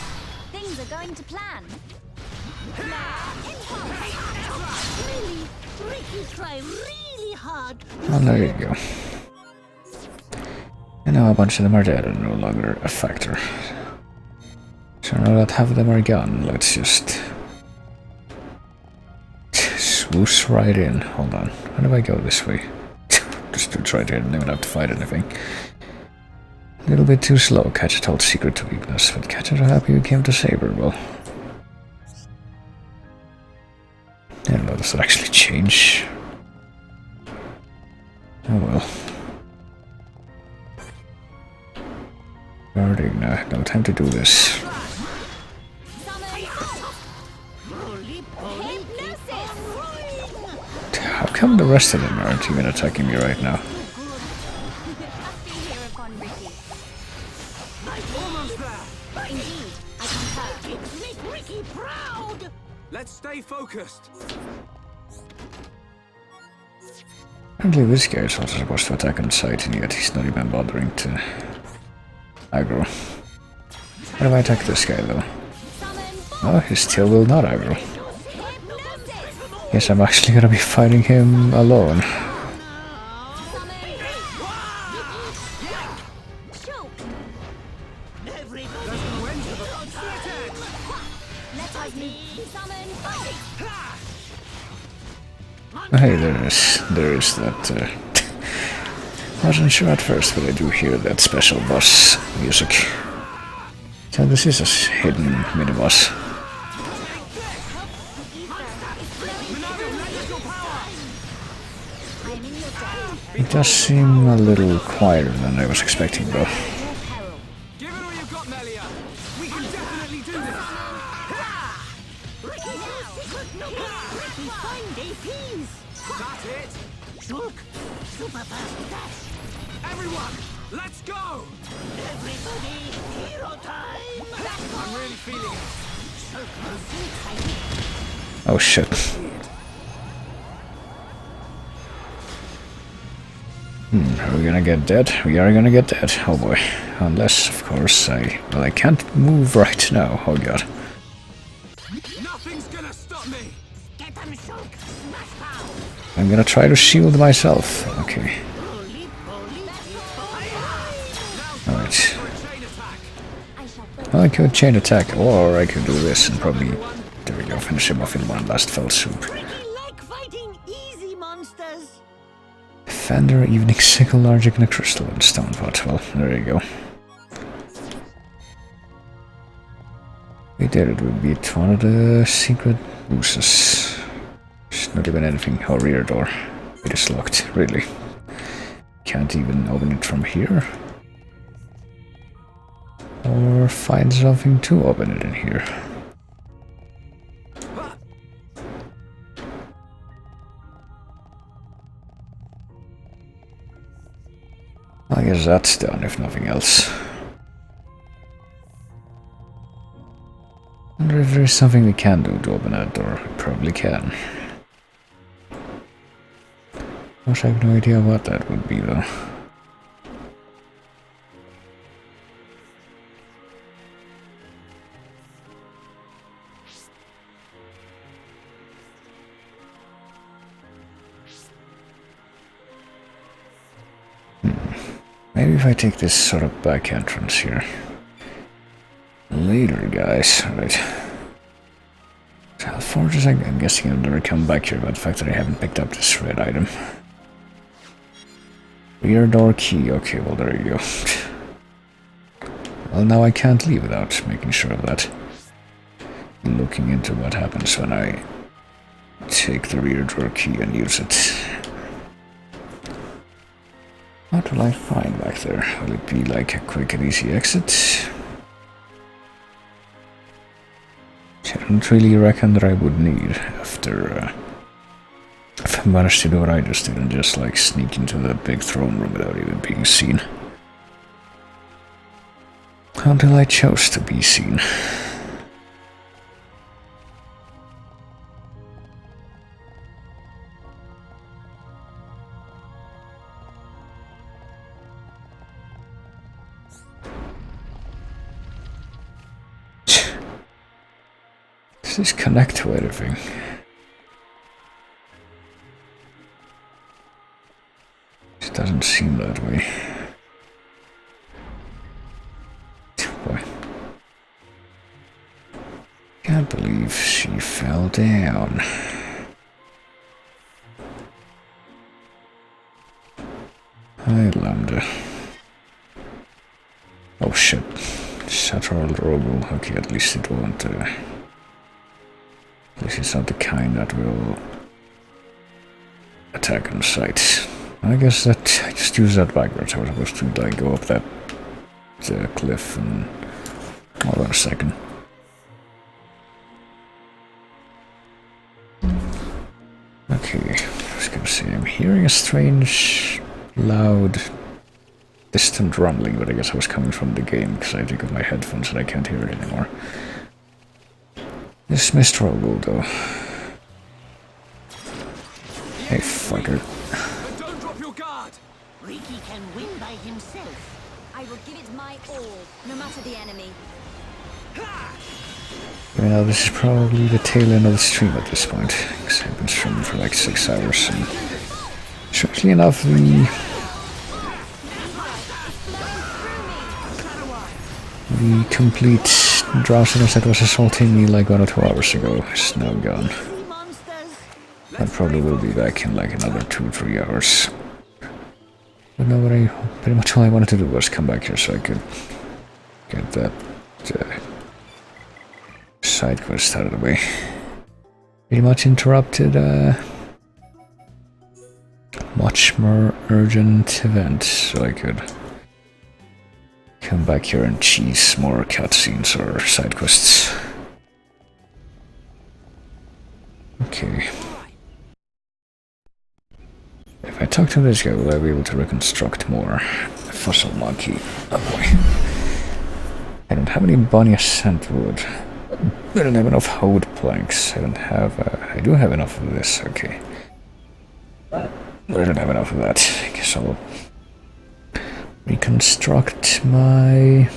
Things are going to plan. Really, Ricky try really hard. Oh, there you go. And now a bunch of them are dead and no longer a factor. So now that half of them are gone, let's just swoosh right in. Hold on, how do I go this way? Just to try to hit, don't even have to fight anything. A little bit too slow. Catcher told secret to weakness, but Catcher's happy we came to save her. Well, I don't know, does that actually change? Oh well. Guarding, no time to do this. How come the rest of them aren't even attacking me right now? Let's stay focused. Apparently this guy is also supposed to attack on sight, and yet he's not even bothering to aggro. How do I attack this guy though? Oh, he still will not aggro. Guess I'm actually gonna be fighting him alone. Oh, hey, there is that. Wasn't sure at first, but I do hear that special boss music. So this is a hidden mini-boss. It does seem a little quieter than I was expecting, though. Give it all you've got, Melia. We can definitely do this. Ricky, find APs! That's it. Look, super fast dash! Everyone, let's go! Everybody, hero time! I'm really feeling it. So close and exciting. Oh shit. Are we gonna get dead? We are gonna get dead. Oh boy. Unless, of course, I can't move right now. Oh god. Nothing's gonna stop me. Get them, Shulk! Smash pow! I'm gonna try to shield myself. Okay. Alright. Well, I could chain attack, or I could do this and probably, there we go, finish him off in one last fell swoop. Like fighting easy monsters! Fender, Evening Sickle, Largic, and a Crystal and Stone Pot. Well, there you go. We did it. We beat one of the secret boosses. There's not even anything. Oh, rear door. It is locked. Really. Can't even open it from here. Or find something to open it in here. I guess that's done, if nothing else. Wonder if there's something we can do to open that door. We probably can. I have no idea what that would be, though. Maybe if I take this sort of back entrance here. Later, guys. Right. Forges, I'm guessing I'll never come back here, but the fact that I haven't picked up this red item. Rear door key. Okay, well, there you go. Well, now I can't leave without making sure of that. Looking into what happens when I take the rear door key and use it. What will I find back there? Will it be like a quick and easy exit? I don't really reckon that I would need after if I managed to do what I just did and just like sneak into the big throne room without even being seen. Until I chose to be seen. Does this connect to anything? It doesn't seem that way. Boy. Can't believe she fell down. Hi, Lambda. Oh shit. Shatteral Robo. Okay, at least it won't. At least it's not the kind that will attack on sight. I guess that I just used that backwards. I was supposed to like go up that cliff and hold on a second. Okay, I was gonna say I'm hearing a strange, loud, distant rumbling, but I guess I was coming from the game because I took off my headphones and I can't hear it anymore. Dismissed Robo though. Hey fucker. Don't drop your guard! Riki can win by himself. I will give it my all, no matter the enemy. You know, this is probably the tail end of the stream at this point, because I've been streaming for like 6 hours, and strangely enough, the complete drowsiness that was assaulting me like 1 or 2 hours ago is now gone. I probably will be back in like another 2 or 3 hours. But no, pretty much all I wanted to do was come back here so I could get that side quest out of the way. Pretty much interrupted a much more urgent event, so I could come back here and cheese more cutscenes or side quests. Okay. If I talk to this guy, will I be able to reconstruct more? Fossil monkey. Oh boy. I don't have any Bonnie Ascent wood. I don't have enough Hode planks. I don't have... I do have enough of this, okay. But I don't have enough of that. I guess I'll reconstruct my...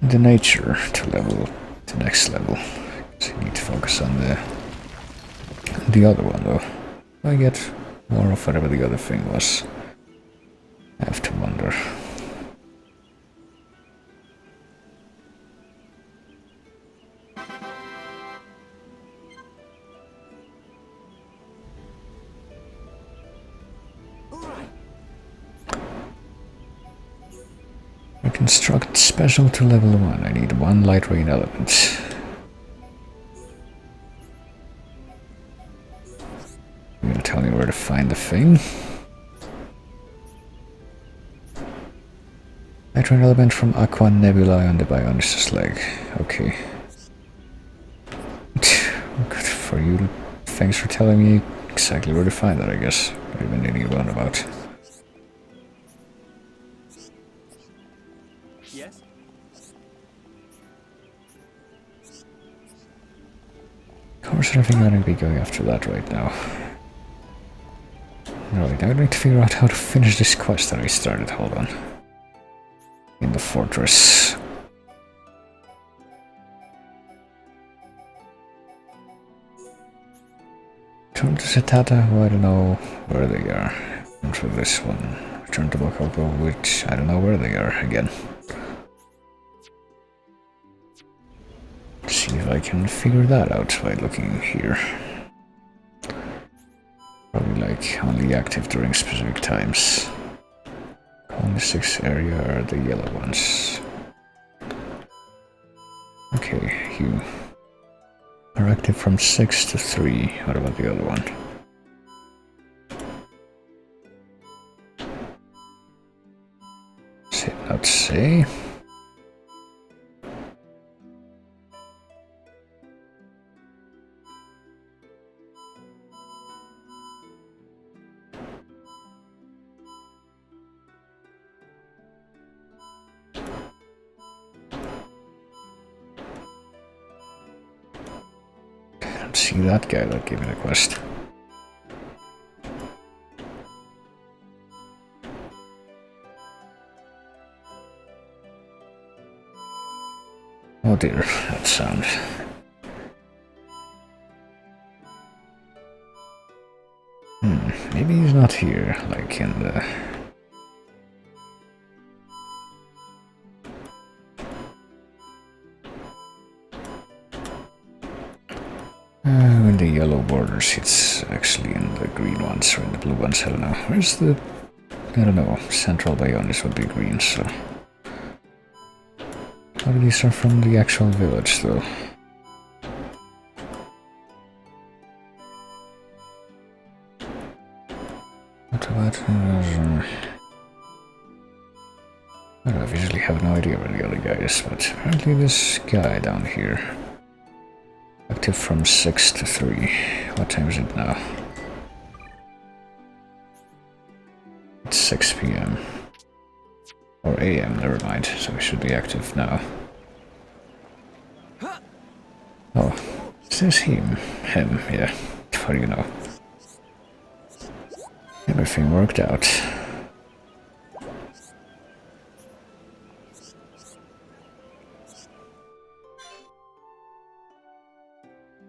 the nature to level... the next level. So I need to focus on the other one, though. I get more of whatever the other thing was. I have to wonder. Reconstruct special to level 1. I need 1 light rain element. You're gonna tell me where to find the thing? Light rain element from Aqua Nebula on the Bionis leg. Okay. Good for you. Thanks for telling me exactly where to find that, I guess. I've been needing to learn about. Yes? Of course, I don't think I'm going to be going after that right now. Right, I need to figure out how to finish this quest that I started. Hold on. In the fortress. Turn to Setata, who I don't know where they are. And for this one, return to Bakoko, which I don't know where they are again. See if I can figure that out by looking here. Probably like only active during specific times. Only 6 area are the yellow ones. Okay, you are active from 6 to 3. What about the other one? Say not say. See that guy that gave me the quest. Oh, Oh dear, that sound. Maybe he's not here, like in the... in the yellow borders, it's actually in the green ones or in the blue ones, I don't know. Where's the... I don't know, central Bionis would be green, so... How do these are from the actual village, though? What about... I obviously have no idea where the other guy is, but apparently this guy down here... Active from 6 to 3. What time is it now? It's 6 PM. Or AM, never mind, so we should be active now. Oh, is this him? Him, yeah. What do you know? Everything worked out.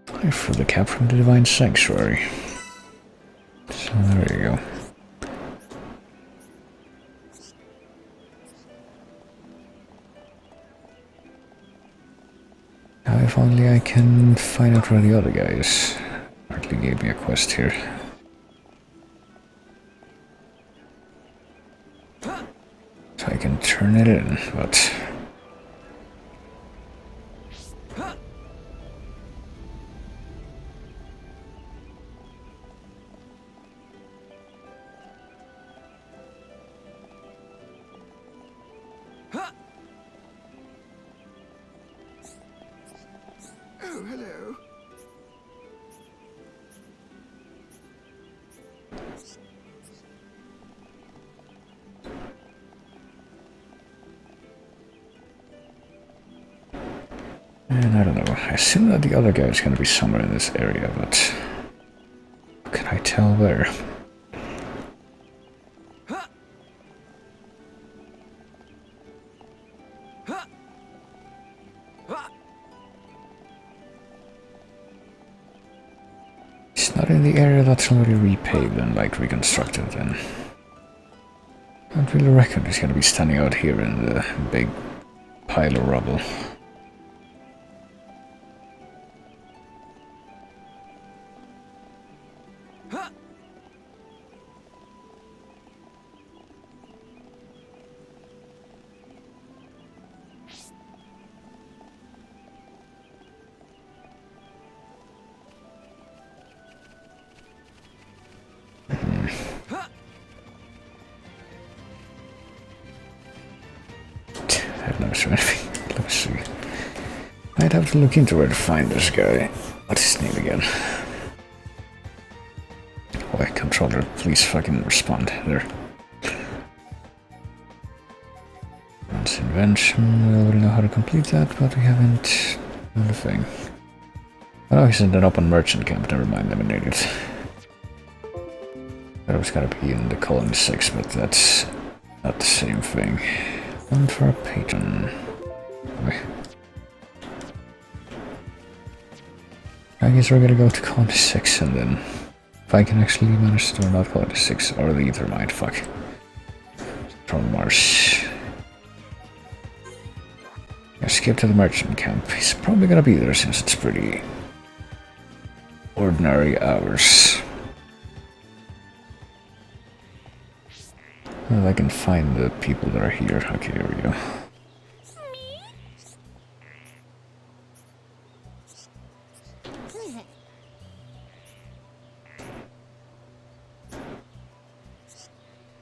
I threw the cap from the Divine Sanctuary. So there you go. Now if only I can find out where the other guy is. Hardly gave me a quest here. So I can turn it in, but... Oh, hello. And I don't know, I assume that the other guy is going to be somewhere in this area, but... Can I tell where? It's not in the area that's already repaved and like reconstructed, then. I don't really reckon he's going to be standing out here in the big pile of rubble. Let's see. I'd have to look into where to find this guy. What's his name again? Oh, controller, please fucking respond there. Once invention, we already know how to complete that, but we haven't done the thing. Oh, he's in an open merchant camp, never mind, eliminated. That was gonna be in the colony 6, but that's not the same thing. And for a patron. I guess we're gonna go to colony 6 and then if I can actually manage to not colony 6 or the ether mind, fuck. From Mars. Yeah, skip to the merchant camp. He's probably gonna be there since it's pretty ordinary hours. Well, I can find the people that are here. Okay, here we go.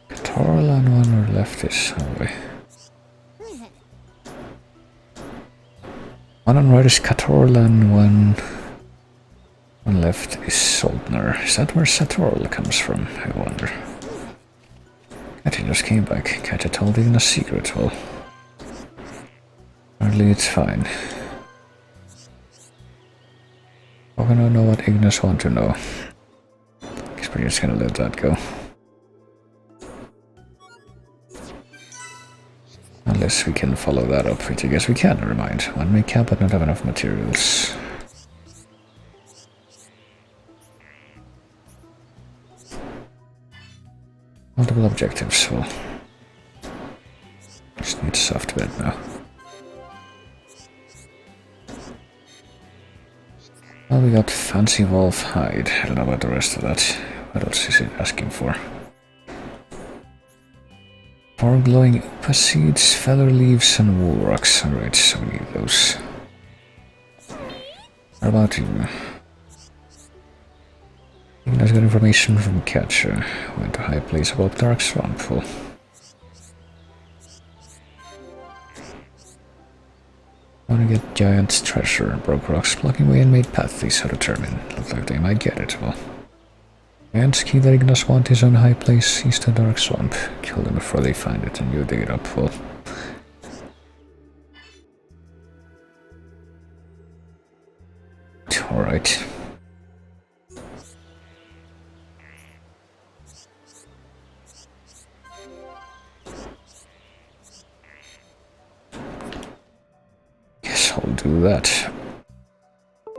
Catorlan one or left is hallway. One on right is Catorlan, one on left is Soldner. Is that where Satorl comes from, I wonder? He just came back. Can't I told even a secret? Well, apparently it's fine. How can I know what Ignis want to know? Guess we're just gonna let that go. I'll Unless we can follow that up, which I guess we can, never mind. One may camp but not have enough materials. Multiple objectives, well. Just need a soft bed now. Well, we got fancy wolf hide. I don't know about the rest of that. What else is it asking for? 4 glowing upa seeds, feather leaves, and wool rocks. Alright, so we need those. What about you? You guys got information from Catcher. Went to high place above Dark Swamp. Well, wanna get Giant's treasure. Broke rocks blocking way and made path. They so determined. Looked like they might get it. Well, Giant's key that Ignis want his own high place east of Dark Swamp. Kill them before they find it and you dig it up. Well, alright. Guess I'll do that.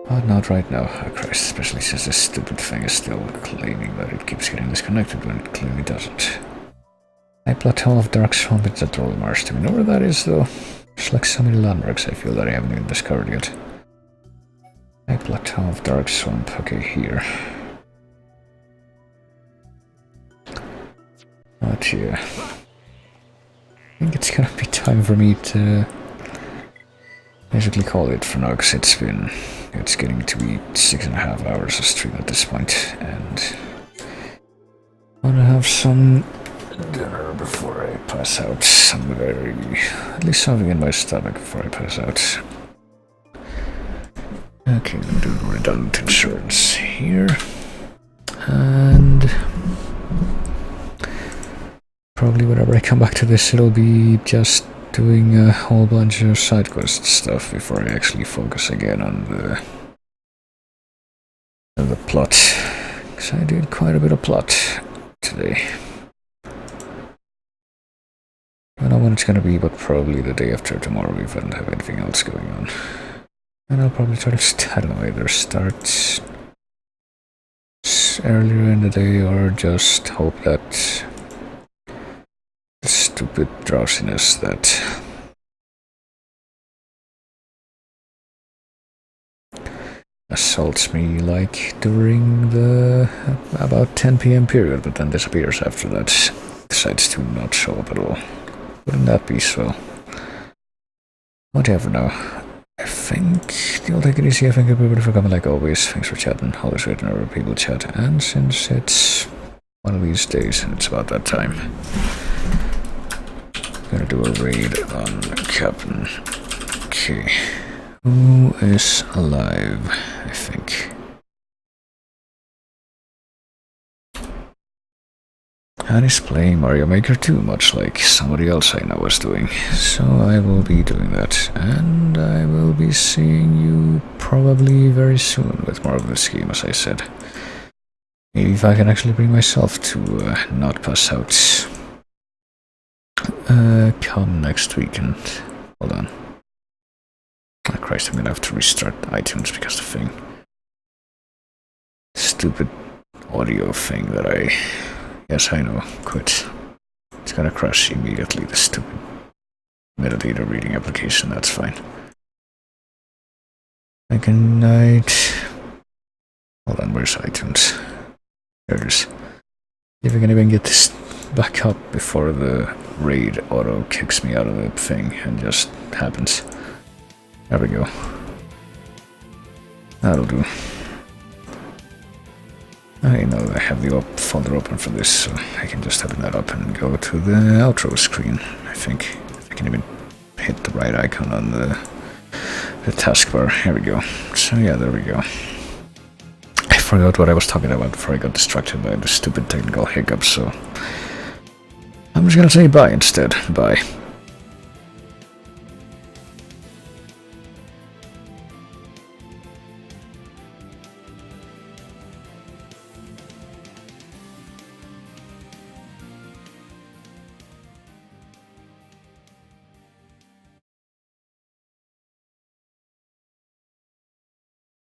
But not right now. Oh Christ, especially since this stupid thing is still claiming that it keeps getting disconnected when it clearly doesn't. High plateau of Dark Swamp, it's a troll marsh. Do we know where that is though? There's like so many landmarks I feel that I haven't even discovered yet. High plateau of Dark Swamp, okay, here. But yeah. I think it's gonna be time for me to basically call it for now, because it's getting to be 6.5 hours of stream at this point, and I wanna have some dinner before I pass out. At least something in my stomach before I pass out. Okay, I'm gonna do redundant insurance here, and probably whenever I come back to this, it'll be just doing a whole bunch of side quest stuff before I actually focus again on the plot, because I did quite a bit of plot today. I don't know when it's gonna be, but probably the day after tomorrow if I don't have anything else going on. And I'll probably try to, I don't know, either start earlier in the day or just hope that the stupid drowsiness that assaults me like during the about 10 PM period, but then disappears after that, decides to not show up at all. Wouldn't that be swell? Whatever now. I think you'll take it easy. I think everybody for coming like always. Thanks for chatting. Always great whenever people chat. And since it's one of these days and it's about that time, I'm gonna do a raid on Captain. Okay. Who is alive? I think. And is playing Mario Maker 2, much like somebody else I know was doing. So I will be doing that, and I will be seeing you probably very soon with more of this game, as I said. Maybe if I can actually bring myself to not pass out come next weekend. Hold on. Oh Christ, I'm gonna have to restart iTunes because the thing. Stupid audio thing that I... Yes, I know. Quit. It's gonna crash immediately, the stupid metadata reading application, that's fine. Good night. Hold on, where's iTunes? There it is. If I can even get this back up before the raid auto kicks me out of the thing and just happens. There we go. That'll do. I know I have the folder open for this, so I can just open that up and go to the outro screen. I think I can even hit the right icon on the taskbar. Here we go. So yeah, there we go. I forgot what I was talking about before I got distracted by the stupid technical hiccups, so I'm just gonna say bye instead. Bye.